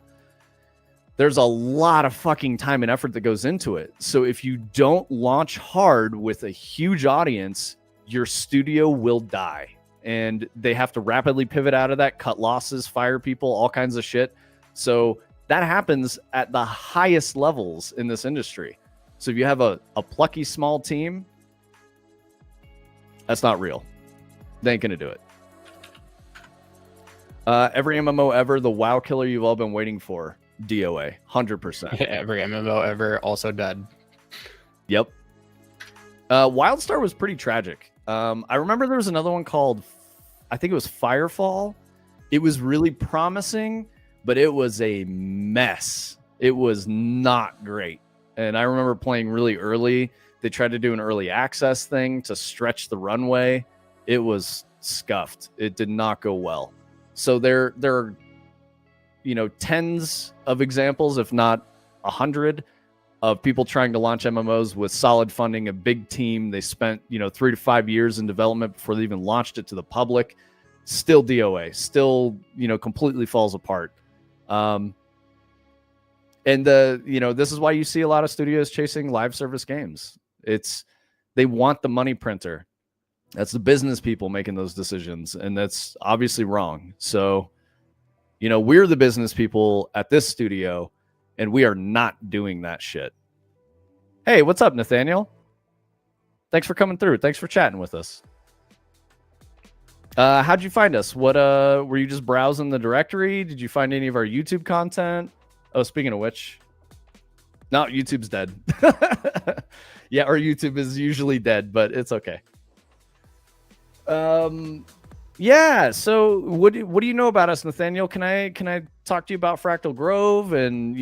[SPEAKER 1] There's a lot of fucking time and effort that goes into it. So if you don't launch hard with a huge audience, your studio will die. And they have to rapidly pivot out of that, cut losses, fire people, all kinds of shit. So that happens at the highest levels in this industry. So if you have a plucky small team, that's not real. They ain't gonna do it. Every MMO ever, the WoW killer you've all been waiting for. DOA, 100%.
[SPEAKER 2] Every MMO ever, also dead.
[SPEAKER 1] Yep. WildStar was pretty tragic. I remember there was another one called, I think it was Firefall. It was really promising, but it was a mess. It was not great. And I remember playing really early. They tried to do an early access thing to stretch the runway. It was scuffed. It did not go well. So there are, tens of examples, if not 100, of people trying to launch MMOs with solid funding, a big team. They spent, 3 to 5 years in development before they even launched it to the public. Still DOA, still, completely falls apart. And this is why you see a lot of studios chasing live service games. They want the money printer. That's the business people making those decisions, and that's obviously wrong. So, we're the business people at this studio, and we are not doing that shit. Hey, what's up, Nathaniel? Thanks for coming through. Thanks for chatting with us. How'd you find us? What were you just browsing the directory? Did you find any of our YouTube content? Oh, speaking of which, no, YouTube's dead. Yeah, our YouTube is usually dead, but it's okay. Yeah, so what do you know about us, Nathaniel? Can I talk to you about Fractal Grove and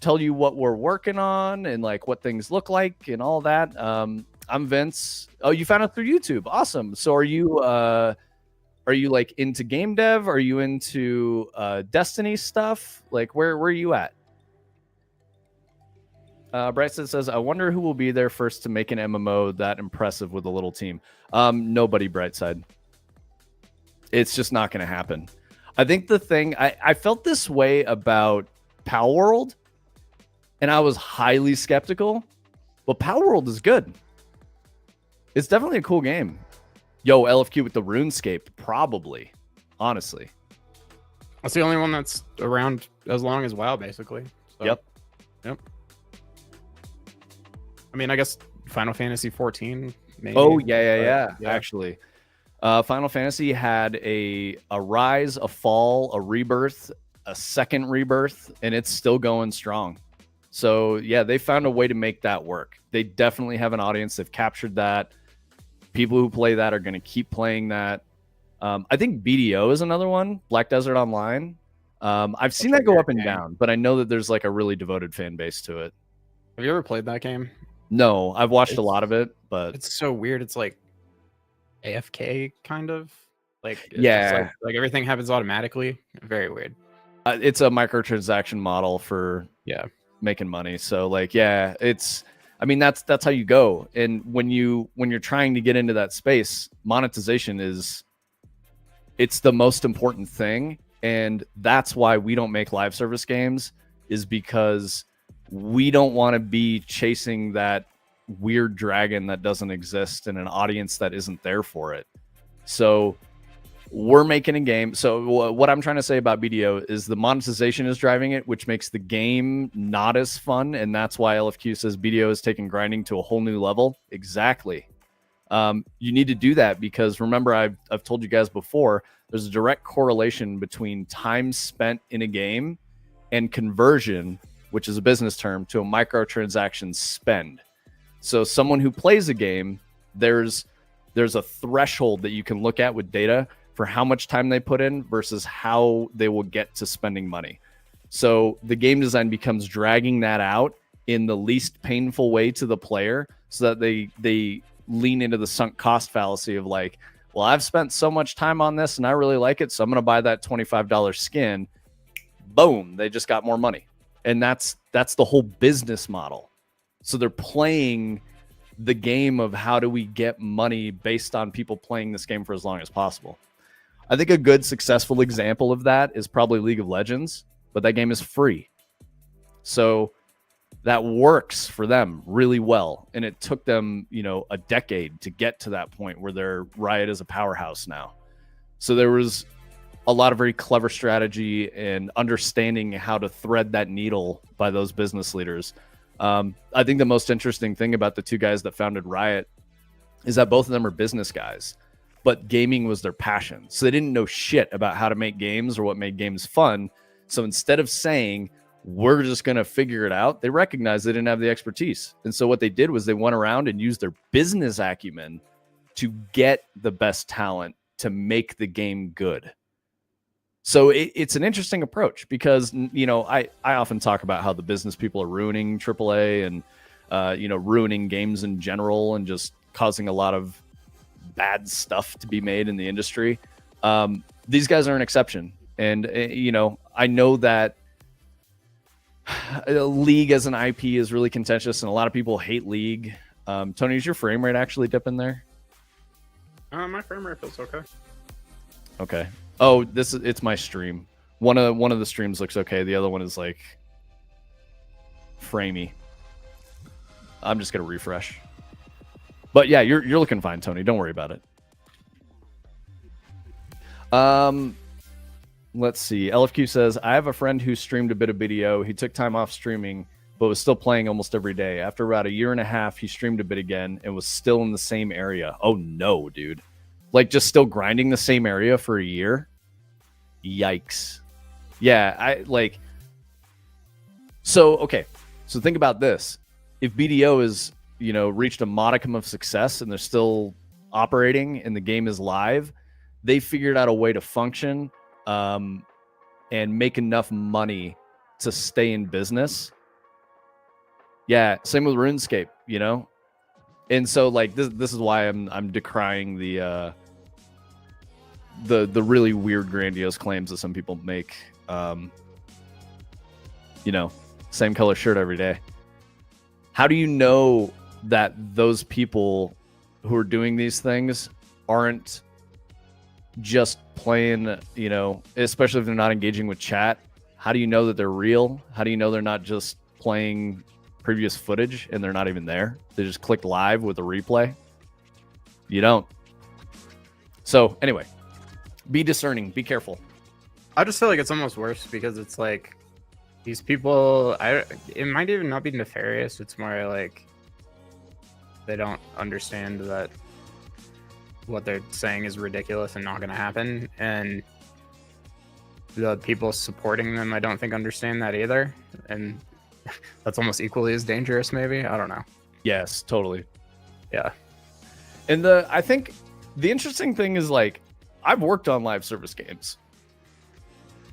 [SPEAKER 1] tell you what we're working on and like what things look like and all that? I'm Vince. Oh, you found us through YouTube. Awesome. So are you like into game dev? Are you into Destiny stuff? Like where are you at? Bryson says, I wonder who will be there first to make an MMO that impressive with a little team. Nobody, Brightside. It's just not going to happen. I think the thing, I felt this way about Power World, and I was highly skeptical. But Power World is good. It's definitely a cool game. Yo, LFQ with the RuneScape, probably. Honestly.
[SPEAKER 2] That's the only one that's around as long as WoW, basically. So,
[SPEAKER 1] Yep.
[SPEAKER 2] I mean, I guess Final Fantasy 14. Maybe.
[SPEAKER 1] Oh, yeah. Actually. Final Fantasy had a rise, a fall, a rebirth, a second rebirth, and it's still going strong. So, yeah, they found a way to make that work. They definitely have an audience. They've captured that. People who play that are going to keep playing that. I think BDO is another one, Black Desert Online. I've seen that go up and down, but I know that there's like a really devoted fan base to it.
[SPEAKER 2] Have you ever played that game?
[SPEAKER 1] No, I've watched a
[SPEAKER 2] It's
[SPEAKER 1] lot of it, but
[SPEAKER 2] it's so weird. It's like AFK kind of. Like it's just
[SPEAKER 1] yeah,
[SPEAKER 2] like everything happens automatically. Very weird.
[SPEAKER 1] it's a microtransaction model for
[SPEAKER 2] Yeah.
[SPEAKER 1] making money. So like, yeah, it's, I mean, that's how you go. And when you're trying to get into that space, monetization is, it's the most important thing. And that's why we don't make live service games, is because we don't want to be chasing that weird dragon that doesn't exist in an audience that isn't there for it. So we're making a game. So what I'm trying to say about BDO is the monetization is driving it, which makes the game not as fun. And that's why LFQ says BDO is taking grinding to a whole new level. Exactly. You need to do that because remember, I've told you guys before, there's a direct correlation between time spent in a game and conversion, which is a business term, to a microtransaction spend. So someone who plays a game, there's a threshold that you can look at with data for how much time they put in versus how they will get to spending money. So the game design becomes dragging that out in the least painful way to the player so that they lean into the sunk cost fallacy of like, well, I've spent so much time on this and I really like it, so I'm going to buy that $25 skin. Boom, they just got more money. And that's the whole business model. So they're playing the game of how do we get money based on people playing this game for as long as possible. I think a good successful example of that is probably League of Legends, but that game is free. So that works for them really well. And it took them, a decade to get to that point where Riot is a powerhouse now. So there was a lot of very clever strategy and understanding how to thread that needle by those business leaders. I think the most interesting thing about the two guys that founded Riot is that both of them are business guys, but gaming was their passion. So they didn't know shit about how to make games or what made games fun. So instead of saying, we're just going to figure it out, they recognized they didn't have the expertise. And so what they did was they went around and used their business acumen to get the best talent to make the game good. So it's an interesting approach because, I often talk about how the business people are ruining AAA and, ruining games in general and just causing a lot of bad stuff to be made in the industry. These guys are an exception. And, I know that League as an IP is really contentious and a lot of people hate League. Tony, is your frame rate actually dipping there?
[SPEAKER 2] My frame rate feels okay.
[SPEAKER 1] Okay. Oh, it's my stream. One of the streams looks okay. The other one is like framey. I'm just gonna refresh. But yeah, you're looking fine, Tony. Don't worry about it. Let's see. LFQ says, I have a friend who streamed a bit of video. He took time off streaming, but was still playing almost every day. After about a year and a half, he streamed a bit again and was still in the same area. Oh no, dude. Like just still grinding the same area for a year? Yikes. Yeah, okay. So think about this. If BDO is, reached a modicum of success and they're still operating and the game is live, they figured out a way to function and make enough money to stay in business. Yeah, same with RuneScape, And so like this is why I'm decrying the really weird grandiose claims that some people make. Same color shirt every day. How do you know that those people who are doing these things aren't just playing, especially if they're not engaging with chat? How do you know that they're real? How do you know they're not just playing previous footage and they're not even there? They just clicked live with a replay? You don't. So anyway, be discerning, be careful.
[SPEAKER 2] I just feel like it's almost worse because it's like these people, it might even not be nefarious. It's more like they don't understand that what they're saying is ridiculous and not going to happen. And the people supporting them, I don't think understand that either. And that's almost equally as dangerous, maybe. I don't know.
[SPEAKER 1] Yes, totally.
[SPEAKER 2] Yeah.
[SPEAKER 1] And I think the interesting thing is like, I've worked on live service games.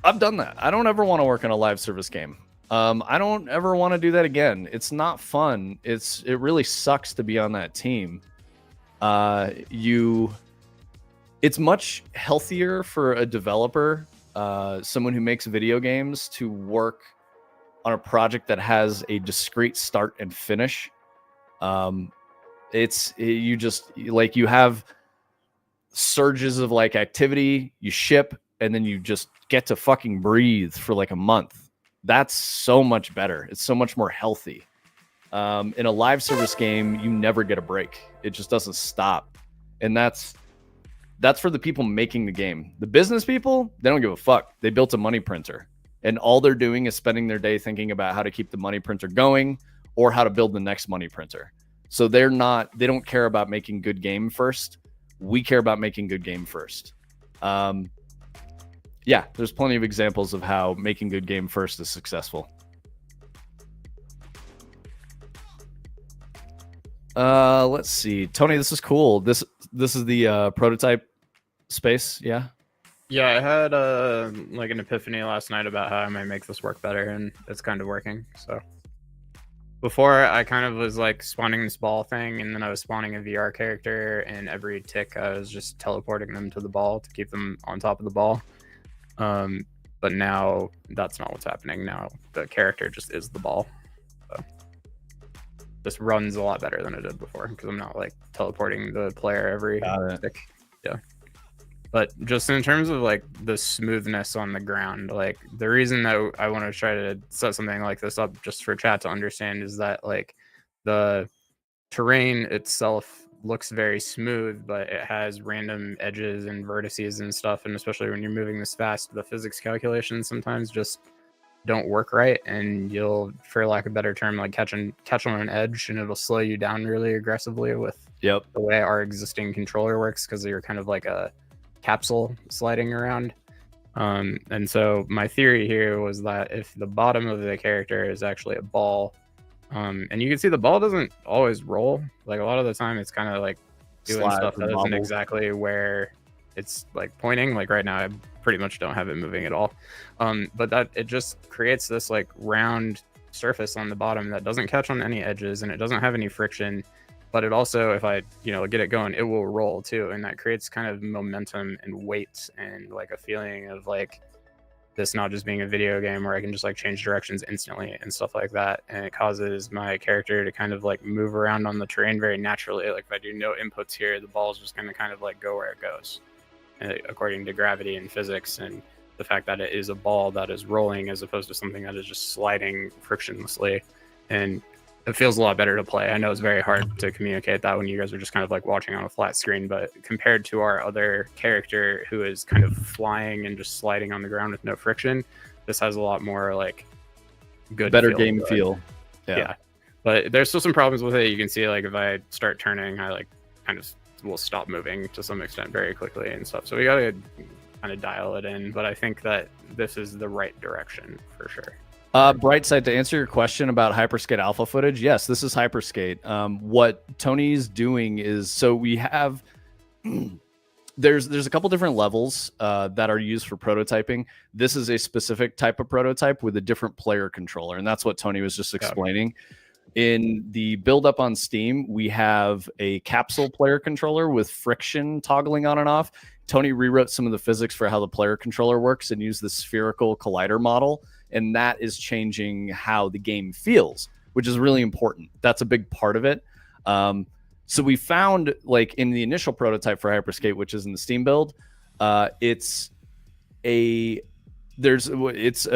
[SPEAKER 1] I've done that. I don't ever want to work on a live service game. I don't ever want to do that again. It's not fun. It really sucks to be on that team. It's much healthier for a developer, someone who makes video games, to work on a project that has a discrete start and finish. You have surges of like activity, you ship, and then you just get to fucking breathe for like a month. That's so much better. It's so much more healthy. In a live service game, you never get a break. It just doesn't stop. And that's for the people making the game. The business people, they don't give a fuck. They built a money printer, and all they're doing is spending their day thinking about how to keep the money printer going or how to build the next money printer. So they don't care about making good game first. We care about making good game first. Yeah, there's plenty of examples of how making good game first is successful. Let's see. Tony, this is cool. This is the prototype space, yeah?
[SPEAKER 2] Yeah, I had like an epiphany last night about how I might make this work better, and it's kind of working. So before, I kind of was like spawning this ball thing, and then I was spawning a VR character, and every tick I was just teleporting them to the ball to keep them on top of the ball. But now that's not what's happening. Now the character just is the ball. So this runs a lot better than it did before because I'm not like teleporting the player every tick. Yeah. But just in terms of like the smoothness on the ground, like the reason that I want to try to set something like this up just for chat to understand is that like the terrain itself looks very smooth, but it has random edges and vertices and stuff. And especially when you're moving this fast, the physics calculations sometimes just don't work right. And you'll, for lack of a better term, like catch on an edge, and it'll slow you down really aggressively with the way our existing controller works, because you're kind of like a capsule sliding around. And so my theory here was that if the bottom of the character is actually a ball, and you can see the ball doesn't always roll. Like a lot of the time it's kind of like doing stuff that isn't exactly where it's like pointing. Like right now I pretty much don't have it moving at all. But that it just creates this like round surface on the bottom that doesn't catch on any edges, and it doesn't have any friction. But it also, if I, get it going, it will roll too. And that creates kind of momentum and weight and like a feeling of like this not just being a video game where I can just like change directions instantly and stuff like that. And it causes my character to kind of like move around on the terrain very naturally. Like if I do no inputs here, the ball is just going to kind of like go where it goes, according to gravity and physics and the fact that it is a ball that is rolling as opposed to something that is just sliding frictionlessly. And it feels a lot better to play. I know it's very hard to communicate that when you guys are just kind of like watching on a flat screen, but compared to our other character who is kind of flying and just sliding on the ground with no friction, this has a lot more like
[SPEAKER 1] better game feel.
[SPEAKER 2] Yeah. But there's still some problems with it. You can see like if I start turning, I like kind of will stop moving to some extent very quickly and stuff. So we gotta kind of dial it in, but I think that this is the right direction for sure.
[SPEAKER 1] Brightside, to answer your question about Hyperskate alpha footage, yes, this is Hyperskate. What Tony's doing is, so we have there's a couple different levels that are used for prototyping. This is a specific type of prototype with a different player controller, and that's what Tony was just explaining. In the build up on Steam, we have a capsule player controller with friction toggling on and off. Tony rewrote some of the physics for how the player controller works and used the spherical collider model. And that is changing how the game feels, which is really important. That's a big part of it. So we found, like in the initial prototype for Hyperskate, which is in the Steam build, it's a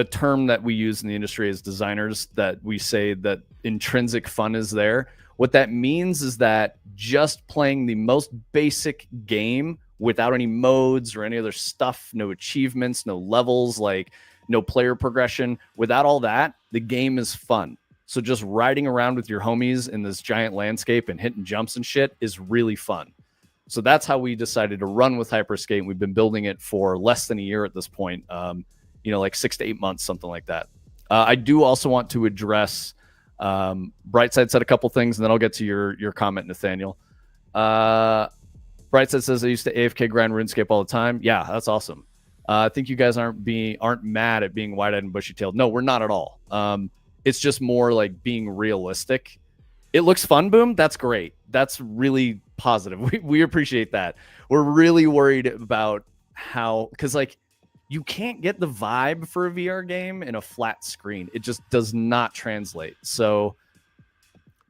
[SPEAKER 1] term that we use in the industry as designers, that we say that intrinsic fun is there. What that means is that just playing the most basic game without any modes or any other stuff, no achievements, no levels, like no player progression, without all that, the game is fun. So just riding around with your homies in this giant landscape and hitting jumps and shit is really fun. So that's how we decided to run with Hyperskate. And we've been building it for less than a year at this point, like 6 to 8 months, something like that. I do also want to address, Brightside said a couple things, and then I'll get to your comment, Nathaniel. Brightside says, I used to AFK grind RuneScape all the time. Yeah, that's awesome. I think you guys aren't mad at being wide-eyed and bushy-tailed. No, we're not at all. It's just more like being realistic. It looks fun, Boom. That's great. That's really positive. We appreciate that. We're really worried about how, because like you can't get the vibe for a VR game in a flat screen. It just does not translate. So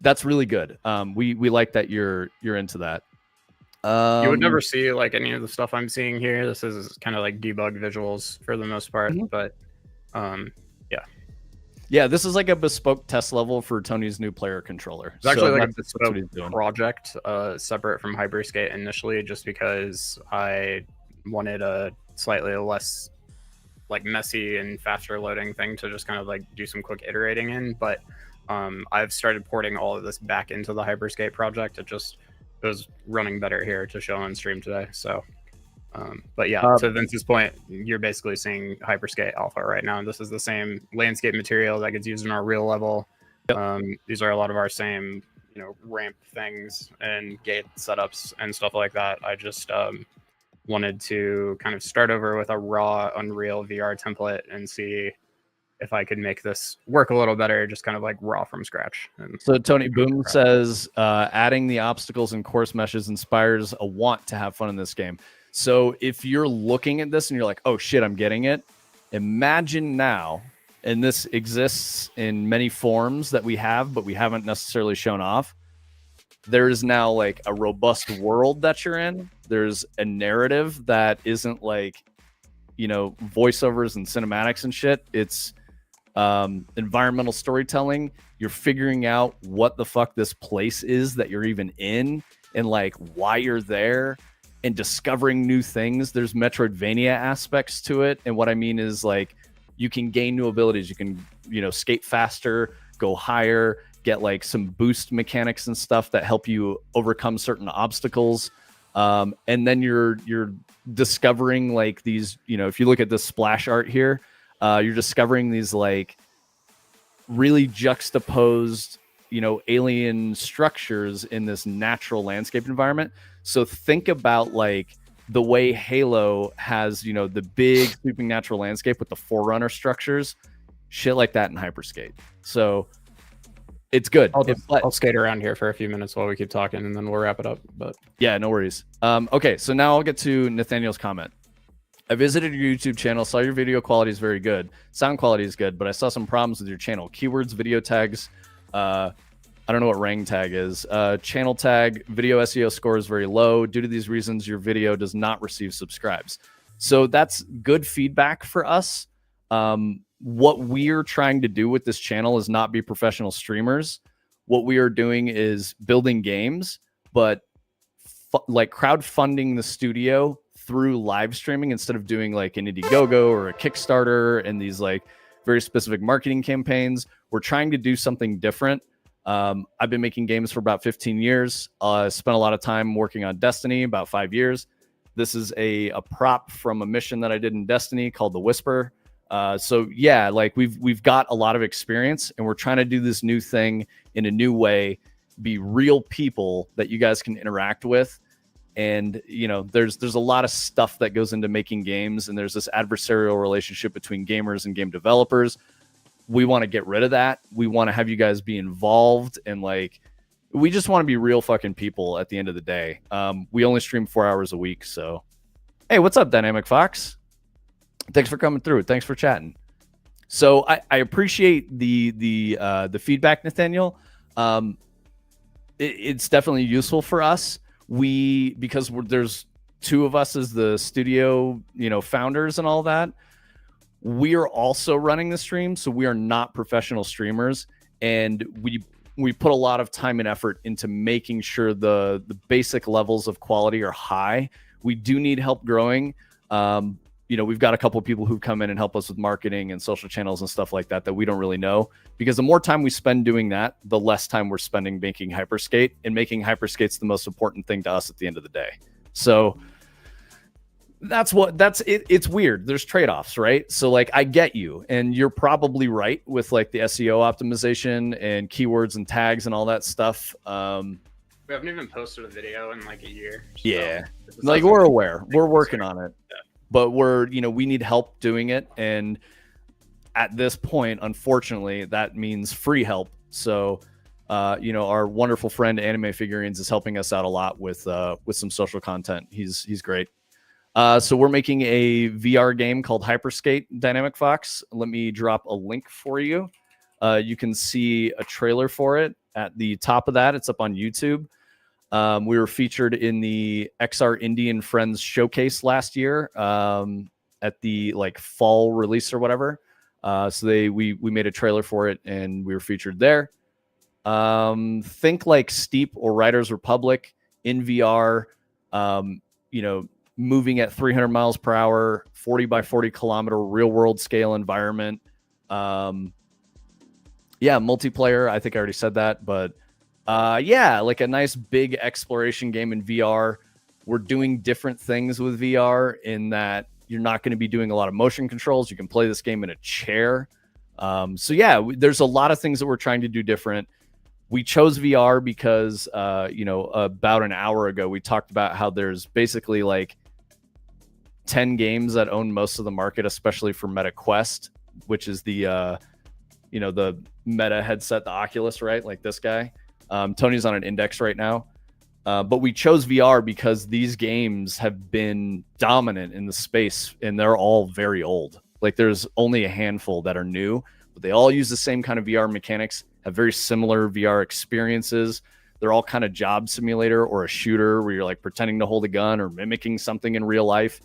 [SPEAKER 1] that's really good. We like that you're into that.
[SPEAKER 2] You would never see like any of the stuff I'm seeing here. This is kind of like debug visuals for the most part, but
[SPEAKER 1] yeah, this is like a bespoke test level for Tony's new player controller.
[SPEAKER 2] It's actually like a bespoke project, separate from Hyperskate initially, just because I wanted a slightly less like messy and faster loading thing to just kind of like do some quick iterating in. But I've started porting all of this back into the Hyperskate project. It was running better here to show on stream today. So, but yeah, to Vince's point, you're basically seeing Hyperskate Alpha right now. And this is the same landscape material that gets used in our real level. Yep. These are a lot of our same, ramp things and gate setups and stuff like that. I just wanted to kind of start over with a raw Unreal VR template and see if I could make this work a little better, just kind of like raw from scratch.
[SPEAKER 1] So Tony Boom says, adding the obstacles and course meshes inspires a want to have fun in this game. So if you're looking at this and you're like, oh shit, I'm getting it. Imagine now, and this exists in many forms that we have, but we haven't necessarily shown off. There is now like a robust world that you're in. There's a narrative that isn't like, voiceovers and cinematics and shit. It's environmental storytelling. You're figuring out what the fuck this place is that you're even in and like why you're there and discovering new things. There's Metroidvania aspects to it. And what I mean is like you can gain new abilities. You can, skate faster, go higher, get like some boost mechanics and stuff that help you overcome certain obstacles. And then you're discovering like these, if you look at this splash art here, you're discovering these like really juxtaposed, alien structures in this natural landscape environment. So think about like the way Halo has, the big sweeping natural landscape with the Forerunner structures, shit like that in Hyperskate. So it's good.
[SPEAKER 2] I'll skate around here for a few minutes while we keep talking, and then we'll wrap it up. But
[SPEAKER 1] yeah, no worries. Okay, so now I'll get to Nathaniel's comment. I visited your YouTube channel, saw your video quality is very good. Sound quality is good, but I saw some problems with your channel. Keywords, video tags, I don't know what rang tag is. Channel tag, video SEO score is very low. Due to these reasons, your video does not receive subscribes. So that's good feedback for us. What we're trying to do with this channel is not be professional streamers. What we are doing is building games, but like crowdfunding the studio through live streaming instead of doing like an Indiegogo or a Kickstarter and these like very specific marketing campaigns. We're trying to do something different. I've been making games for about 15 years. Spent a lot of time working on Destiny, about 5 years. This is a prop from a mission that I did in Destiny called The Whisper. So yeah, like we've got a lot of experience and we're trying to do this new thing in a new way, be real people that you guys can interact with. And, there's a lot of stuff that goes into making games, and there's this adversarial relationship between gamers and game developers. We want to get rid of that. We want to have you guys be involved, and like, we just want to be real fucking people at the end of the day. We only stream 4 hours a week. So, hey, what's up, Dynamic Fox? Thanks for coming through. Thanks for chatting. So I appreciate the feedback, Nathaniel. It's definitely useful for us. Because there's two of us as the studio, founders and all that. We are also running the stream, so we are not professional streamers, and we put a lot of time and effort into making sure the basic levels of quality are high. We do need help growing. We've got a couple of people who come in and help us with marketing and social channels and stuff like that we don't really know, because the more time we spend doing that, the less time we're spending making Hyperskate, and making Hyperskate's the most important thing to us at the end of the day. So that's it. It's weird. There's trade-offs, right? So like, I get you, and you're probably right with like the SEO optimization and keywords and tags and all that stuff.
[SPEAKER 2] We haven't even posted a video in like a year.
[SPEAKER 1] So yeah. Like, we're aware. We're working on it. but we need help doing it. And at this point, unfortunately, that means free help. So, our wonderful friend Anime Figurines is helping us out a lot with some social content. He's great. So we're making a VR game called Hyperskate Dynamic Fox. Let me drop a link for you. You can see a trailer for it at the top of that. It's up on YouTube. We were featured in the XR Indian Friends showcase last year at the fall release or whatever. So we made a trailer for it and we were featured there. Think like Steep or Riders Republic in VR. Moving at 300 miles per hour, 40 by 40 kilometer real world scale environment. Multiplayer. I think I already said that, but like a nice big exploration game in VR. We're doing different things with VR in that you're not going to be doing a lot of motion controls. You can play this game in a chair. There's a lot of things that we're trying to do different. We chose VR because, about an hour ago, we talked about how there's basically 10 games that own most of the market, especially for Meta Quest, which is the Meta headset, the Oculus, right? Like this guy. Tony's on an Index right now. But we chose VR because these games have been dominant in the space and they're all very old. There's only a handful that are new, but they all use the same kind of VR mechanics, have very similar VR experiences. They're all kind of job simulator or a shooter where you're pretending to hold a gun or mimicking something in real life.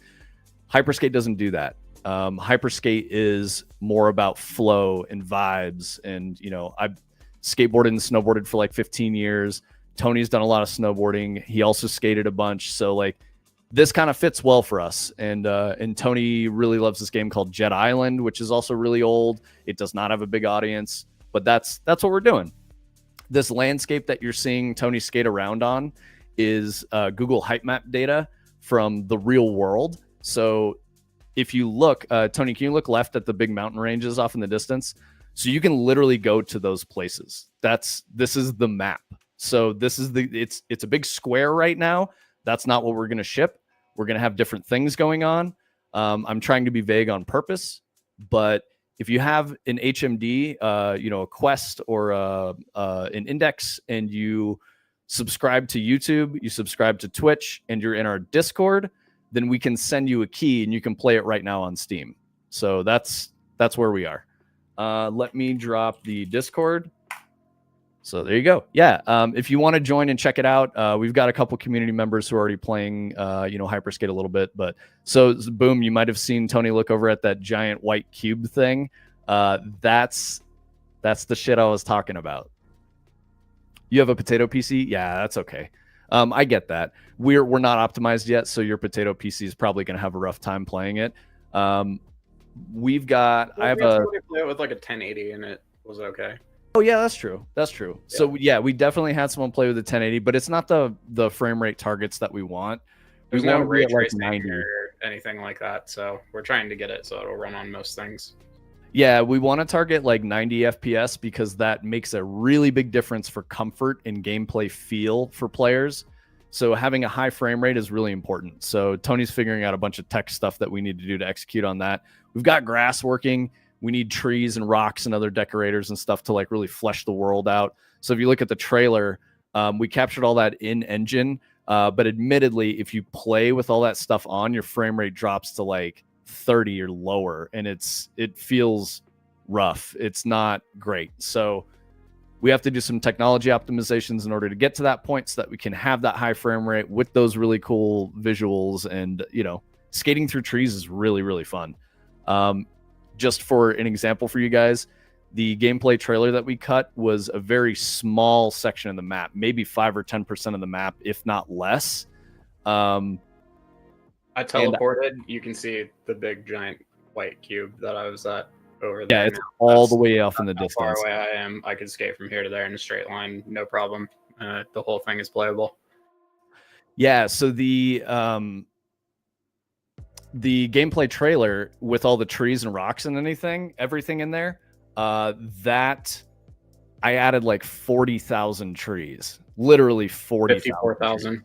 [SPEAKER 1] Hyperskate doesn't do that. Hyperskate is more about flow and vibes. And, I've skateboarded and snowboarded for 15 years. Tony's done a lot of snowboarding. He also skated a bunch. So this kind of fits well for us. And Tony really loves this game called Jet Island, which is also really old. It does not have a big audience, but that's what we're doing. This landscape that you're seeing Tony skate around on is Google Hype Map data from the real world. So if you look, Tony, can you look left at the big mountain ranges off in the distance? So you can literally go to those places. This is the map. So this is it's a big square right now. That's not what we're going to ship. We're going to have different things going on. I'm trying to be vague on purpose, but if you have an HMD, a Quest or an Index, and you subscribe to YouTube, you subscribe to Twitch, and you're in our Discord, then we can send you a key and you can play it right now on Steam. So that's where we are. Let me drop the Discord. So there you go. Yeah. If you want to join and check it out, we've got a couple community members who are already playing, Hyperskate a little bit. But so boom, you might have seen Tony look over at that giant white cube thing. That's the shit I was talking about. You have a potato PC? Yeah, that's okay. I get that. We're not optimized yet, so your potato PC is probably going to have a rough time playing it. We've got. I have a.
[SPEAKER 2] Play it with a 1080, and it was okay.
[SPEAKER 1] Oh yeah, that's true. That's true. Yeah. So yeah, we definitely had someone play with the 1080, but it's not the frame rate targets that we want.
[SPEAKER 2] There's no ray tracing or anything like that, so we're trying to get it so it'll run on most things.
[SPEAKER 1] Yeah, we want to target 90 FPS because that makes a really big difference for comfort and gameplay feel for players. So having a high frame rate is really important. So Tony's figuring out a bunch of tech stuff that we need to do to execute on that. We've got grass working. We need trees and rocks and other decorators and stuff to really flesh the world out. So if you look at the trailer, we captured all that in engine. But admittedly, if you play with all that stuff on, your frame rate drops to 30 or lower, and it feels rough. It's not great. So we have to do some technology optimizations in order to get to that point so that we can have that high frame rate with those really cool visuals. And, skating through trees is really, really fun. Just for an example for you guys, the gameplay trailer that we cut was a very small section of the map, maybe 5 or 10% of the map, if not less.
[SPEAKER 2] I teleported. You can see the big giant white cube that I was at over there.
[SPEAKER 1] Yeah, it's all the way off in the distance.
[SPEAKER 2] How far away I am, I could skate from here to there in a straight line, no problem. The whole thing is playable. Yeah, so
[SPEAKER 1] the gameplay trailer with all the trees and rocks and everything in there, that I added 40,000 trees, literally 40,000.
[SPEAKER 2] 54,000.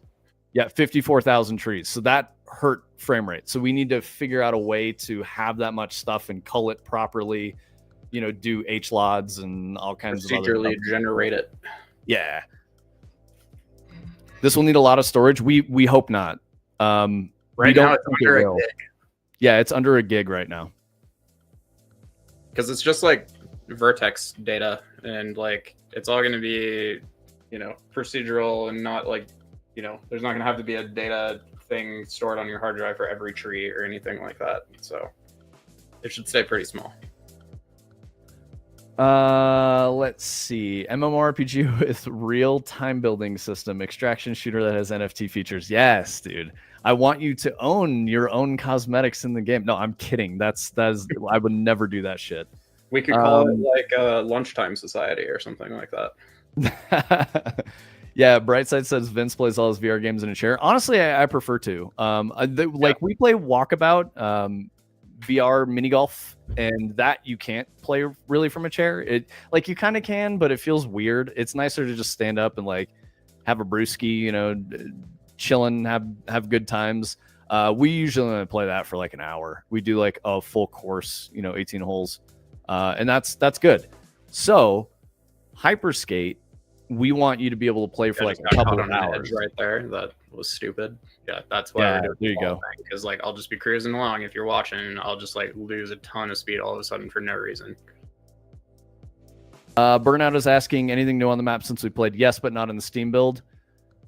[SPEAKER 1] Yeah, 54,000 trees. So that hurt frame rate. So we need to figure out a way to have that much stuff and cull it properly, do HLODs and all kinds of other
[SPEAKER 3] procedurally
[SPEAKER 1] stuff.
[SPEAKER 3] generate it.
[SPEAKER 1] Yeah. This will need a lot of storage. We hope not.
[SPEAKER 3] Right now it's under a gig.
[SPEAKER 1] Yeah, it's under a gig right now.
[SPEAKER 3] Because it's just like vertex data, and like it's all going to be, procedural, and not like, there's not going to have to be a data thing stored on your hard drive for every tree or anything like that. So it should stay pretty small.
[SPEAKER 1] Let's see. MMORPG with real time building system, extraction shooter that has NFT features. Yes, dude. I want you to own your own cosmetics in the game. No, I'm kidding. That's I would never do that shit.
[SPEAKER 3] We could call it like a lunchtime society or something like that.
[SPEAKER 1] Yeah, Brightside says Vince plays all his VR games in a chair. Honestly, I prefer to. We play Walkabout, VR mini golf, and that you can't play really from a chair. It you kind of can, but it feels weird. It's nicer to just stand up and like have a brewski, chilling, have good times. We usually only play that for like an hour. We do like a full course, 18 holes, and that's good. So Hyperskate, we want you to be able to play for like a couple of hours.
[SPEAKER 3] Right there, that was stupid. Yeah, that's why.
[SPEAKER 1] Yeah, there you go.
[SPEAKER 3] Because like I'll just be cruising along if you're watching, and I'll just like lose a ton of speed all of a sudden for no reason.
[SPEAKER 1] Burnout is asking anything new on the map since we played. Yes, but not in the Steam build.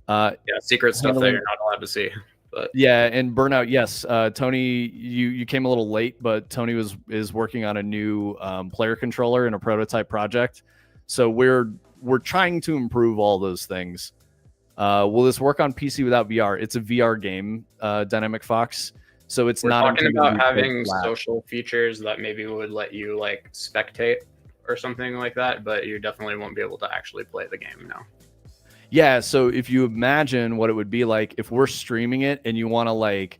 [SPEAKER 3] Yeah, secret stuff that you're not allowed to see. But
[SPEAKER 1] yeah, and Burnout, yes. Tony, you came a little late, but Tony is working on a new player controller in a prototype project. So we're trying to improve all those things. Will this work on PC without VR? It's a VR game, Dynamic Fox. So we're
[SPEAKER 3] talking about having social features that maybe would let you like spectate or something like that, but you definitely won't be able to actually play the game now.
[SPEAKER 1] Yeah, so if you imagine what it would be like if we're streaming it and you want to like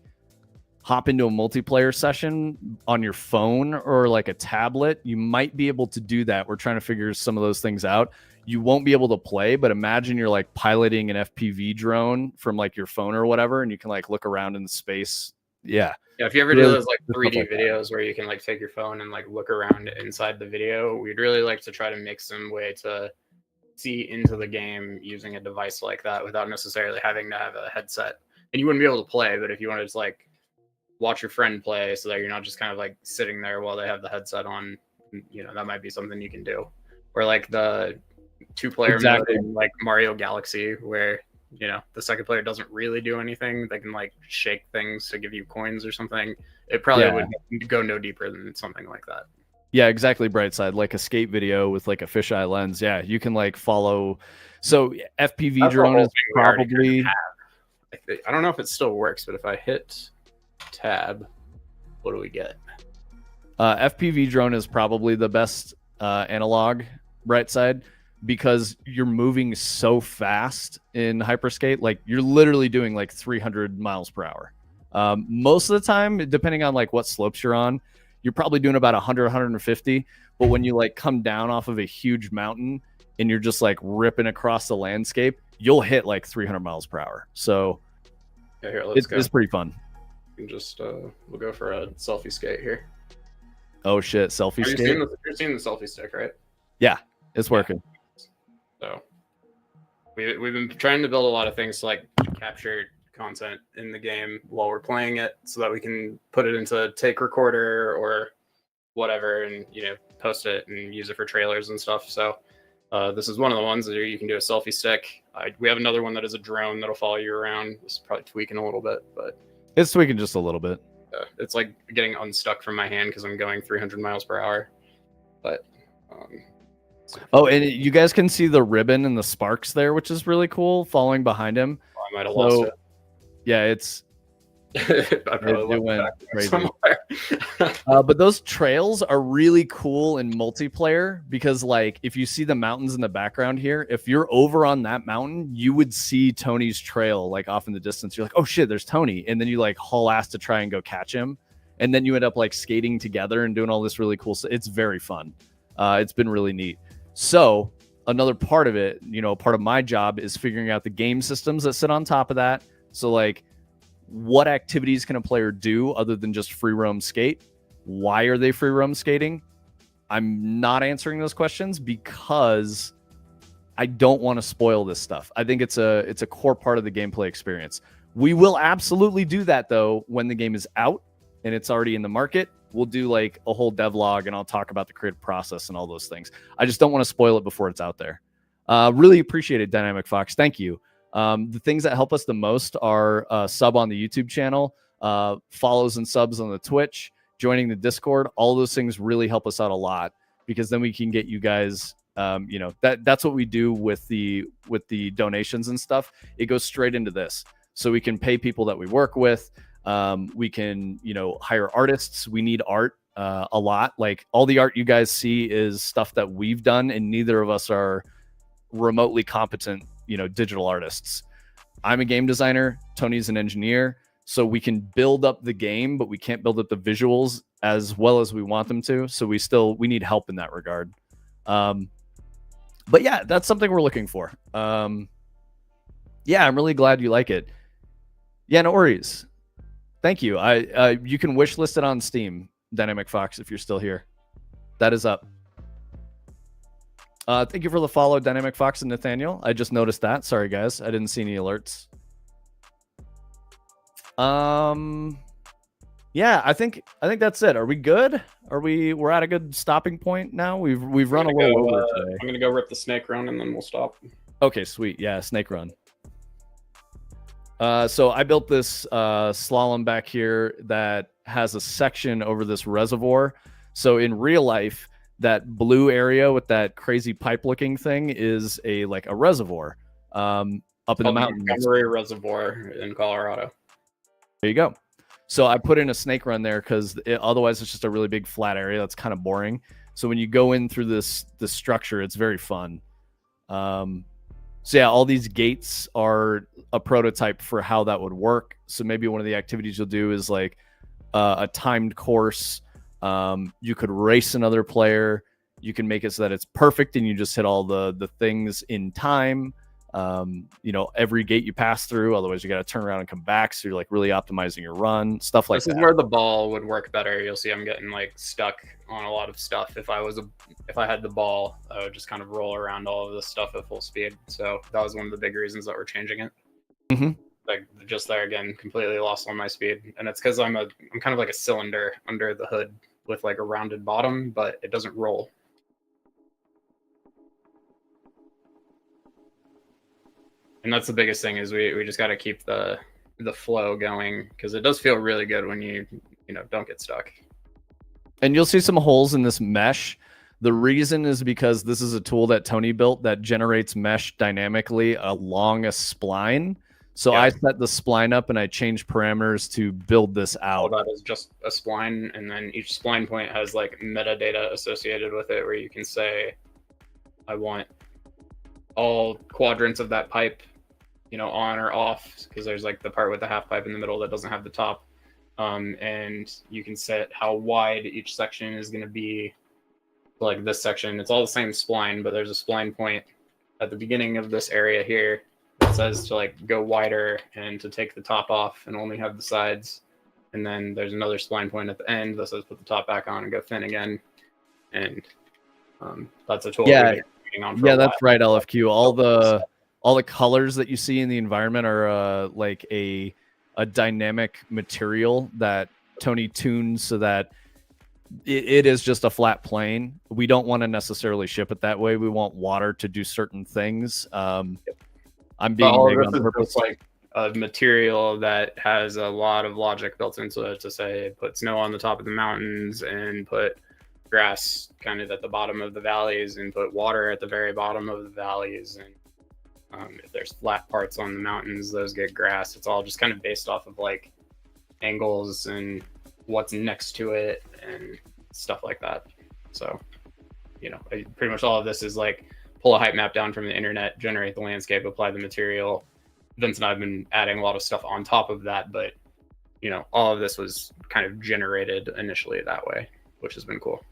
[SPEAKER 1] hop into a multiplayer session on your phone or like a tablet, you might be able to do that. We're trying to figure some of those things out. You won't be able to play, but imagine you're like piloting an FPV drone from like your phone or whatever, and you can like look around in the space. Yeah.
[SPEAKER 3] Yeah, if you ever do those like 3D videos where you can like take your phone and like look around inside the video, we'd really like to try to make some way to see into the game using a device like that without necessarily having to have a headset. And you wouldn't be able to play, but if you wanted to like watch your friend play so that you're not just kind of like sitting there while they have the headset on, that might be something you can do. Or like the 2-player mode in like Mario Galaxy where, the second player doesn't really do anything. They can like shake things to give you coins or something. It probably would go no deeper than something like that.
[SPEAKER 1] Yeah, exactly. Brightside, like a skate video with like a fisheye lens. Yeah, you can like follow. So FPV drone is probably.
[SPEAKER 3] I don't know if it still works, but if I hit tab, what do we get?
[SPEAKER 1] FPV drone is probably the best analog, Brightside, because you're moving so fast in Hyperskate. Like you're literally doing like 300 miles per hour. Most of the time, depending on like what slopes you're on, you're probably doing about 100, 150. But when you like come down off of a huge mountain and you're just like ripping across the landscape, you'll hit like 300 miles per hour. So
[SPEAKER 3] yeah, here, it's
[SPEAKER 1] pretty fun.
[SPEAKER 3] You can just we'll go for a selfie skate here.
[SPEAKER 1] Oh shit, selfie skate.
[SPEAKER 3] You're seeing the selfie stick, right?
[SPEAKER 1] Yeah, it's working.
[SPEAKER 3] So we've been trying to build a lot of things to like capture content in the game while we're playing it so that we can put it into take recorder or whatever and post it and use it for trailers and stuff. So this is one of the ones that you can do a selfie stick. We have another one that is a drone that'll follow you around. This is probably tweaking a little bit, but
[SPEAKER 1] it's tweaking just a little bit.
[SPEAKER 3] It's like getting unstuck from my hand because I'm going 300 miles per hour. But
[SPEAKER 1] oh, and you guys can see the ribbon and the sparks there, which is really cool, following behind him.
[SPEAKER 3] I might have lost it.
[SPEAKER 1] Yeah, it's
[SPEAKER 3] it
[SPEAKER 1] went crazy. But those trails are really cool in multiplayer because like if you see the mountains in the background here, if you're over on that mountain, you would see Tony's trail like off in the distance. You're like, oh shit, there's Tony. And then you like haul ass to try and go catch him. And then you end up like skating together and doing all this really cool stuff. It's very fun. It's been really neat. So another part of it, part of my job is figuring out the game systems that sit on top of that. So like what activities can a player do other than just free roam skate? Why are they free roam skating? I'm not answering those questions because I don't want to spoil this stuff. I think it's a core part of the gameplay experience. We will absolutely do that though when the game is out and it's already in the market. We'll do like a whole devlog and I'll talk about the creative process and all those things. I just don't want to spoil it before it's out there. Really appreciate it, Dynamic Fox. Thank you. The things that help us the most are sub on the YouTube channel, follows and subs on the Twitch, joining the Discord. All those things really help us out a lot because then we can get you guys. That's what we do with the donations and stuff. It goes straight into this, so we can pay people that we work with. We can hire artists. We need art a lot. Like all the art you guys see is stuff that we've done, and neither of us are remotely competent digital artists. I'm a game designer, Tony's an engineer, so we can build up the game, but we can't build up the visuals as well as we want them to, so we need help in that regard. But yeah, that's something we're looking for. Yeah, I'm really glad you like it. Yeah, no worries. Thank you. You can wish list it on Steam, Dynamic Fox, if you're still here. That is up. Thank you for the follow, Dynamic Fox and Nathaniel. I just noticed that. Sorry, guys. I didn't see any alerts. Yeah, I think that's it. Are we good? We're at a good stopping point now? We've run a little over today.
[SPEAKER 3] I'm gonna go rip the snake run and then we'll stop.
[SPEAKER 1] Okay, sweet. Yeah, snake run. So I built this slalom back here that has a section over this reservoir. So in real life, that blue area with that crazy pipe looking thing is a reservoir up in the mountains.
[SPEAKER 3] Montgomery Reservoir in Colorado.
[SPEAKER 1] There you go. So I put in a snake run there because otherwise it's just a really big flat area that's kind of boring. So when you go in through this structure, it's very fun. So yeah, all these gates are a prototype for how that would work. So maybe one of the activities you'll do is like a timed course. You could race another player. You can make it so that it's perfect and you just hit all the things in time. Every gate you pass through, otherwise you got to turn around and come back. So you're like really optimizing your run, stuff like that.
[SPEAKER 3] This is where the ball would work better. You'll see I'm getting like stuck on a lot of stuff. If I had the ball, I would just kind of roll around all of this stuff at full speed. So that was one of the big reasons that we're changing it.
[SPEAKER 1] Mm-hmm.
[SPEAKER 3] Like just there again, completely lost all my speed. And it's because I'm kind of like a cylinder under the hood with like a rounded bottom, but it doesn't roll. And that's the biggest thing is we just got to keep the flow going because it does feel really good when you don't get stuck.
[SPEAKER 1] And you'll see some holes in this mesh. The reason is because this is a tool that Tony built that generates mesh dynamically along a spline. So yeah. I set the spline up and I changed parameters to build this out.
[SPEAKER 3] All that is just a spline, and then each spline point has like metadata associated with it where you can say, I want all quadrants of that pipe on or off, because there's like the part with the half pipe in the middle that doesn't have the top. And you can set how wide each section is going to be. Like this section, it's all the same spline, but there's a spline point at the beginning of this area here that says to like go wider and to take the top off and only have the sides. And then there's another spline point at the end that says put the top back on and go thin again. And that's a tool.
[SPEAKER 1] Yeah, that's right, LFQ. All the colors that you see in the environment are like a dynamic material that Tony tunes so that it is just a flat plane. We don't want to necessarily ship it that way. We want water to do certain things. I'm being big on purpose.
[SPEAKER 3] Like a material that has a lot of logic built into it to say put snow on the top of the mountains and put grass kind of at the bottom of the valleys and put water at the very bottom of the valleys. And if there's flat parts on the mountains, those get grass. It's all just kind of based off of like angles and what's next to it and stuff like that. So, pretty much all of this is like pull a height map down from the internet, generate the landscape, apply the material. Vince and I have been adding a lot of stuff on top of that, but all of this was kind of generated initially that way, which has been cool.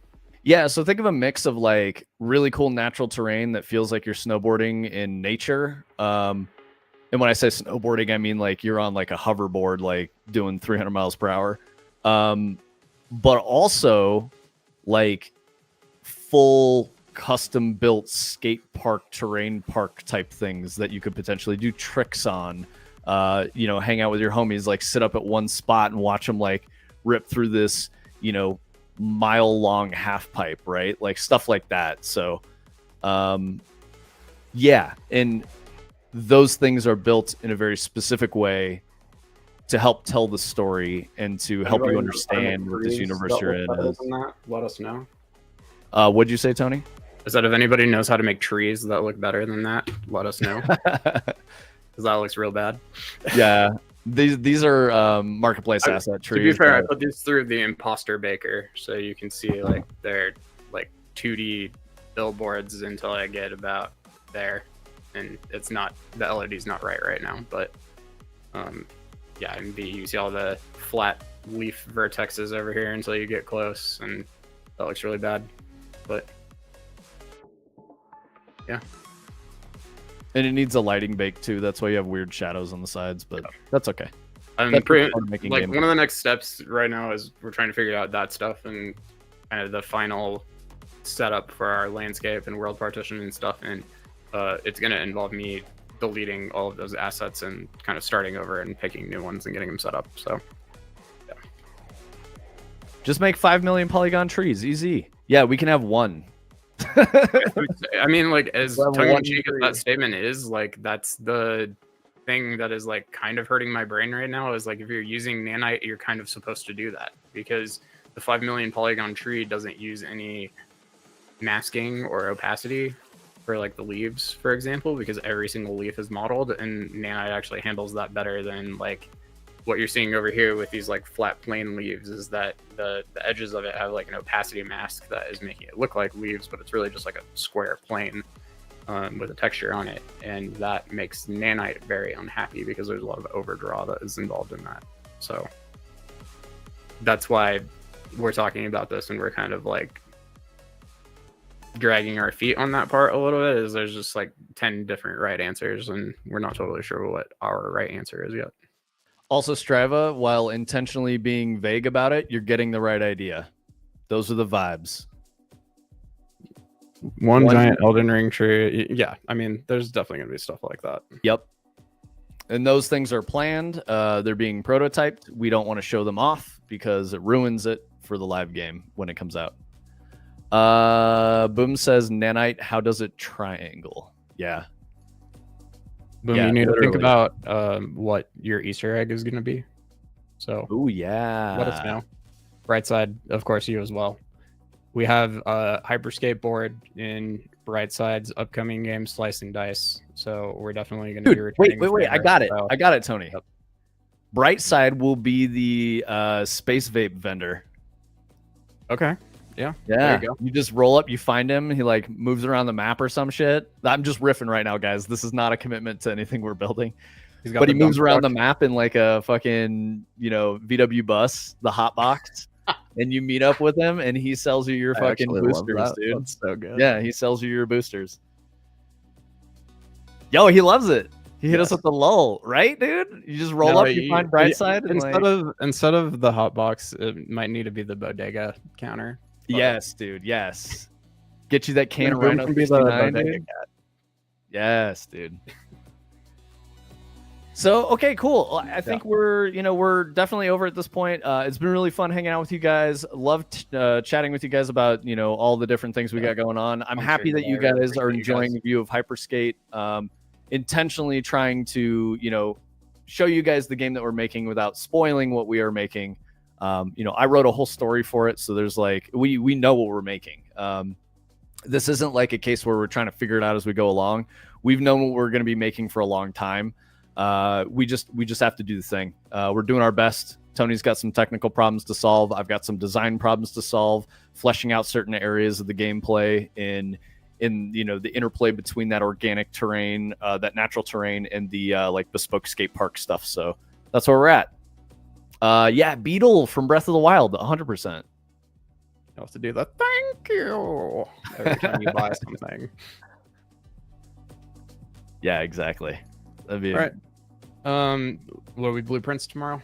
[SPEAKER 1] Yeah, so think of a mix of like really cool natural terrain that feels like you're snowboarding in nature, And when I say snowboarding, I mean like you're on like a hoverboard, like doing 300 miles per hour. But also like full custom built skate park, terrain park type things that you could potentially do tricks on. You know, hang out with your homies, like sit up at one spot and watch them like rip through this, you know, mile long half pipe, right? Like stuff like that. So, yeah. And those things are built in a very specific way to help tell the story and to help you understand what this universe you're in is.
[SPEAKER 3] Let us know.
[SPEAKER 1] What'd you say, Tony?
[SPEAKER 3] Is that if anybody knows how to make trees that look better than that, let us know. Because that looks real bad.
[SPEAKER 1] Yeah. These are marketplace asset trees.
[SPEAKER 3] To be fair, I put these through the imposter baker, so you can see like they're like 2D billboards until I get about there, and it's not, the LED's not right now, but yeah, and B, you see all the flat leaf vertexes over here until you get close, and that looks really bad, but yeah.
[SPEAKER 1] And it needs a lighting bake too. That's why you have weird shadows on the sides, but that's okay.
[SPEAKER 3] I'm
[SPEAKER 1] That's
[SPEAKER 3] pretty
[SPEAKER 1] part of making
[SPEAKER 3] like
[SPEAKER 1] games.
[SPEAKER 3] one of the next steps right now is we're trying to figure out that stuff and kind of the final setup for our landscape and world partition and stuff. And it's going to involve me deleting all of those assets and kind of starting over and picking new ones and getting them set up. So yeah.
[SPEAKER 1] Just make 5 million polygon trees. Easy. Yeah, we can have one.
[SPEAKER 3] I mean, like, as
[SPEAKER 1] Level
[SPEAKER 3] tongue-in-cheek as
[SPEAKER 1] 1
[SPEAKER 3] that statement is, like, that's the thing that is like kind of hurting my brain right now, is like, if you're using nanite, you're kind of supposed to do that, because the 5 million polygon tree doesn't use any masking or opacity for like the leaves, for example, because every single leaf is modeled, and nanite actually handles that better than like what you're seeing over here with these like flat plain leaves, is that the edges of it have like an opacity mask that is making it look like leaves, but it's really just like a square plane with a texture on it, and that makes nanite very unhappy because there's a lot of overdraw that is involved in that. So that's why we're talking about this, and we're kind of like dragging our feet on that part a little bit, is there's just like 10 different right answers, and we're not totally sure what our right answer is yet.
[SPEAKER 1] Also, Strava, while intentionally being vague about it, you're getting the right idea. Those are the vibes.
[SPEAKER 3] One giant Elden Ring tree. Yeah, I mean, there's definitely going to be stuff like that.
[SPEAKER 1] Yep. And those things are planned. They're being prototyped. We don't want to show them off because it ruins it for the live game when it comes out. Boom says, nanite, how does it triangle? Yeah.
[SPEAKER 3] Boom,
[SPEAKER 1] Yeah,
[SPEAKER 3] you need to think
[SPEAKER 1] literally.
[SPEAKER 3] about what your Easter egg is going to be. So
[SPEAKER 1] Oh, yeah.
[SPEAKER 3] let us know. Brightside, of course, you as well. We have a Hyperskate board in Brightside's upcoming game, Slice and Dice. So we're definitely going to be returning.
[SPEAKER 1] Wait. I got it.
[SPEAKER 3] So,
[SPEAKER 1] I got it, Tony.
[SPEAKER 3] Yep.
[SPEAKER 1] Brightside will be the space vape vendor.
[SPEAKER 3] okay. Yeah.
[SPEAKER 1] Yeah.
[SPEAKER 3] There you go.
[SPEAKER 1] You just roll up, you find him, he like moves around the map or some shit. I'm just riffing right now, guys. This is not a commitment to anything we're building.
[SPEAKER 3] He's got
[SPEAKER 1] But he
[SPEAKER 3] the
[SPEAKER 1] moves
[SPEAKER 3] dump
[SPEAKER 1] around
[SPEAKER 3] truck.
[SPEAKER 1] the map in like a fucking, you know, VW bus, the hot box, and you meet up with him and he sells you your
[SPEAKER 3] I
[SPEAKER 1] fucking
[SPEAKER 3] actually love
[SPEAKER 1] boosters,
[SPEAKER 3] that.
[SPEAKER 1] dude.
[SPEAKER 3] That's so good.
[SPEAKER 1] Yeah, he sells you your boosters. Yo, he loves it. He hit us with the lull, right, dude? You just roll up, you find Brightside, and
[SPEAKER 3] instead of the hot box, it might need to be the bodega counter. But
[SPEAKER 1] yes, dude, yes. Get you that can of
[SPEAKER 3] Boom
[SPEAKER 1] Rhino
[SPEAKER 3] can be the
[SPEAKER 1] 69,
[SPEAKER 3] bodega
[SPEAKER 1] dude. Yes, dude. So, okay, cool. Well, I think we're definitely over at this point. It's been really fun hanging out with you guys. Loved chatting with you guys about, all the different things we got going on. I'm happy that you guys are enjoying the view of Hyperskate. Intentionally trying to, show you guys the game that we're making without spoiling what we are making. I wrote a whole story for it, so there's like we know what we're making. This isn't like a case where we're trying to figure it out as we go along. We've known what we're going to be making for a long time. We just have to do the thing. We're doing our best. Tony's got some technical problems to solve. I've got some design problems to solve, fleshing out certain areas of the gameplay in the interplay between that organic terrain, that natural terrain, and the like bespoke skate park stuff. So that's where we're at. Beetle from Breath of the Wild, 100%.
[SPEAKER 3] You have to do the thank you every time you buy something.
[SPEAKER 1] Yeah, exactly. That'd be
[SPEAKER 2] All right. What are we blueprints tomorrow?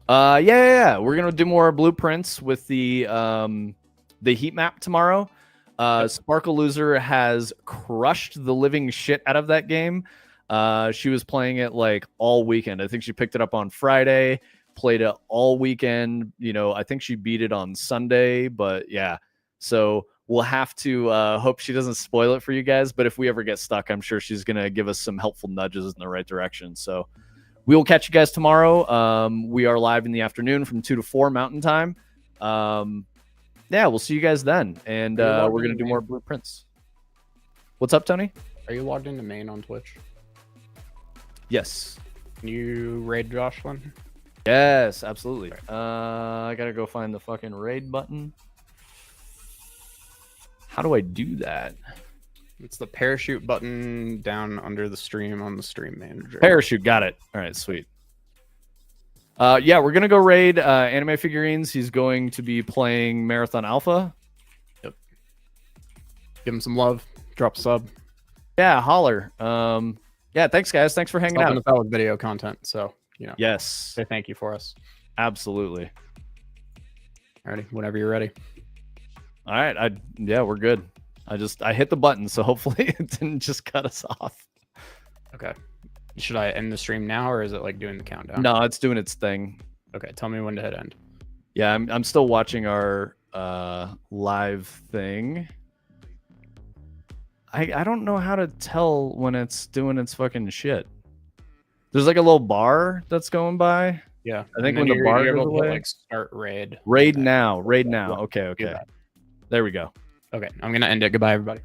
[SPEAKER 1] yeah. We're gonna do more blueprints with the heat map tomorrow. Sparkle Loser has crushed the living shit out of that game. She was playing it like all weekend. I think she picked it up on Friday, played it all weekend. You know, I think she beat it on Sunday, but yeah. So we'll have to hope she doesn't spoil it for you guys. But if we ever get stuck, I'm sure she's gonna give us some helpful nudges in the right direction. So we will catch you guys tomorrow. We are live in the afternoon from 2 to 4 Mountain Time. Yeah, we'll see you guys then. And we're going to do more blueprints. What's up, Tony?
[SPEAKER 2] Are you logged into main on Twitch?
[SPEAKER 1] Yes.
[SPEAKER 2] Can you raid Jocelyn?
[SPEAKER 1] Yes, absolutely. I got to go find the fucking raid button. How do I do that?
[SPEAKER 2] It's the parachute button down under the stream on the stream manager.
[SPEAKER 1] Parachute, got it. All right, sweet. Yeah, we're gonna go raid Anime Figurines. He's going to be playing Marathon Alpha.
[SPEAKER 2] Yep. Give him some love. Drop a sub.
[SPEAKER 1] Yeah, holler. Yeah, thanks guys. Thanks for hanging out.
[SPEAKER 2] With video content, so you know.
[SPEAKER 1] Yes.
[SPEAKER 2] Say thank you for us.
[SPEAKER 1] Absolutely.
[SPEAKER 2] Alrighty, whenever you're ready.
[SPEAKER 1] All right. Yeah, we're good. I hit the button, so hopefully it didn't just cut us off.
[SPEAKER 2] Okay. Should I end the stream now, or is it like doing the countdown?
[SPEAKER 1] No, it's doing its thing.
[SPEAKER 2] Okay, tell me when to hit end.
[SPEAKER 1] Yeah, I'm still watching our live thing. I don't know how to tell when it's doing its fucking shit. There's like a little bar that's going by.
[SPEAKER 2] Yeah,
[SPEAKER 1] I think when the bar goes away,
[SPEAKER 2] like start raid.
[SPEAKER 1] Raid now. Raid now. Okay. There we go.
[SPEAKER 2] Okay, I'm gonna end it. Goodbye, everybody.